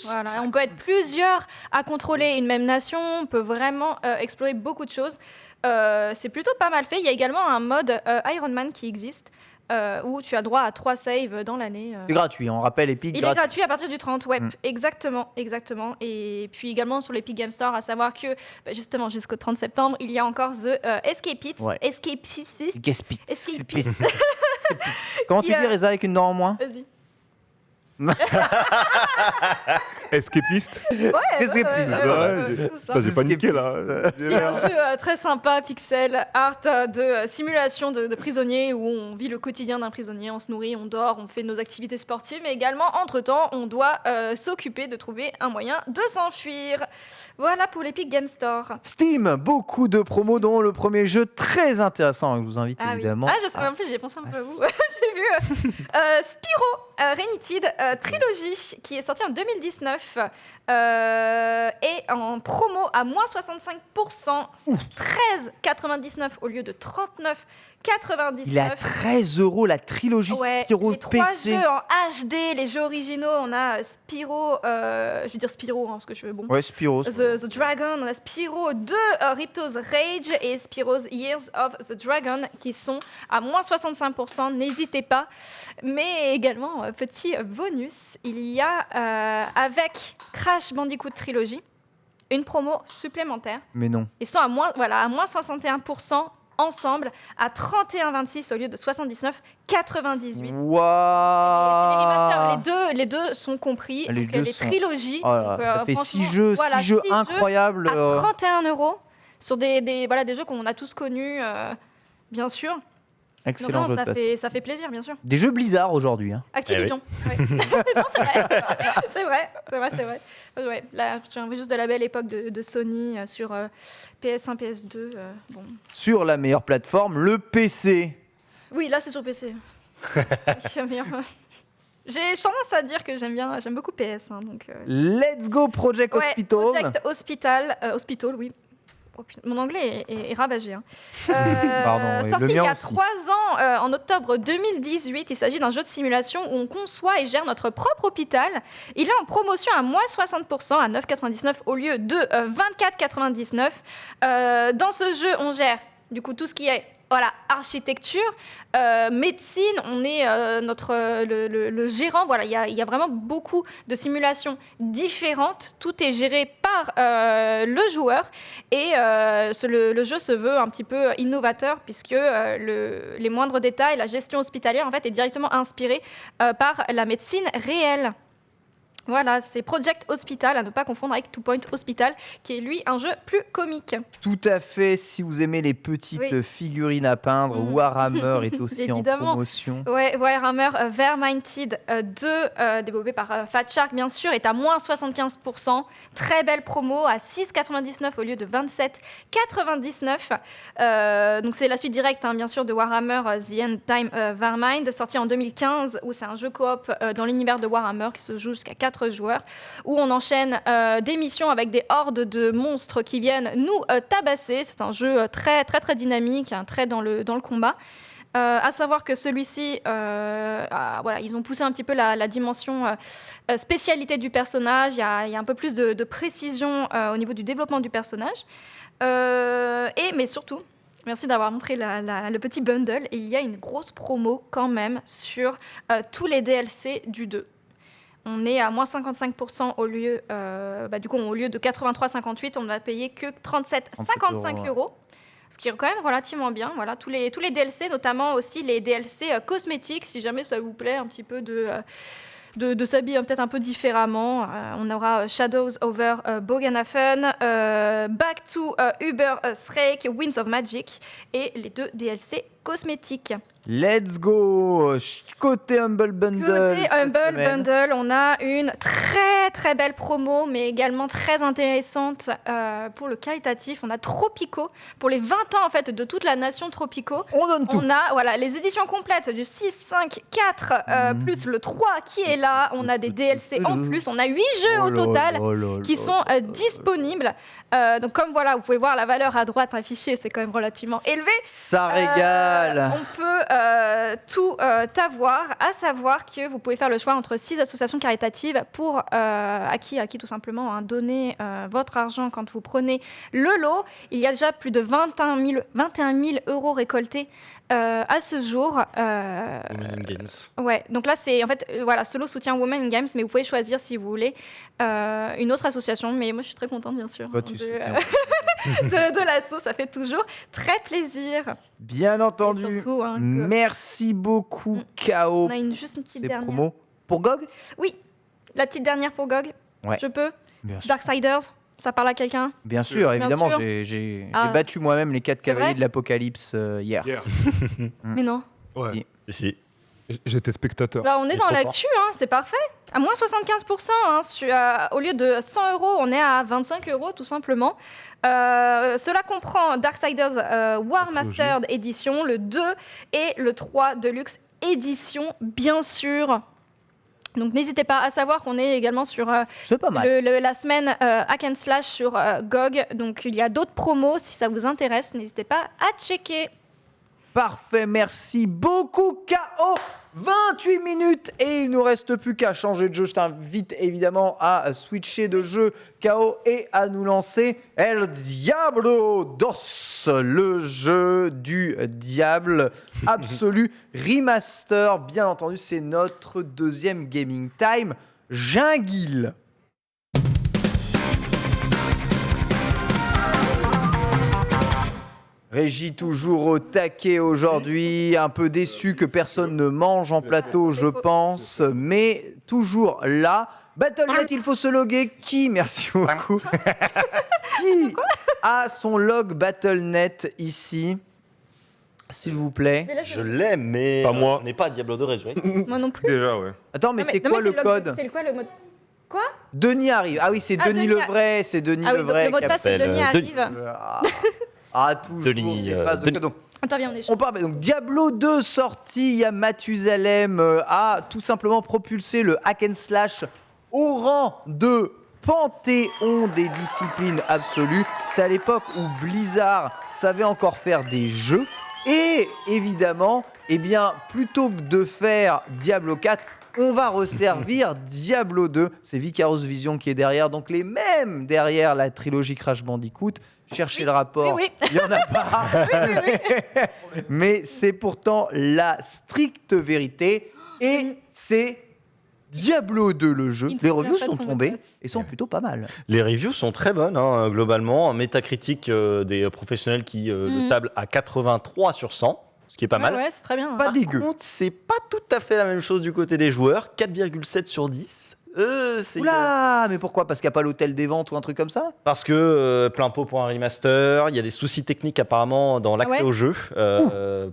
Voilà, on peut être plusieurs à contrôler une même nation, on peut vraiment explorer beaucoup de choses. C'est plutôt pas mal fait. Il y a également un mode Iron Man qui existe, où tu as droit à 3 saves dans l'année. C'est gratuit, on rappelle Epic. Il est gratuit à partir du 30, ouais, exactement. Et puis également sur l'Epic Game Store, à savoir que justement jusqu'au 30 septembre, il y a encore The Escapist. Ouais. Escapist. Comment tu dis Reza avec une dent en moins? Vas-y. Escapiste. Ouais, J'ai paniqué là. C'est un jeu très sympa, pixel art, de simulation de prisonniers où on vit le quotidien d'un prisonnier, on se nourrit, on dort, on fait nos activités sportives, mais également, entre-temps, on doit s'occuper de trouver un moyen de s'enfuir. Voilà pour l'Epic Game Store. Steam, beaucoup de promos, dont le premier jeu très intéressant. Je vous invite évidemment. Ah, je sais, en plus, j'ai pensé un peu à vous. J'ai vu Spyro Reignited Trilogy qui est sorti en 2019. 9 et en promo à moins 65%, c'est 13,99 au lieu de 39,99. Il est à 13 € la trilogie Spyro les 3 PC. jeux en HD, les jeux originaux, on a Spyro, je vais dire Spyro parce que je veux bon. Ouais, Spyro. The Dragon, on a Spyro 2, Ripto's Rage et Spyro's Years of the Dragon qui sont à moins 65%, n'hésitez pas. Mais également, petit bonus, il y a avec Crash Bandicoot Trilogy une promo supplémentaire. Mais non. Ils sont à moins 61% ensemble à 31,26 au lieu de 79,98. C'est les remasters, les deux sont compris. Les donc, deux les sont- trilogies. Oh là donc, là, ça fait franchement, 6 jeux, voilà, 6 jeux 6 incroyables. à 31 € sur des jeux qu'on a tous connus, bien sûr. Donc, Excellent non, jeu de plateforme. ça fait plaisir, bien sûr. Des jeux Blizzard aujourd'hui. Hein. Activision. Ouais. Non, c'est vrai. c'est vrai. Ouais, là, je me souviens juste de la belle époque de Sony sur PS1, PS2. Bon. Sur la meilleure plateforme, le PC. Oui, là, c'est sur PC. J'aime bien. J'ai tendance à dire que j'aime beaucoup PS. Hein, donc, Let's go Project ouais, Hospital. Project Hospital, oui. Oh, putain, mon anglais est ravagé. Hein. Pardon, et sorti le il y mien a aussi. 3 ans, en octobre 2018, il s'agit d'un jeu de simulation où on conçoit et gère notre propre hôpital. Il est en promotion à moins 60%, à 9,99 au lieu de 24,99. Dans ce jeu, on gère du coup tout ce qui est architecture, médecine, on est le gérant. Voilà, il y a vraiment beaucoup de simulations différentes. Tout est géré par le joueur et le jeu se veut un petit peu innovateur puisque les moindres détails, la gestion hospitalière en fait est directement inspirée par la médecine réelle. Voilà, c'est Project Hospital, à ne pas confondre avec Two Point Hospital, qui est lui un jeu plus comique. Tout à fait, si vous aimez les petites figurines à peindre, Warhammer est aussi en Évidemment. promotion. Ouais, Warhammer Vermintide 2, développé par Fat Shark, bien sûr, est à moins 75%. Très belle promo, à 6,99 au lieu de 27,99. Donc c'est la suite directe, hein, bien sûr, de Warhammer The End Time Vermind, sorti en 2015, où c'est un jeu coop dans l'univers de Warhammer qui se joue jusqu'à 4 joueurs, où on enchaîne des missions avec des hordes de monstres qui viennent nous tabasser. C'est un jeu très dynamique, hein, très dans le combat. À savoir que celui-ci, ils ont poussé un petit peu la dimension spécialité du personnage. Il y a un peu plus de précision au niveau du développement du personnage. Mais surtout, merci d'avoir montré le petit bundle. Et il y a une grosse promo quand même sur tous les DLC du 2. On est à moins 55% au lieu, au lieu de 83,58, on ne va payer que 37,55 €. Ce qui est quand même relativement bien. Voilà, tous les DLC, notamment aussi les DLC cosmétiques, si jamais ça vous plaît un petit peu de s'habiller peut-être un peu différemment. On aura Shadows over Bogenhafen, Back to Uber Shrek, Winds of Magic et les 2 DLC cosmétiques. Let's go. Côté Humble Bundle. Côté cette Humble semaine. Bundle, on a une très belle promo, mais également très intéressante pour le qualitatif. On a Tropico, pour les 20 ans en fait de toute la nation Tropico. On donne tout. On a les éditions complètes du 6, 5, 4, plus le 3 qui est là. On a des DLC en plus. On a 8 jeux au total qui sont disponibles. Donc comme vous pouvez voir la valeur à droite affichée, c'est quand même relativement élevé. Ça régale. On peut tout avoir, à savoir que vous pouvez faire le choix entre 6 associations caritatives pour à qui tout simplement donner votre argent quand vous prenez le lot. Il y a déjà plus de 21 000 € récoltés à ce jour. Women in Games. Ouais, donc là c'est en fait ce lot soutient Women in Games, mais vous pouvez choisir si vous voulez une autre association. Mais moi je suis très contente bien sûr Toi, tu soutiens. de l'asso, ça fait toujours très plaisir. Bien entendu. Et surtout, hein, que- Merci beaucoup, K.O. On a juste une petite Ces dernière. promos. Pour GOG. Oui, la petite dernière pour GOG. Ouais. Je peux. Bien sûr. Darksiders, ça parle à quelqu'un? Bien sûr, Bien évidemment, sûr. j'ai Ah. battu moi-même les 4 C'est cavaliers vrai de l'Apocalypse hier. Hier. Mais non. Ouais. Si. J'étais spectateur. Là, on est C'est dans trop l'actu, hein, c'est parfait. À moins 75%, hein, au lieu de 100 €, on est à 25 € tout simplement. Cela comprend Darksiders War Mastered Edition, le 2 et le 3 Deluxe Edition, bien sûr. Donc n'hésitez pas à savoir qu'on est également sur C'est pas mal. la semaine Hack and Slash sur GOG. Donc il y a d'autres promos, si ça vous intéresse, n'hésitez pas à checker. Parfait, merci beaucoup KO. 28 minutes et il nous reste plus qu'à changer de jeu. Je t'invite évidemment à switcher de jeu KO et à nous lancer El Diablo 2, le jeu du diable absolu remaster. Bien entendu, c'est notre deuxième gaming time. Jungle. Régie toujours au taquet aujourd'hui, un peu déçu que personne ne mange en plateau, je pense, mais toujours là. Battle.net, il faut se loguer. Qui, merci beaucoup, qui a son log Battle.net ici, s'il vous plaît? Mais là, Je l'aime, mais Pas moi. on n'est pas à Diablo 2 Rage, oui. Moi non plus. Déjà, ouais. Attends, mais Non, c'est non, quoi mais le code? C'est quoi le mode? Quoi? Denis arrive. Ah oui, c'est Ah, Denis Denis le vrai, c'est Denis Ah oui, le donc vrai. le mot de qui passe, c'est appelle, Denis Denis. arrive. Toujours Denis, ces phases de Denis. code. Donc, Attends, viens, on est on parle donc Diablo 2 sorti, il y a Mathusalem a tout simplement propulsé le hack and slash au rang de panthéon des disciplines absolues. C'était à l'époque où Blizzard savait encore faire des jeux et évidemment, eh bien, plutôt que de faire Diablo 4, on va resservir Diablo 2. C'est Vicarious Vision qui est derrière, donc les mêmes derrière la trilogie Crash Bandicoot. Cherchez le rapport, oui, oui. il n'y en a pas. Mais c'est pourtant la stricte vérité. Et c'est Diablo 2 le jeu. Il ne Les se reviews souvient pas de sont son tombées mot de passe. et sont plutôt pas mal. Les reviews sont très bonnes, hein, globalement. Métacritique des professionnels qui le tablent à 83 sur 100, ce qui est pas mal. Ouais, c'est très bien. Pas Par dégueu. contre, c'est pas tout à fait la même chose du côté des joueurs. 4,7 sur 10. C'est Oula, mais pourquoi? Parce qu'il n'y a pas l'hôtel des ventes ou un truc comme ça? Parce que plein pot pour un remaster, il y a des soucis techniques apparemment dans l'accès ouais au jeu.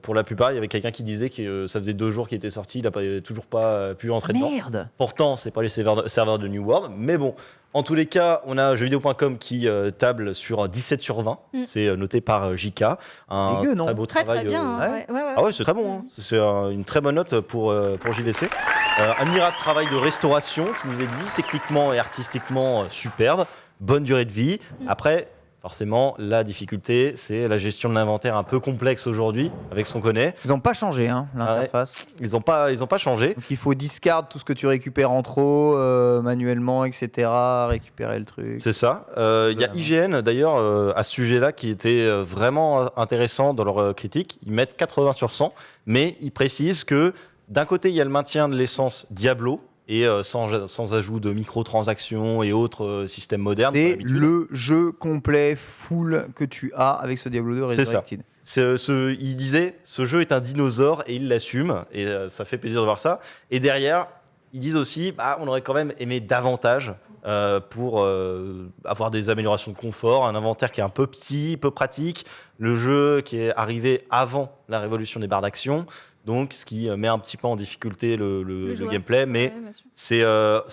Pour la plupart, il y avait quelqu'un qui disait que ça faisait 2 jours qu'il était sorti, il n'a toujours pas pu entrer dedans. Merde. Pourtant, c'est pas les serveurs de New World, mais bon. En tous les cas, on a jeuxvideo.com qui table sur 17 sur 20. C'est noté par JK. Un Dégueu, non? très beau Très travail. très bien. Hein, ouais, ouais, ouais. Ah ouais, c'est très bon. Hein. C'est une très bonne note pour JVC. Un miracle travail de restauration qui nous est dit techniquement et artistiquement superbe. Bonne durée de vie. Après, forcément, la difficulté, c'est la gestion de l'inventaire un peu complexe aujourd'hui, avec ce qu'on connaît. Ils n'ont pas changé l'interface. Ils ont pas changé. Donc il faut discard tout ce que tu récupères en trop, manuellement, etc. Récupérer le truc. C'est ça. Il y a IGN d'ailleurs à ce sujet-là qui était vraiment intéressant dans leur critique. Ils mettent 80 sur 100, mais ils précisent que d'un côté, il y a le maintien de l'essence Diablo et sans ajout de microtransactions et autres systèmes modernes. comme C'est d'habitude. le jeu complet, full que tu as avec ce Diablo 2 C'est ça. Resurrected. Il disait, ce jeu est un dinosaure et il l'assume, et ça fait plaisir de voir ça. Et derrière, ils disent aussi, on aurait quand même aimé davantage pour avoir des améliorations de confort, un inventaire qui est un peu petit, peu pratique, le jeu qui est arrivé avant la révolution des barres d'action, donc ce qui met un petit peu en difficulté le joueur. gameplay, mais Ouais, bien sûr.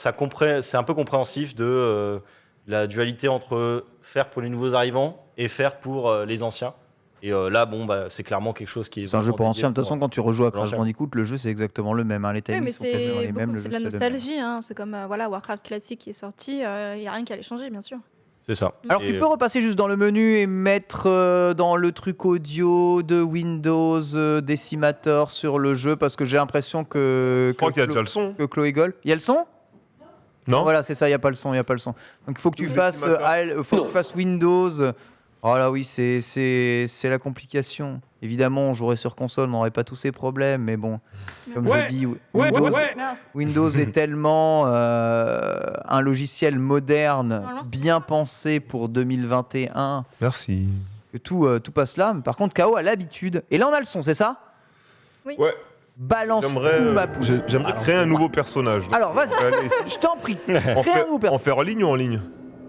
c'est un peu compréhensif de la dualité entre faire pour les nouveaux arrivants et faire pour les anciens. Et là, c'est clairement quelque chose qui est. C'est un jeu vraiment pour dédié anciens. De toute façon, quand tu rejoues à Crash l'ancien. Bandicoot, le jeu c'est exactement le même. Hein. Les Oui, timings mais sont quasiment les mêmes. c'est de la nostalgie. Hein. C'est comme Warcraft classique qui est sorti. Il n'y a rien qui allait changer, bien sûr. C'est ça. Alors Et, tu peux repasser juste dans le menu et mettre dans le truc audio de Windows Decimator sur le jeu parce que j'ai l'impression que. Je crois qu'il y a déjà le son. Que Chloé Gold. Il y a le son? Non. Voilà, c'est ça, il n'y a pas le son, il n'y a pas le son. Donc il faut que tu Oui, fasses, Decimator. faut que tu fasses Windows. Oh là oui, c'est la complication. Évidemment, on jouerait sur console, on n'aurait pas tous ces problèmes, mais bon, comme Ouais, je dis, ouais, Windows, ouais. Mince. Windows est tellement un logiciel moderne, Normalement, c'est bien pensé pour 2021, Merci. que tout passe là. Mais par contre, KO a l'habitude. Et là, on a le son, c'est ça? Ouais. Balance J'aimerais tout, ma poule. j'aimerais créer un nouveau personnage. Alors, vas-y, Allez, je t'en prie. en, Crée un fait, nouveau en faire en ligne ou en ligne?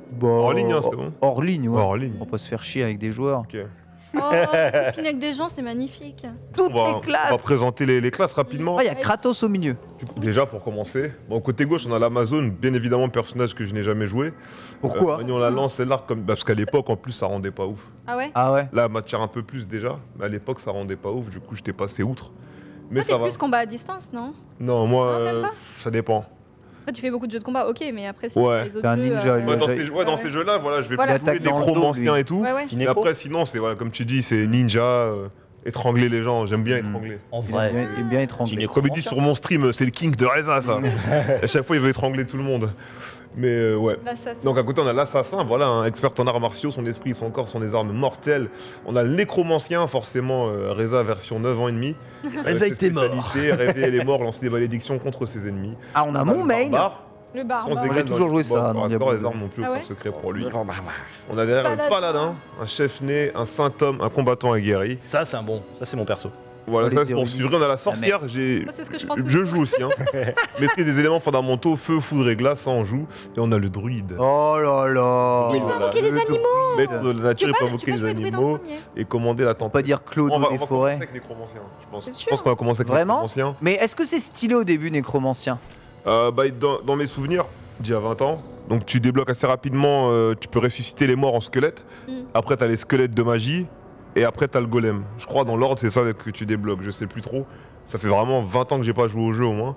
Bon, En ligne, hein, c'est bon. Hors ligne, ouais. En ligne. On va pas se faire chier avec des joueurs. Ok. Oh, copiner avec des gens, c'est magnifique. Toutes On va les classes. présenter les classes rapidement. Ah, il y a Kratos au milieu. Déjà, pour commencer, côté gauche, on a l'Amazon, bien évidemment, personnage que je n'ai jamais joué. Pourquoi On la lance, c'est l'arc, parce qu'à l'époque, en plus, ça rendait pas ouf. Ah ouais? Ah ouais. Là, elle m'attire un peu plus déjà, mais à l'époque, ça rendait pas ouf, du coup, j'étais passé outre. Mais Ah, ça c'est va. plus combat à distance, non? Non, moi, Non, même pas ça dépend. Après, tu fais beaucoup de jeux de combat, ok, mais après, si Ouais. les autres C'est un jeux, ninja, lui. Ouais, dans Ouais, ces jeux-là, voilà, je vais Voilà. plus jouer Il attaque dans le dos, nécromancien lui. et tout. Ouais, ouais. Petit Mais nécro. après, sinon, c'est voilà, comme tu dis, c'est ninja, étrangler les gens. J'aime bien Mhm. étrangler. En Il vrai. aime bien étrangler. Petit Comme il dit sur mon stream, c'est le king de Reza, ça. À chaque fois, il veut étrangler tout le monde. Mais ouais. L'assassin. Donc à côté, on a l'assassin, voilà, un expert en arts martiaux, son esprit, son corps sont des armes mortelles. On a le nécromancien, forcément, Reza version 9 ans et demi. Réveille tes morts. Réveiller les morts, lancer des malédictions contre ses ennemis. Ah, on a mon le main. barbare, Le sans barbare. Moi, égal j'ai dans- toujours joué ça bon, dans pas Diablo les 2. armes non plus, Ah aucun ouais secret pour lui. On a derrière le Paladin. paladin, un chef né, un saint homme, un combattant aguerri. Ça, c'est un bon. Ça, c'est mon perso. Voilà, Oh, ça les c'est pour érudits. suivre. On a la sorcière, j'ai. Ça, c'est ce que je pense. Je joue aussi, hein. Maîtrise des éléments fondamentaux, feu, foudre et glace, ça on joue. Et on a le druide. Oh là là. Il peut invoquer le des animaux. Maître de la nature, il peut Tu invoquer peux les jouer druide en animaux premier. et commander la Faut pas tempête. dire Claude On va, des on va forêts. commencer avec Nécromancien, je pense. C'est Je sûr. pense qu'on va commencer avec Vraiment Nécromancien. Mais est-ce que c'est stylé au début, Nécromancien? Dans mes souvenirs, d'il y a 20 ans, donc tu débloques assez rapidement, tu peux ressusciter les morts en squelette. Mm. Après, t'as les squelettes de magie. Et après, t'as le golem. Je crois dans l'ordre, c'est ça que tu débloques. Je sais plus trop. Ça fait vraiment 20 ans que j'ai pas joué au jeu au moins.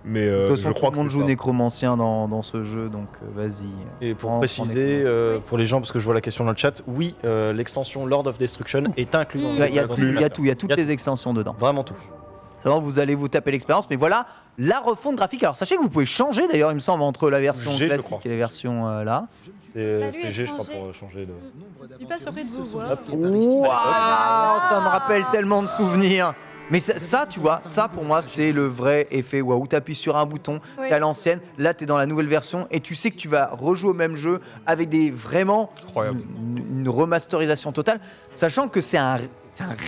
Mais De toute je façon, crois tout le monde que joue c'est ça. Nécromancien dans ce jeu, donc vas-y. Et pour Prends préciser, Nécromancien. pour les gens, parce que je vois la question dans le chat, oui, l'extension Lord of Destruction est inclue dans Mm. Il y a, il y a dans tout, ce il y a master. tout, il y a toutes Il y a les extensions dedans. Vraiment tout. C'est vraiment, vous allez vous taper l'expérience, mais voilà, la refonte graphique. Alors sachez que vous pouvez changer d'ailleurs, il me semble, entre la version G, je classique crois. et la version là. C'est Salut, G, je crois, étranger. pour changer de. Je suis pas surpris de vous voir. Hop. Waouh, ça me rappelle tellement de souvenirs. Mais ça, tu vois, ça pour moi, c'est le vrai effet waouh. Tu appuies sur un bouton, Oui. t'es à l'ancienne, là t'es dans la nouvelle version et tu sais que tu vas rejouer au même jeu avec des vraiment Incroyable. une remasterisation totale, sachant que c'est un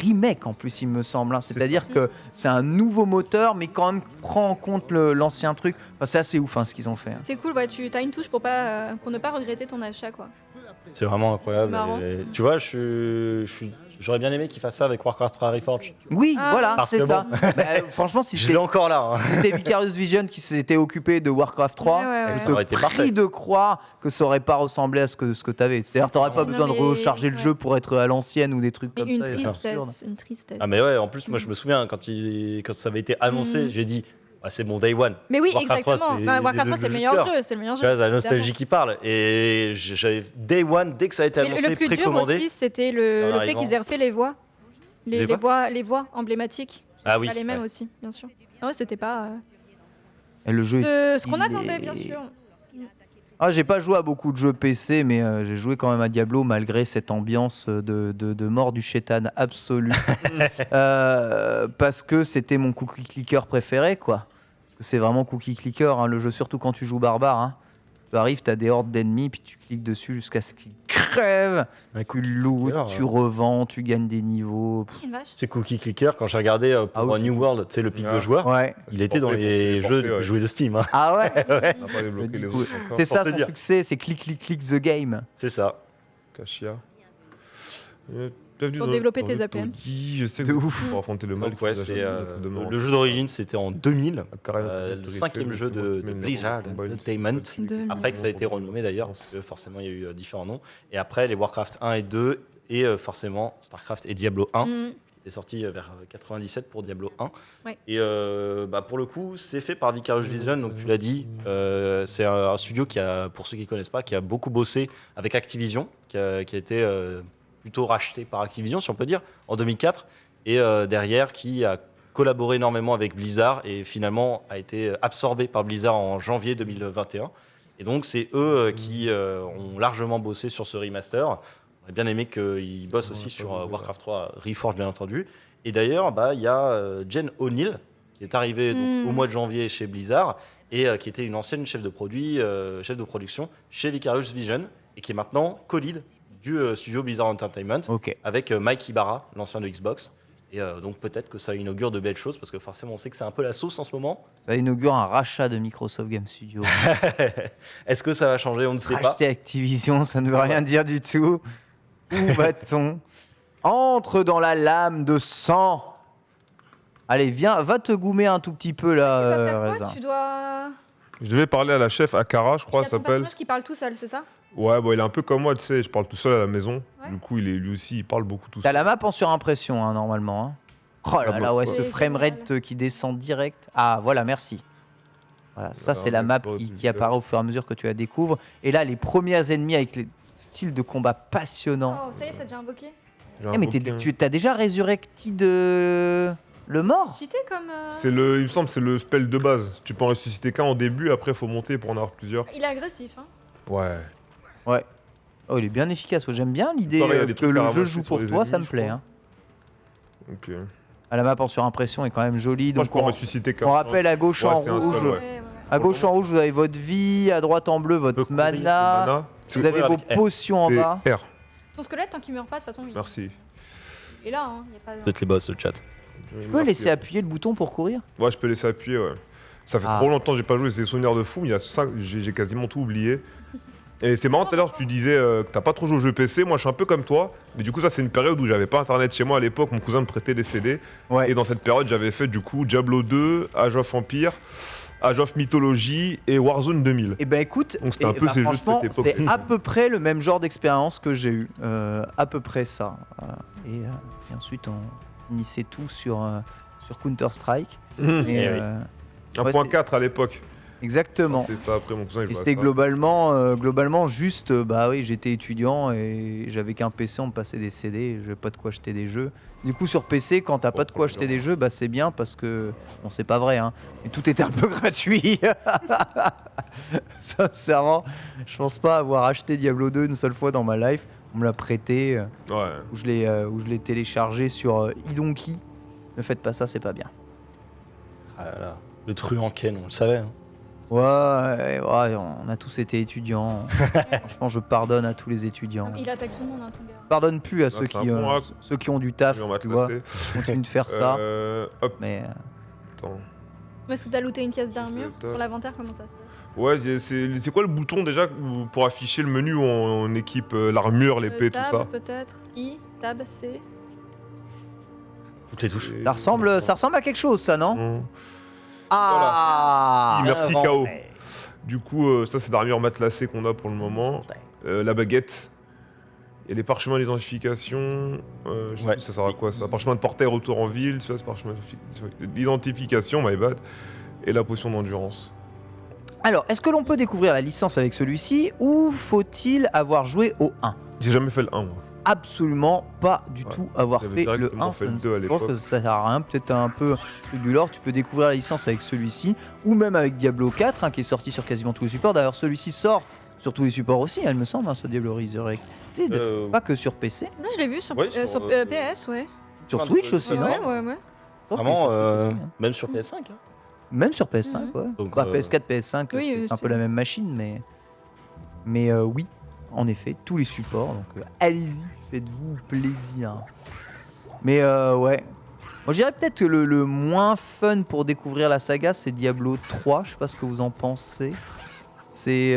remake en plus, il me semble. Hein. C'est-à-dire que c'est un nouveau moteur, mais quand même prend en compte l'ancien truc. Enfin, c'est assez ouf hein, ce qu'ils ont fait. hein. C'est cool, ouais, tu as une touche pour ne pas regretter ton achat, quoi. C'est vraiment incroyable. C'est marrant. Et tu vois, j'aurais bien aimé qu'ils fassent ça avec Warcraft 3 Reforged. Oui, Ah. voilà, Parce c'est que ça. Bah, franchement, si Je l'ai encore là. Hein. c'était Vicarious Vision qui s'était occupé de Warcraft 3, Ouais, ouais, ouais. je Ça aurait te été prie parfait. de croire que ça aurait pas ressemblé à ce que tu avais. C'est-à-dire, t'aurais pas Non, besoin de mais- recharger le ouais. jeu pour être à l'ancienne ou des trucs Mais comme une ça. c'est absurde. tristesse, une tristesse. Ah mais ouais, en plus moi je me souviens quand ça avait été annoncé, Mhm. j'ai dit ah, c'est mon day one. Mais oui, Warcraft 3, exactement. c'est- Bah, Warcraft 3, le c'est le jeu meilleur de cœur. jeu, c'est le meilleur Tu vois, jeu. c'est la nostalgie évidemment. qui parle et j'avais day one dès que ça a été Mais annoncé, le plus dur précommandé. aussi, c'était En le fait arrivant. qu'ils aient refait les voix. Les quoi Les voix emblématiques. Ah oui. Pas les mêmes ouais. aussi, bien sûr. Ah ouais, c'était pas Et le jeu est ce qu'on stylé. attendait, bien sûr. Ah, j'ai pas joué à beaucoup de jeux PC, mais j'ai joué quand même à Diablo malgré cette ambiance de mort du chétan absolu. Parce que c'était mon cookie clicker préféré, quoi. Parce que c'est vraiment cookie clicker, hein, le jeu, surtout quand tu joues barbare. Hein. Tu arrives, t'as des hordes d'ennemis, puis tu cliques dessus jusqu'à ce qu'ils crèvent. Un Tu lootes, clicker, tu revends, tu gagnes des niveaux. Une vache. C'est Cookie Clicker quand j'ai regardé pour Ah oui, New World, tu sais le pic Ah. de joueurs, Ouais. il était dans les porté, jeux ouais. joués de Steam. Hein. Ah ouais. On n'a pas débloqué Du les coup, autres encore. C'est Pour ça te son dire. succès, c'est click click click the game. C'est ça. Kashia. Pour développer tes APM. Je sais De que ouf. pour affronter le mal. Donc ouais, c'est le jeu d'origine c'était en 2000, le cinquième jeu de Blizzard Entertainment. Après que ça a été renommé d'ailleurs, parce que forcément il y a eu différents noms. Et après les Warcraft 1 et 2 et forcément Starcraft et Diablo 1. Mm. Est sorti vers 97 pour Diablo 1. Ouais. Et pour le coup, c'est fait par Vicarious Vision, donc tu l'as dit. C'est un studio qui a, pour ceux qui ne connaissent pas, qui a beaucoup bossé avec Activision, qui a été plutôt racheté par Activision, si on peut dire, en 2004. Et derrière, qui a collaboré énormément avec Blizzard et finalement a été absorbé par Blizzard en janvier 2021. Et donc, c'est eux qui ont largement bossé sur ce remaster. On aurait bien aimé qu'ils bossent aussi sur Warcraft 3 Reforged, bien entendu. Et d'ailleurs, il y a Jen O'Neill, qui est arrivée donc, au mois de janvier chez Blizzard, et qui était une ancienne chef de production chez Vicarious Vision, et qui est maintenant co-lead du studio Blizzard Entertainment, Ok. avec Mike Ibarra, l'ancien de Xbox. Et donc peut-être que ça inaugure de belles choses, parce que forcément on sait que c'est un peu la sauce en ce moment. Ça inaugure un rachat de Microsoft Game Studio. Est-ce que ça va changer? On ne sait pas. Racheter Activision, ça ne veut rien dire du tout. Où va-t-on? Entre dans la lame de sang. Allez, viens, va te goumer un tout petit peu Tu là, vas faire quoi Reza. Tu dois. Je devais parler à la chef Akara, je Il crois, y a elle ton s'appelle. personnage qui parle tout seul, c'est ça? Ouais, bon, il est un peu comme moi, tu sais, je parle tout seul à la maison. Ouais. Du coup, lui aussi, il parle beaucoup tout T'as seul. la map en surimpression, hein, normalement. Hein. Oh là Ah là, bon, ouais, ouais. ce C'est framerate génial. qui descend direct. Ah, voilà, merci. Voilà, ça Alors, c'est la mec, map j'aurais pu qui le faire. apparaît au fur et à mesure que tu la découvres. Et là, les premiers ennemis avec les styles de combat passionnants. Oh, ça y est, t'as déjà invoqué? J'ai Eh, mais invoqué un- tu t'as déjà résurrecté de le mort? Cheaté comme. Il me semble, c'est le spell de base. Tu peux en ressusciter qu'un au début, après il faut monter pour en avoir plusieurs. Il est agressif, hein. Ouais. Ouais. Oh, il est bien efficace. Moi, j'aime bien l'idée Pareil, il y a des que trucs à le jeu ramasser joue sur pour les toi, ça ennemis, me plaît. je Hein. Ok. Ah, la map en surimpression est quand même jolie. Moi, je Donc peux en on, ressusciter qu'un. on rappelle à gauche Ouais, en c'est un rouge. seul, ouais. Ouais. À gauche en rouge, vous avez votre vie. À droite en bleu, votre courir, le mana. Mana, Vous avez courir vos avec R. potions en c'est bas. R. Ton squelette, tant qu'il meurt pas, de toute façon, il. Merci. Et là, hein, y a pas. Peut-être les boss, le chat. Tu peux laisser appuyer le bouton pour courir? Ouais, je peux laisser appuyer, ouais. Ça fait Ah. trop longtemps que j'ai pas joué, c'est des souvenirs de fou, mais il y a 5, j'ai quasiment tout oublié. Et c'est marrant, tout à l'heure, tu disais que t'as pas trop joué aux jeux PC, moi je suis un peu comme toi, mais du coup, ça c'est une période où j'avais pas internet chez moi à l'époque, mon cousin me prêtait des CD, Ouais. et dans cette période, j'avais fait du coup Diablo 2, Age of Empire, Age of Mythology et Warzone 2000. Et ben écoute, Donc c'était un peu ces jeux de cette franchement, époque. c'est à peu près le même genre d'expérience que j'ai eu. À peu près ça. Et ensuite, on finissait tout sur Counter-Strike. Et, Eh oui. 1.4 à l'époque. Exactement. C'est ça, après mon cousin il Et jouait à c'était ça. globalement juste, bah oui, j'étais étudiant et j'avais qu'un PC, on me passait des CD, j'avais pas de quoi acheter des jeux. Du coup, sur PC, quand t'as pas de quoi acheter des jeux, bah c'est bien parce que, bon, c'est pas vrai, hein, mais tout était un peu gratuit. Sincèrement, je pense pas avoir acheté Diablo 2 une seule fois dans ma life. On me l'a prêté, Ouais. où je l'ai téléchargé sur Idonki. Ne faites pas ça, c'est pas bien. Ah là là. Le truand Ken, on le savait. Hein. Ouais, on a tous été étudiants. Franchement, je pardonne à tous les étudiants. Il attaque tout le monde, hein, ton gars. Pardonne plus à c'est ceux un qui, bon rap. ceux qui ont du taf, On va te tu vois, classer. continuent de faire ça. Hop, Mais attends. Est-ce que t'as looté une pièce d'armure C'est ça. sur l'inventaire? Comment ça se passe? Ouais, c'est quoi le bouton déjà pour afficher le menu où on équipe l'armure, l'épée, tout Tab, ça peut-être. I, tab, C. Toutes les touches. ça ressemble à quelque chose, ça, non? Hum. Ah, Merci, inventé. KO. Du coup, ça c'est l'armure matelassée qu'on a pour le moment. La baguette. Et les parchemins d'identification. Je sais Ouais. plus ça sert à quoi ça? Parchemin de portail retour en ville, ça c'est parchemin d'identification, my bad. Et la potion d'endurance. Alors, est-ce que l'on peut découvrir la licence avec celui-ci ou faut-il avoir joué au 1? J'ai jamais fait le 1 moi. Absolument pas du Ouais, tout avoir j'avais fait le directement 1. fait le Ça, 2 à je pense que l'époque. ça sert à rien. Peut-être un peu truc du lore. Tu peux découvrir la licence avec celui-ci ou même avec Diablo 4 hein, qui est sorti sur quasiment tous les supports. D'ailleurs, celui-ci sort sur tous les supports aussi, il me semble, hein, ce Diablo Resurrected. Pas que sur PC, Non, je l'ai vu sur, Ouais, sur, sur, PS, ouais. sur plein de Switch trucs. aussi, Ouais, non? ouais. Sur Vraiment, Switch aussi, hein. même sur PS5. Hein. Même sur PS5, Mhm. ouais. Donc, Bah, PS4, PS5, Oui, c'est un c'est- peu la même machine, mais oui, en effet, tous les supports. Donc allez-y, faites-vous plaisir. Mais ouais. Moi, je dirais peut-être que le moins fun pour découvrir la saga, c'est Diablo 3. Je sais pas ce que vous en pensez. C'est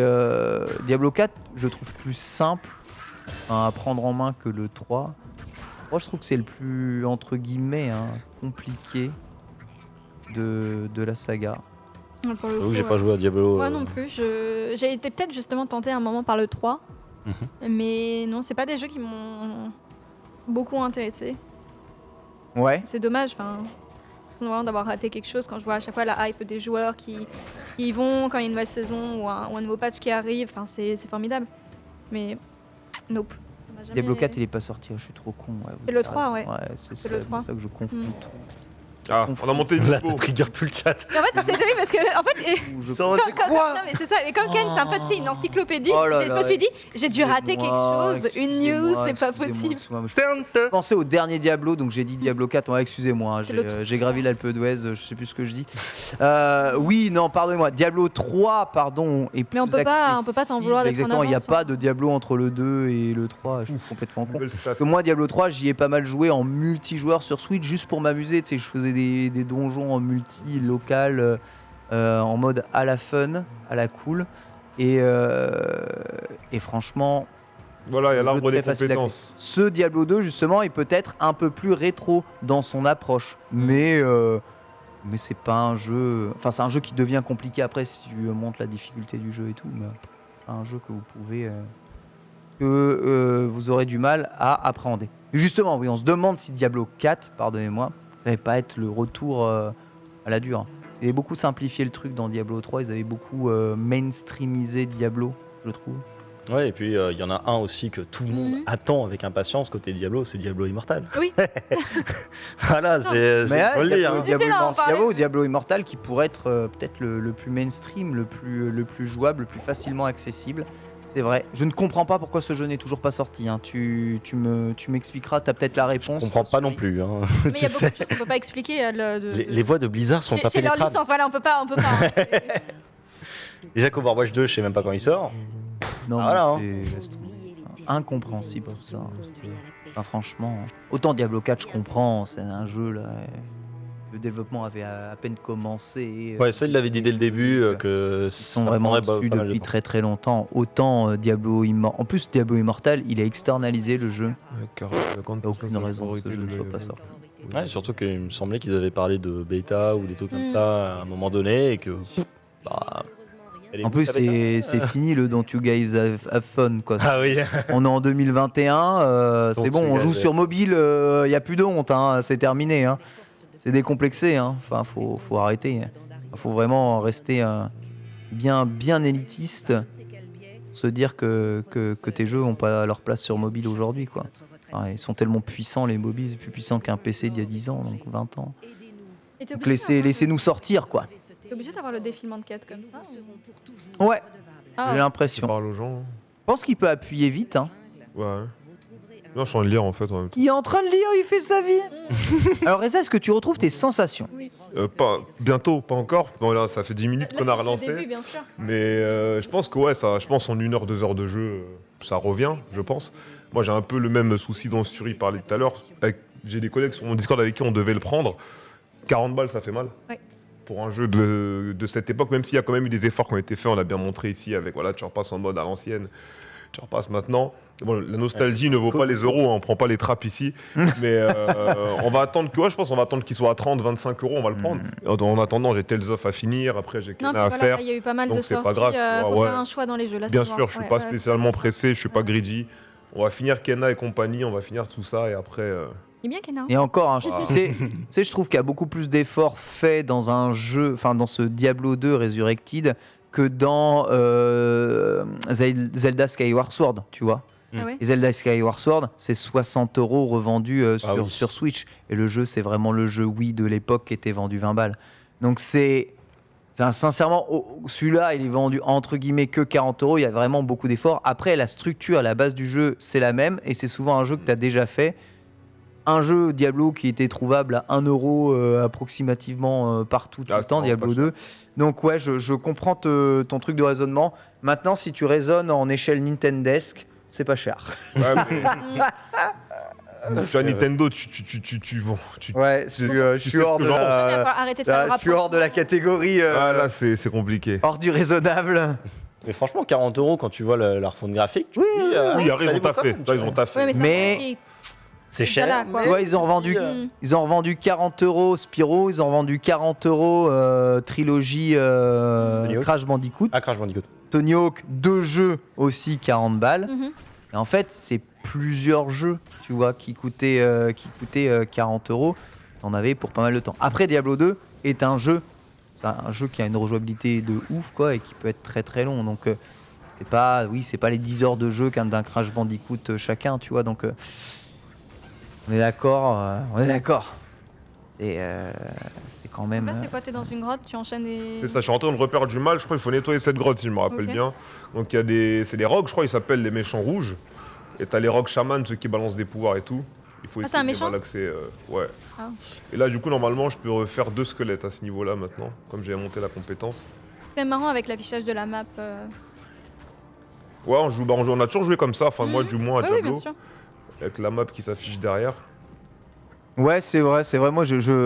Diablo 4, je trouve plus simple à prendre en main que le 3. Moi, je trouve que c'est le plus, entre guillemets, hein, compliqué de la saga. Ouais, pour le J'avoue coup, que j'ai ouais. pas joué à Diablo. Moi non plus. J'ai été peut-être justement tentée à un moment par le 3. Mais non, c'est pas des jeux qui m'ont beaucoup intéressé. Ouais. C'est dommage, enfin. C'est vraiment d'avoir raté quelque chose quand je vois à chaque fois la hype des joueurs qui y vont quand il y a une nouvelle saison ou un nouveau patch qui arrive. Enfin, c'est formidable. Mais nope. Ça m'a jamais- Diablo 4, il est pas sorti, je suis trop con. Ouais, vous C'est le avez 3, raison. ouais. C'est C'est ça, le 3. c'est ça que je confonds Mm. tout. Ah, on a monté une Là, niveau. t'as trigger tout le chat. Et en fait, c'est terrible parce que, en fait, Je- Ça non, mais c'est ça. Et comme Ken, c'est un peu tu sais, une encyclopédie. Oh là je là, me suis dit, j'ai dû rater quelque excusez-moi, chose, une news, excusez-moi, c'est pas excusez-moi, possible. excusez-moi, je pensais au dernier Diablo, donc j'ai dit Diablo 4. Ouais, excusez-moi, hein, C'est le j'ai gravi l'Alpe d'Huez, je sais plus ce que je dis. Oui, non, pardonnez-moi. Diablo 3, pardon, est plus Mais on peut pas t'en accessible. vouloir d'être en Exactement, il n'y a avance, pas hein. de Diablo entre le 2 et le 3. Je suis complètement con. Nouvelle stat. Que moi, Diablo 3, j'y ai pas mal joué en multijoueur sur Switch juste pour m'amuser. Tu sais, je faisais des donjons en multi local en mode à la fun, à la cool. Et franchement, Voilà, il y a jeu l'arbre des très facile compétences. ce Diablo 2, justement, est peut-être un peu plus rétro dans son approche. Mais c'est pas un jeu. Enfin, c'est un jeu qui devient compliqué après si tu montes la difficulté du jeu et tout. Mais un jeu que vous pouvez. Que vous aurez du mal à appréhender. Et justement, oui, on se demande si Diablo 4, pardonnez-moi, ça va pas être le retour à la dure. Ils avaient beaucoup simplifié le truc dans Diablo 3, ils avaient beaucoup mainstreamisé Diablo, je trouve. Ouais, et puis il y en a un aussi que tout le monde attend avec impatience côté Diablo, c'est Diablo Immortal. Oui. Voilà, c'est Mais faut le dire. hein. C'était là, on parlait. Diablo Immortal qui pourrait être peut-être le plus mainstream, le plus jouable, le plus facilement accessible. C'est vrai. Je ne comprends pas pourquoi ce jeu n'est toujours pas sorti. Hein. Tu m'expliqueras, tu as peut-être la réponse. Je comprends pas non plus. hein. Mais il y Tu a beaucoup sais. de choses qu'on peut pas expliquer. Les voix de Blizzard sont pas chez leur pénétrables. licence, voilà, on peut pas. hein, c'est- Déjà qu'Overwatch 2, je sais même pas quand il sort. Non, Ah, mais laisse tomber. Incompréhensible tout ça. Enfin, franchement, autant Diablo 4, je comprends, c'est un jeu là. Le développement avait à peine commencé. Ouais, ça, il l'avait dit dès le début que Ils sont vraiment dessus pas mal de depuis temps. très très longtemps. Autant Diablo Immortal. En plus, Diablo Immortal, il a externalisé le jeu. Il Il n'y a aucune raison que ce jeu ne soit pas sorti. Ouais, surtout qu'il me semblait qu'ils avaient parlé de bêta ou des trucs comme Mm. ça à un moment donné et que. Bah, elle est En où, plus, ta bêta c'est fini le Don't You Guys Have Fun, quoi. Ah oui. On est en 2021, c'est Don't bon, You on Guys joue Have- sur mobile, il n'y a plus de honte, hein, c'est terminé. Hein. C'est décomplexé, hein. Enfin, faut arrêter. Il faut vraiment rester bien élitiste, se dire que tes jeux n'ont pas leur place sur mobile aujourd'hui, quoi. Enfin, ils sont tellement puissants, les mobiles, plus puissants qu'un PC d'il y a 10 ans, donc 20 ans. Et t'es Donc obligé d'avoir laissez-nous sortir, quoi. T'es obligé d'avoir le défilement de quête comme ça ou- Ouais, Ah, j'ai Je l'impression. parle aux gens. Je pense qu'il peut appuyer vite, hein. Ouais. Non, je suis en train de lire en fait en même temps. Il est en train de lire, il fait sa vie. Alors Reza, est-ce que tu retrouves tes sensations? oui. Pas bientôt, pas encore. Bon, là, ça fait 10 minutes Là, qu'on a c'est le relancé. début, bien sûr. Mais je pense que ouais, ça, je pense en 1 heure, 2 heures de jeu, ça revient, je pense. Moi, j'ai un peu le même souci dont Suri parlait tout à l'heure. J'ai des collègues sur mon Discord avec qui on devait le prendre. 40 balles, ça fait mal. Ouais. Pour un jeu de cette époque, même s'il y a quand même eu des efforts qui ont été faits, on l'a bien montré ici avec voilà, tu repasses en mode à l'ancienne, tu repasses maintenant. Bon, la nostalgie ne vaut pas les euros, hein, on prend pas les trappes ici, mais on va attendre que, ouais, je pense qu'on va attendre qu'il soit à 30, 25 euros, on va le prendre. En attendant, j'ai Tales of à finir, après j'ai Non, Kena à puis faire. voilà, il y a eu pas mal donc de c'est sorties. pas grave, Faut ouais. faire un choix dans les jeux. Là, Bien c'est sûr, voir. je suis Ouais, pas ouais. spécialement pressé, je suis pas greedy. On va finir Kena et compagnie, on va finir tout ça et après. Il est bien Kena. Et encore, hein, Ah. tu sais, je trouve qu'il y a beaucoup plus d'efforts faits dans un jeu, enfin dans ce Diablo 2 Resurrected, que dans Zelda Skyward Sword, tu vois. Ah ouais. Et Zelda Skyward Sword, c'est 60 € revendus sur, oui. sur Switch. Et le jeu, c'est vraiment le jeu Wii de l'époque qui était vendu 20 balles. Donc sincèrement, celui-là, il est vendu entre guillemets que 40 €. Il y a vraiment beaucoup d'efforts. Après, la structure, la base du jeu, c'est la même. Et c'est souvent un jeu que tu as déjà fait. Un jeu Diablo qui était trouvable à 1 € approximativement partout tout Ah, le temps, c'est Diablo vraiment 2. Donc ouais, je comprends ton truc de raisonnement. Maintenant, si tu raisonnes en échelle Nintendesque, c'est pas cher. Ouais, mais... tu as Nintendo, bon, Ouais, je tu suis sais hors ce de que j'en la... Arrêtez de faire le je suis hors de la catégorie Ah, là, c'est compliqué. hors du raisonnable. Mais franchement, 40 € quand tu vois la refonte graphique, tu te dis, Oui, ça ils ont vaut quand taffé. même, Là, ils ont taffé. Ouais, mais, Mais- C'est C'est cher. là, quoi. mais- Ouais, ils ont revendu, Mm. ils ont revendu 40 € Spyro, ils ont revendu 40 € trilogie Tony Hawk. Crash Bandicoot. Ah, Crash Bandicoot. Tony Hawk, 2 jeux aussi 40 balles. Mhm. Et en fait, c'est plusieurs jeux, tu vois, qui coûtaient 40 €. T'en avais pour pas mal de temps. Après, Diablo 2 est un jeu qui a une rejouabilité de ouf, quoi, et qui peut être très très long. Donc, c'est pas les 10 heures de jeu d'un Crash Bandicoot chacun, tu vois. Donc, on est d'accord, C'est quand même. Là, c'est quoi? T'es dans une grotte, tu enchaînes des. C'est ça, je suis en train de reperdre du mal. Je crois qu'il faut nettoyer cette grotte si je me rappelle Ok. bien. Donc il y a c'est des rocs, je crois, ils s'appellent les méchants rouges. Et t'as les rocs chamans, ceux qui balancent des pouvoirs et tout. Il faut Ah, c'est un essayer de méchant malaxer, ouais. Ah. Et là, du coup, normalement, je peux refaire 2 squelettes à ce niveau-là maintenant, comme j'ai monté la compétence. C'est marrant avec l'affichage de la map. Ouais, on a toujours joué comme ça, enfin moi Mhm. du moins à Oui, oui, Diablo, bien sûr. avec la map qui s'affiche derrière. Ouais, c'est vrai. Moi,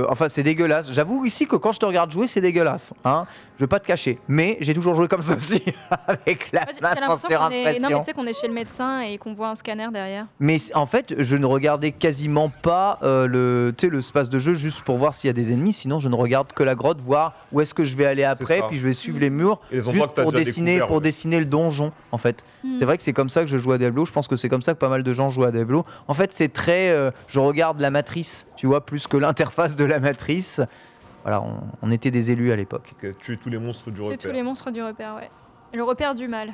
enfin, c'est dégueulasse. J'avoue ici que quand je te regarde jouer, c'est dégueulasse. Hein. Je vais pas te cacher. Mais j'ai toujours joué comme ça aussi, avec la En fait, j'ai map en l'impression qu'on est. Non, mais surimpression. tu sais qu'on est chez le médecin et qu'on voit un scanner derrière. Mais en fait, je ne regardais quasiment pas le espace de jeu juste pour voir s'il y a des ennemis. Sinon, je ne regarde que la grotte, voir où est-ce que je vais aller après, ça. puis je vais suivre les murs Et les endroits juste que t'as pour déjà dessiner, découverts, ouais. dessiner le donjon. En fait, Hmm. c'est vrai que c'est comme ça que je joue à Diablo. Je pense que c'est comme ça que pas mal de gens jouent à Diablo. En fait, c'est très, je regarde la matrice, tu vois, plus que l'interface de la matrice. Voilà, on était des élus à l'époque. Ok, tuer tous les monstres du C'est repère. tous les monstres du repère, ouais. Et le repère du mal.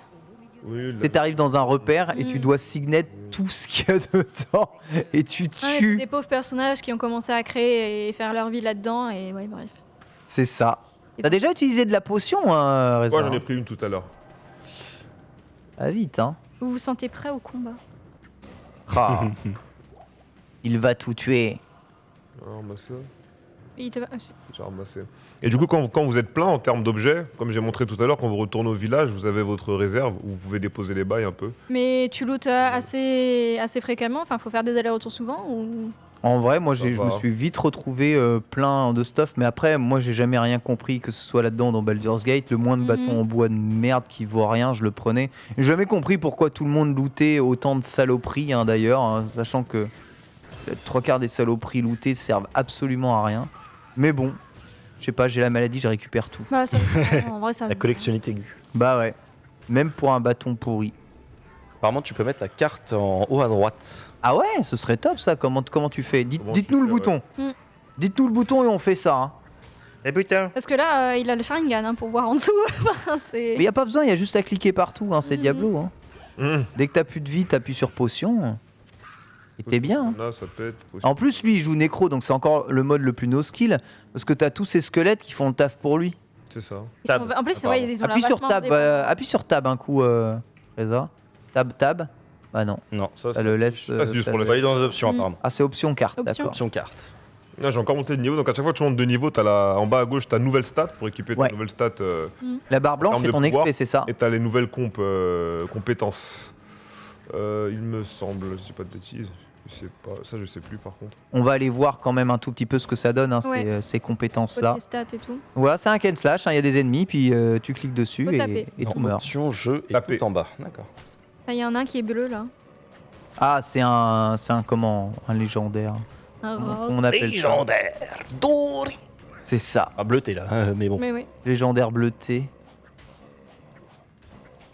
Oui, Tu t'arrives dans un repère et tu dois signer tout ce qu'il y a dedans et tu Ouais, c'est tues. des pauvres personnages qui ont commencé à créer et faire leur vie là-dedans, et ouais, bref. C'est ça. T'as déjà utilisé de la potion, hein, Reza? Moi, j'en ai pris une tout à l'heure. Ah, vite, hein. Vous vous sentez prêt au combat? Ah. Il va tout tuer. Ah, ramassé. Il te va- J'ai ramassé. Et du coup, quand vous êtes plein en termes d'objets, comme j'ai montré tout à l'heure, quand vous retournez au village, vous avez votre réserve où vous pouvez déposer les bails un peu. Mais tu lootes assez fréquemment, enfin faut faire des allers-retours souvent ou... En vrai, moi, Ça je me va. suis vite retrouvé plein de stuff, mais après, moi, j'ai jamais rien compris, que ce soit là-dedans dans Baldur's Gate. Le moins de bâtons en bois de merde qui vaut rien, je le prenais. J'ai jamais compris pourquoi tout le monde lootait autant de saloperies, hein, d'ailleurs, hein, sachant que les 3/4 des saloperies lootées servent absolument à rien. Mais bon, je sais pas, j'ai la maladie, je récupère tout. Bah ça, en vrai ça... La collectionnite aiguë. Bah ouais, même pour un bâton pourri. Apparemment, tu peux mettre la carte en haut à droite. Ah ouais, ce serait top ça, comment tu fais? Comment Dites-nous tu le fais, bouton. ouais. Dites-nous le bouton et on fait ça. Hein. Eh putain. Parce que là, il a le Sharingan hein, pour voir en dessous. Enfin, c'est... Mais y a pas besoin, y a juste à cliquer partout, hein, c'est Mhm. Diablo. Hein. Dès que t'as plus de vie, t'appuies sur potion. Et t'es bien. Hein. Là, ça pète. En plus, lui, il joue nécro, donc c'est encore le mode le plus no skill. Parce que t'as tous ces squelettes qui font le taf pour lui. C'est ça. Ils sont- En plus, ouais, ils ont Appuie l'air sur vachement tab, dépendants. appuie sur tab un coup, Reza. Tab. Bah non, Non, ça, ça le laisse. Ah, c'est juste ça pour le- le- Faut aller dans les options, apparemment. Ah, c'est option carte, Option. d'accord. Option carte. Là, j'ai encore monté de niveau. Donc, à chaque fois que tu montes de niveau, en bas à gauche, t'as nouvelle stat pour équiper Ouais. tes nouvelles stats. La barre blanche, Arme c'est de ton pouvoir. XP, c'est ça. Et t'as les nouvelles compétences. Il me semble, je dis pas de bêtises. Je sais pas. Ça, je sais plus par contre. On va aller voir quand même un tout petit peu ce que ça donne, hein, Ouais. ces compétences-là. Côté stats et tout. Voilà, c'est un Ken Slash, il y a des ennemis, puis tu cliques dessus Faut taper. et Non, tout meurt. option jeu et Taper. tout en bas. D'accord. Là, il y en a un qui est bleu là. Ah, c'est un comment? Un légendaire. Un Comment rat. on appelle ça? Dori. C'est ça, Ah, bleuté là, mais bon. Mais oui. légendaire bleuté.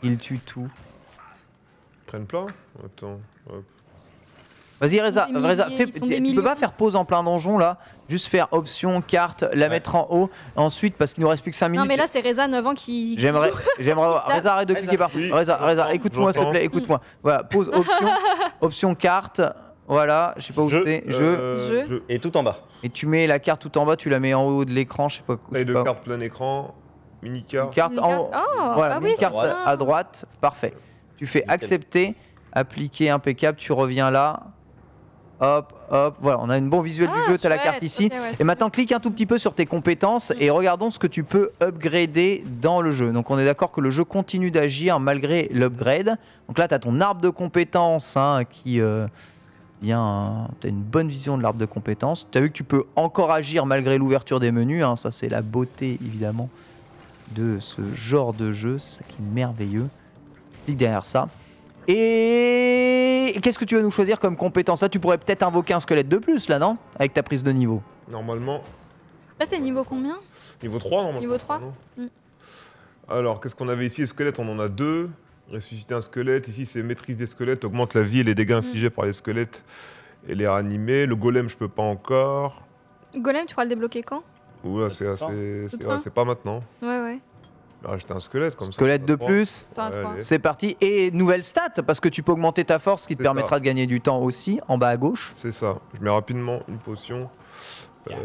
Il tue tout. Ils prennent plein. Attends. Hop. Vas-y Reza, Ils sont des Reza, milliers, fais- ils sont des tu peux millions. pas faire pause en plein donjon là? Juste faire option, carte, la mettre en haut. Ensuite, parce qu'il nous reste plus que 5 minutes. Non mais là c'est Reza 9 ans qui... J'aimerais voir. Reza, arrête de cliquer partout. Oui, Reza, j'entends, écoute-moi s'il te plaît, j'entends. écoute-moi. Voilà, pause option, option carte. Voilà, je sais pas où c'est. Je. Et tout en bas. Et tu mets la carte tout en bas, tu la mets en haut de l'écran, je sais pas. je Taille sais de pas. carte plein écran. Mini carte. Une carte Une en haut. carte- Oh, Voilà, ah une oui, carte c'est bien. à droite, parfait. Tu fais Nickel. accepter, appliquer, impeccable, tu reviens là. Hop, hop, voilà, on a une bon visuel du Ah, jeu, tu as la chouette, carte ici. ok, ouais, Et c'est maintenant, clique un tout petit peu sur tes compétences et regardons ce que tu peux upgrader dans le jeu. Donc, on est d'accord que le jeu continue d'agir malgré l'upgrade. Donc là, tu as ton arbre de compétences hein, qui vient. Tu as une bonne vision de l'arbre de compétences. Tu as vu que tu peux encore agir malgré l'ouverture des menus. Hein. Ça, c'est la beauté, évidemment, de ce genre de jeu. C'est ça qui est merveilleux. Clique derrière ça. Et qu'est-ce que tu vas nous choisir comme compétence? Là, tu pourrais peut-être invoquer un squelette de plus, là, non? Avec ta prise de niveau. Normalement. Là t'es niveau combien? Niveau 3, normalement. Niveau 3. non Mm. Alors, qu'est-ce qu'on avait ici? Les squelettes, on en a 2. Ressusciter un squelette. Ici, c'est maîtrise des squelettes. Augmente la vie et les dégâts infligés par les squelettes. Et les ranimer. Le golem, je peux pas encore. Golem tu pourras le débloquer quand? Oula, c'est Tout assez. C'est Tout fin. c'est pas maintenant. Ouais. Je vais rajouter un squelette comme Squelette ça. de ça fera plus. T'en as Ouais, 3. allez. C'est parti. Et nouvelle stat, parce que tu peux augmenter ta force, ce qui te C'est permettra ça. de gagner du temps aussi, en bas à gauche. C'est ça. Je mets rapidement une potion. Tac.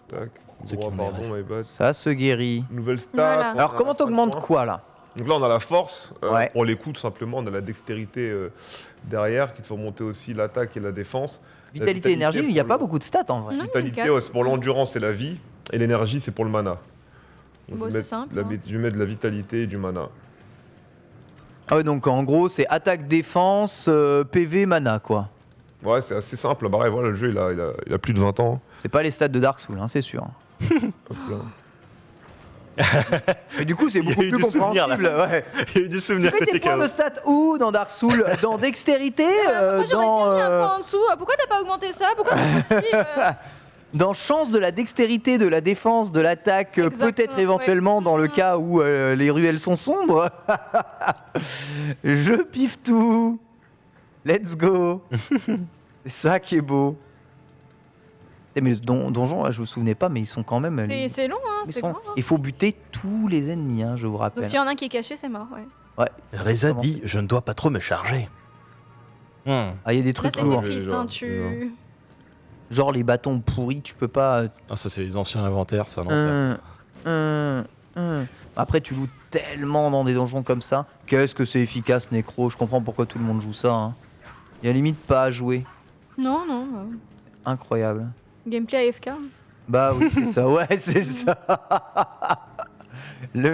Tac. Ceux qui Droit, ont les pardon, my bad. Ça se guérit. Nouvelle stat. Voilà. on Alors, a comment 5 t'augmentes points. quoi, là? Donc là, on a la force Ouais. pour les coups, tout simplement. On a la dextérité derrière qui te fait monter aussi l'attaque et la défense. Vitalité, énergie, il n'y a pour pas le- beaucoup de stats, en vrai. Non, Vitalité, nickel. ouais, c'est pour l'endurance et la vie. Et l'énergie, c'est pour le mana. Donc, Bon, je, c'est vais mettre simple, hein. je vais mettre de la vitalité et du mana. Ah ouais, donc en gros, c'est attaque, défense, PV, mana, quoi. Ouais, c'est assez simple. Bah, ouais, voilà, le jeu, il a plus de 20 ans. C'est pas les stats de Dark Souls, hein, c'est sûr. Hop là. Mais du coup, c'est Il y a beaucoup eu plus du souvenir, là. compréhensible. Ouais. Il y a eu du souvenir Tu fais tes côté points de chaos. stats où dans Dark Souls? Dans dextérité, Moi j'aurais dans, bien mis un point en dessous. Pourquoi t'as pas augmenté ça? Pourquoi t'as pas ici dans chance de la dextérité, de la défense, de l'attaque, Exactement, peut-être ouais. éventuellement dans le cas où les ruelles sont sombres. Je piffe tout. Let's go. C'est ça qui est beau. Mais le donjon, là, je me souvenais pas, mais ils sont quand même. C'est long, hein, ils c'est sont- grand. hein. Il faut buter tous les ennemis, hein, je vous rappelle. Donc s'il y en a un qui est caché, c'est mort, ouais. Ouais. Reza Comment dit je ne dois pas trop me charger. Ah, il y a des Là, trucs c'est lourds. tes fils, hein, Genre les bâtons pourris, tu peux pas. Ah, ça, c'est les anciens inventaires, ça, non Après, tu loues tellement dans des donjons comme ça. Qu'est-ce que c'est efficace, Necro. Je comprends pourquoi tout le monde joue ça. Hein. Il y a limite pas à jouer. Non, non. Incroyable. Gameplay AFK. Bah oui, c'est ça. Ouais, c'est ça. Les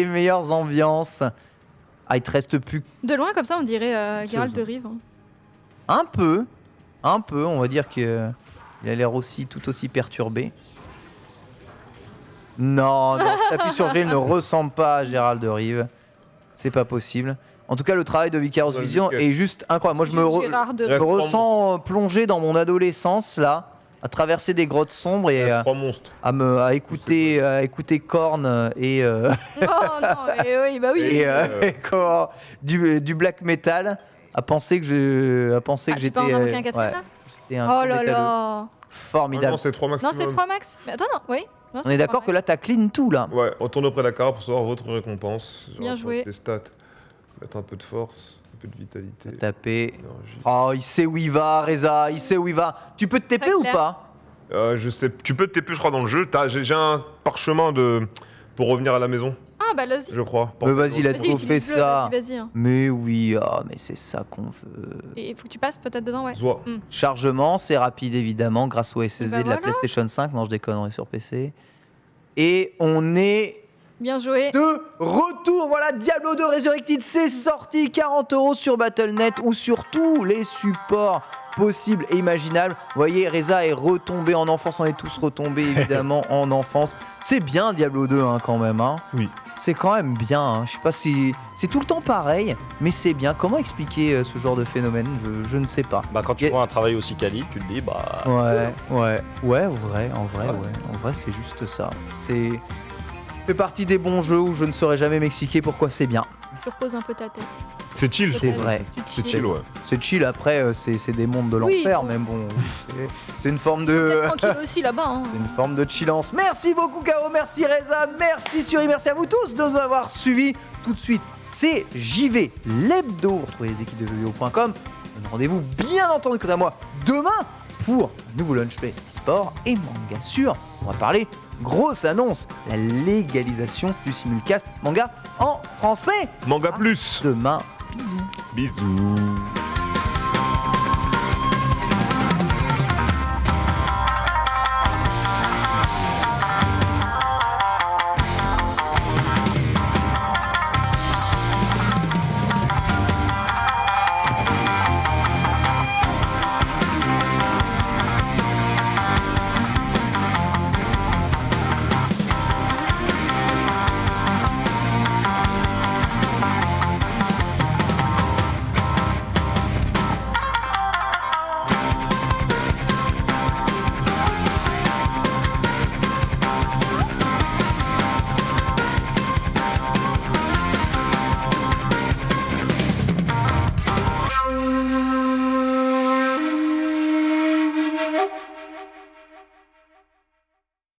meilleures ambiances. Ah, il te reste plus De loin, comme ça, on dirait Geralt Chose. de Rive. hein. un peu. On va dire que il a l'air aussi tout aussi perturbé. Non, si t'appuies sur G, il ne ressemble pas à Gérald de Rive. C'est pas possible. En tout cas, le travail de Vicarious Ouais, Vision nickel. est juste incroyable. Moi, je me, Gérard de je Rive. me Reste ressens plongé dans mon adolescence, là, à traverser des grottes sombres et 3 monstres. à écouter Korn et, Oh non, mais oui, bah oui. et comment, du black metal, à penser que Ah, tu peux en invoquer un quatrième, là j'étais un Oh gros là métalleux. là. Formidable. Non, c'est 3 Non, maximum. c'est 3 max. Mais attends, non, oui. Non, On c'est est d'accord 3 que là, t'as clean tout, là. Ouais, retourne auprès de la carte pour savoir votre récompense. Je Bien rapporte joué. Les stats. Mettre un peu de force, un peu de vitalité. Taper. énergie. Oh, il sait où il va, Reza, il sait où il va. Tu peux te TP Très ou clair. pas? Je sais, tu peux te TP, je crois, dans le jeu. J'ai un parchemin pour revenir à la maison, Ah bah vas-y. je crois. Mais vas-y, let's Vas-y, go, fais utilise-le, ça. Vas-y. hein. Mais oui, mais c'est ça qu'on veut. Et il faut que tu passes peut-être dedans, ouais. Zoa. Chargement, c'est rapide évidemment, grâce au SSD Bah de la voilà. PlayStation 5. Non, je déconnerai sur PC. Et on est Bien joué. de retour. Voilà, Diablo 2 Resurrected, c'est sorti. 40 € sur Battle.net ou sur tous les supports possibles et imaginables. Vous voyez, Reza est retombé en enfance. On est tous retombés évidemment en enfance. C'est bien Diablo 2 hein, quand même. Hein. Oui. C'est quand même bien. Hein. Je sais pas si c'est tout le temps pareil, mais c'est bien. Comment expliquer ce genre de phénomène je ne sais pas. Bah, quand tu Yeah. vois un travail aussi quali, tu te dis, bah. Ouais, en vrai, c'est juste ça. C'est fait partie des bons jeux où je ne saurais jamais m'expliquer pourquoi c'est bien. Tu reposes un peu ta tête. C'est chill, C'est je trouve. vrai. Tu C'est chill. chill, ouais. C'est chill après, c'est des mondes de Oui, l'enfer, bon. mais bon, c'est une forme Peut-être de. tranquille aussi là-bas. Hein. C'est une forme de chillance. Merci beaucoup, Caro. Merci, Reza. Merci, Suri. Merci à vous tous de nous avoir suivis. Tout de suite, c'est JV l'hebdo. Vous retrouvez les équipes de jeuxvideo.com. Rendez-vous, bien entendu, quant à moi, demain pour un nouveau lunch play sport et manga sûr. On va parler grosse annonce, la légalisation du simulcast manga en français. Manga plus. Demain, bisous. Bisous.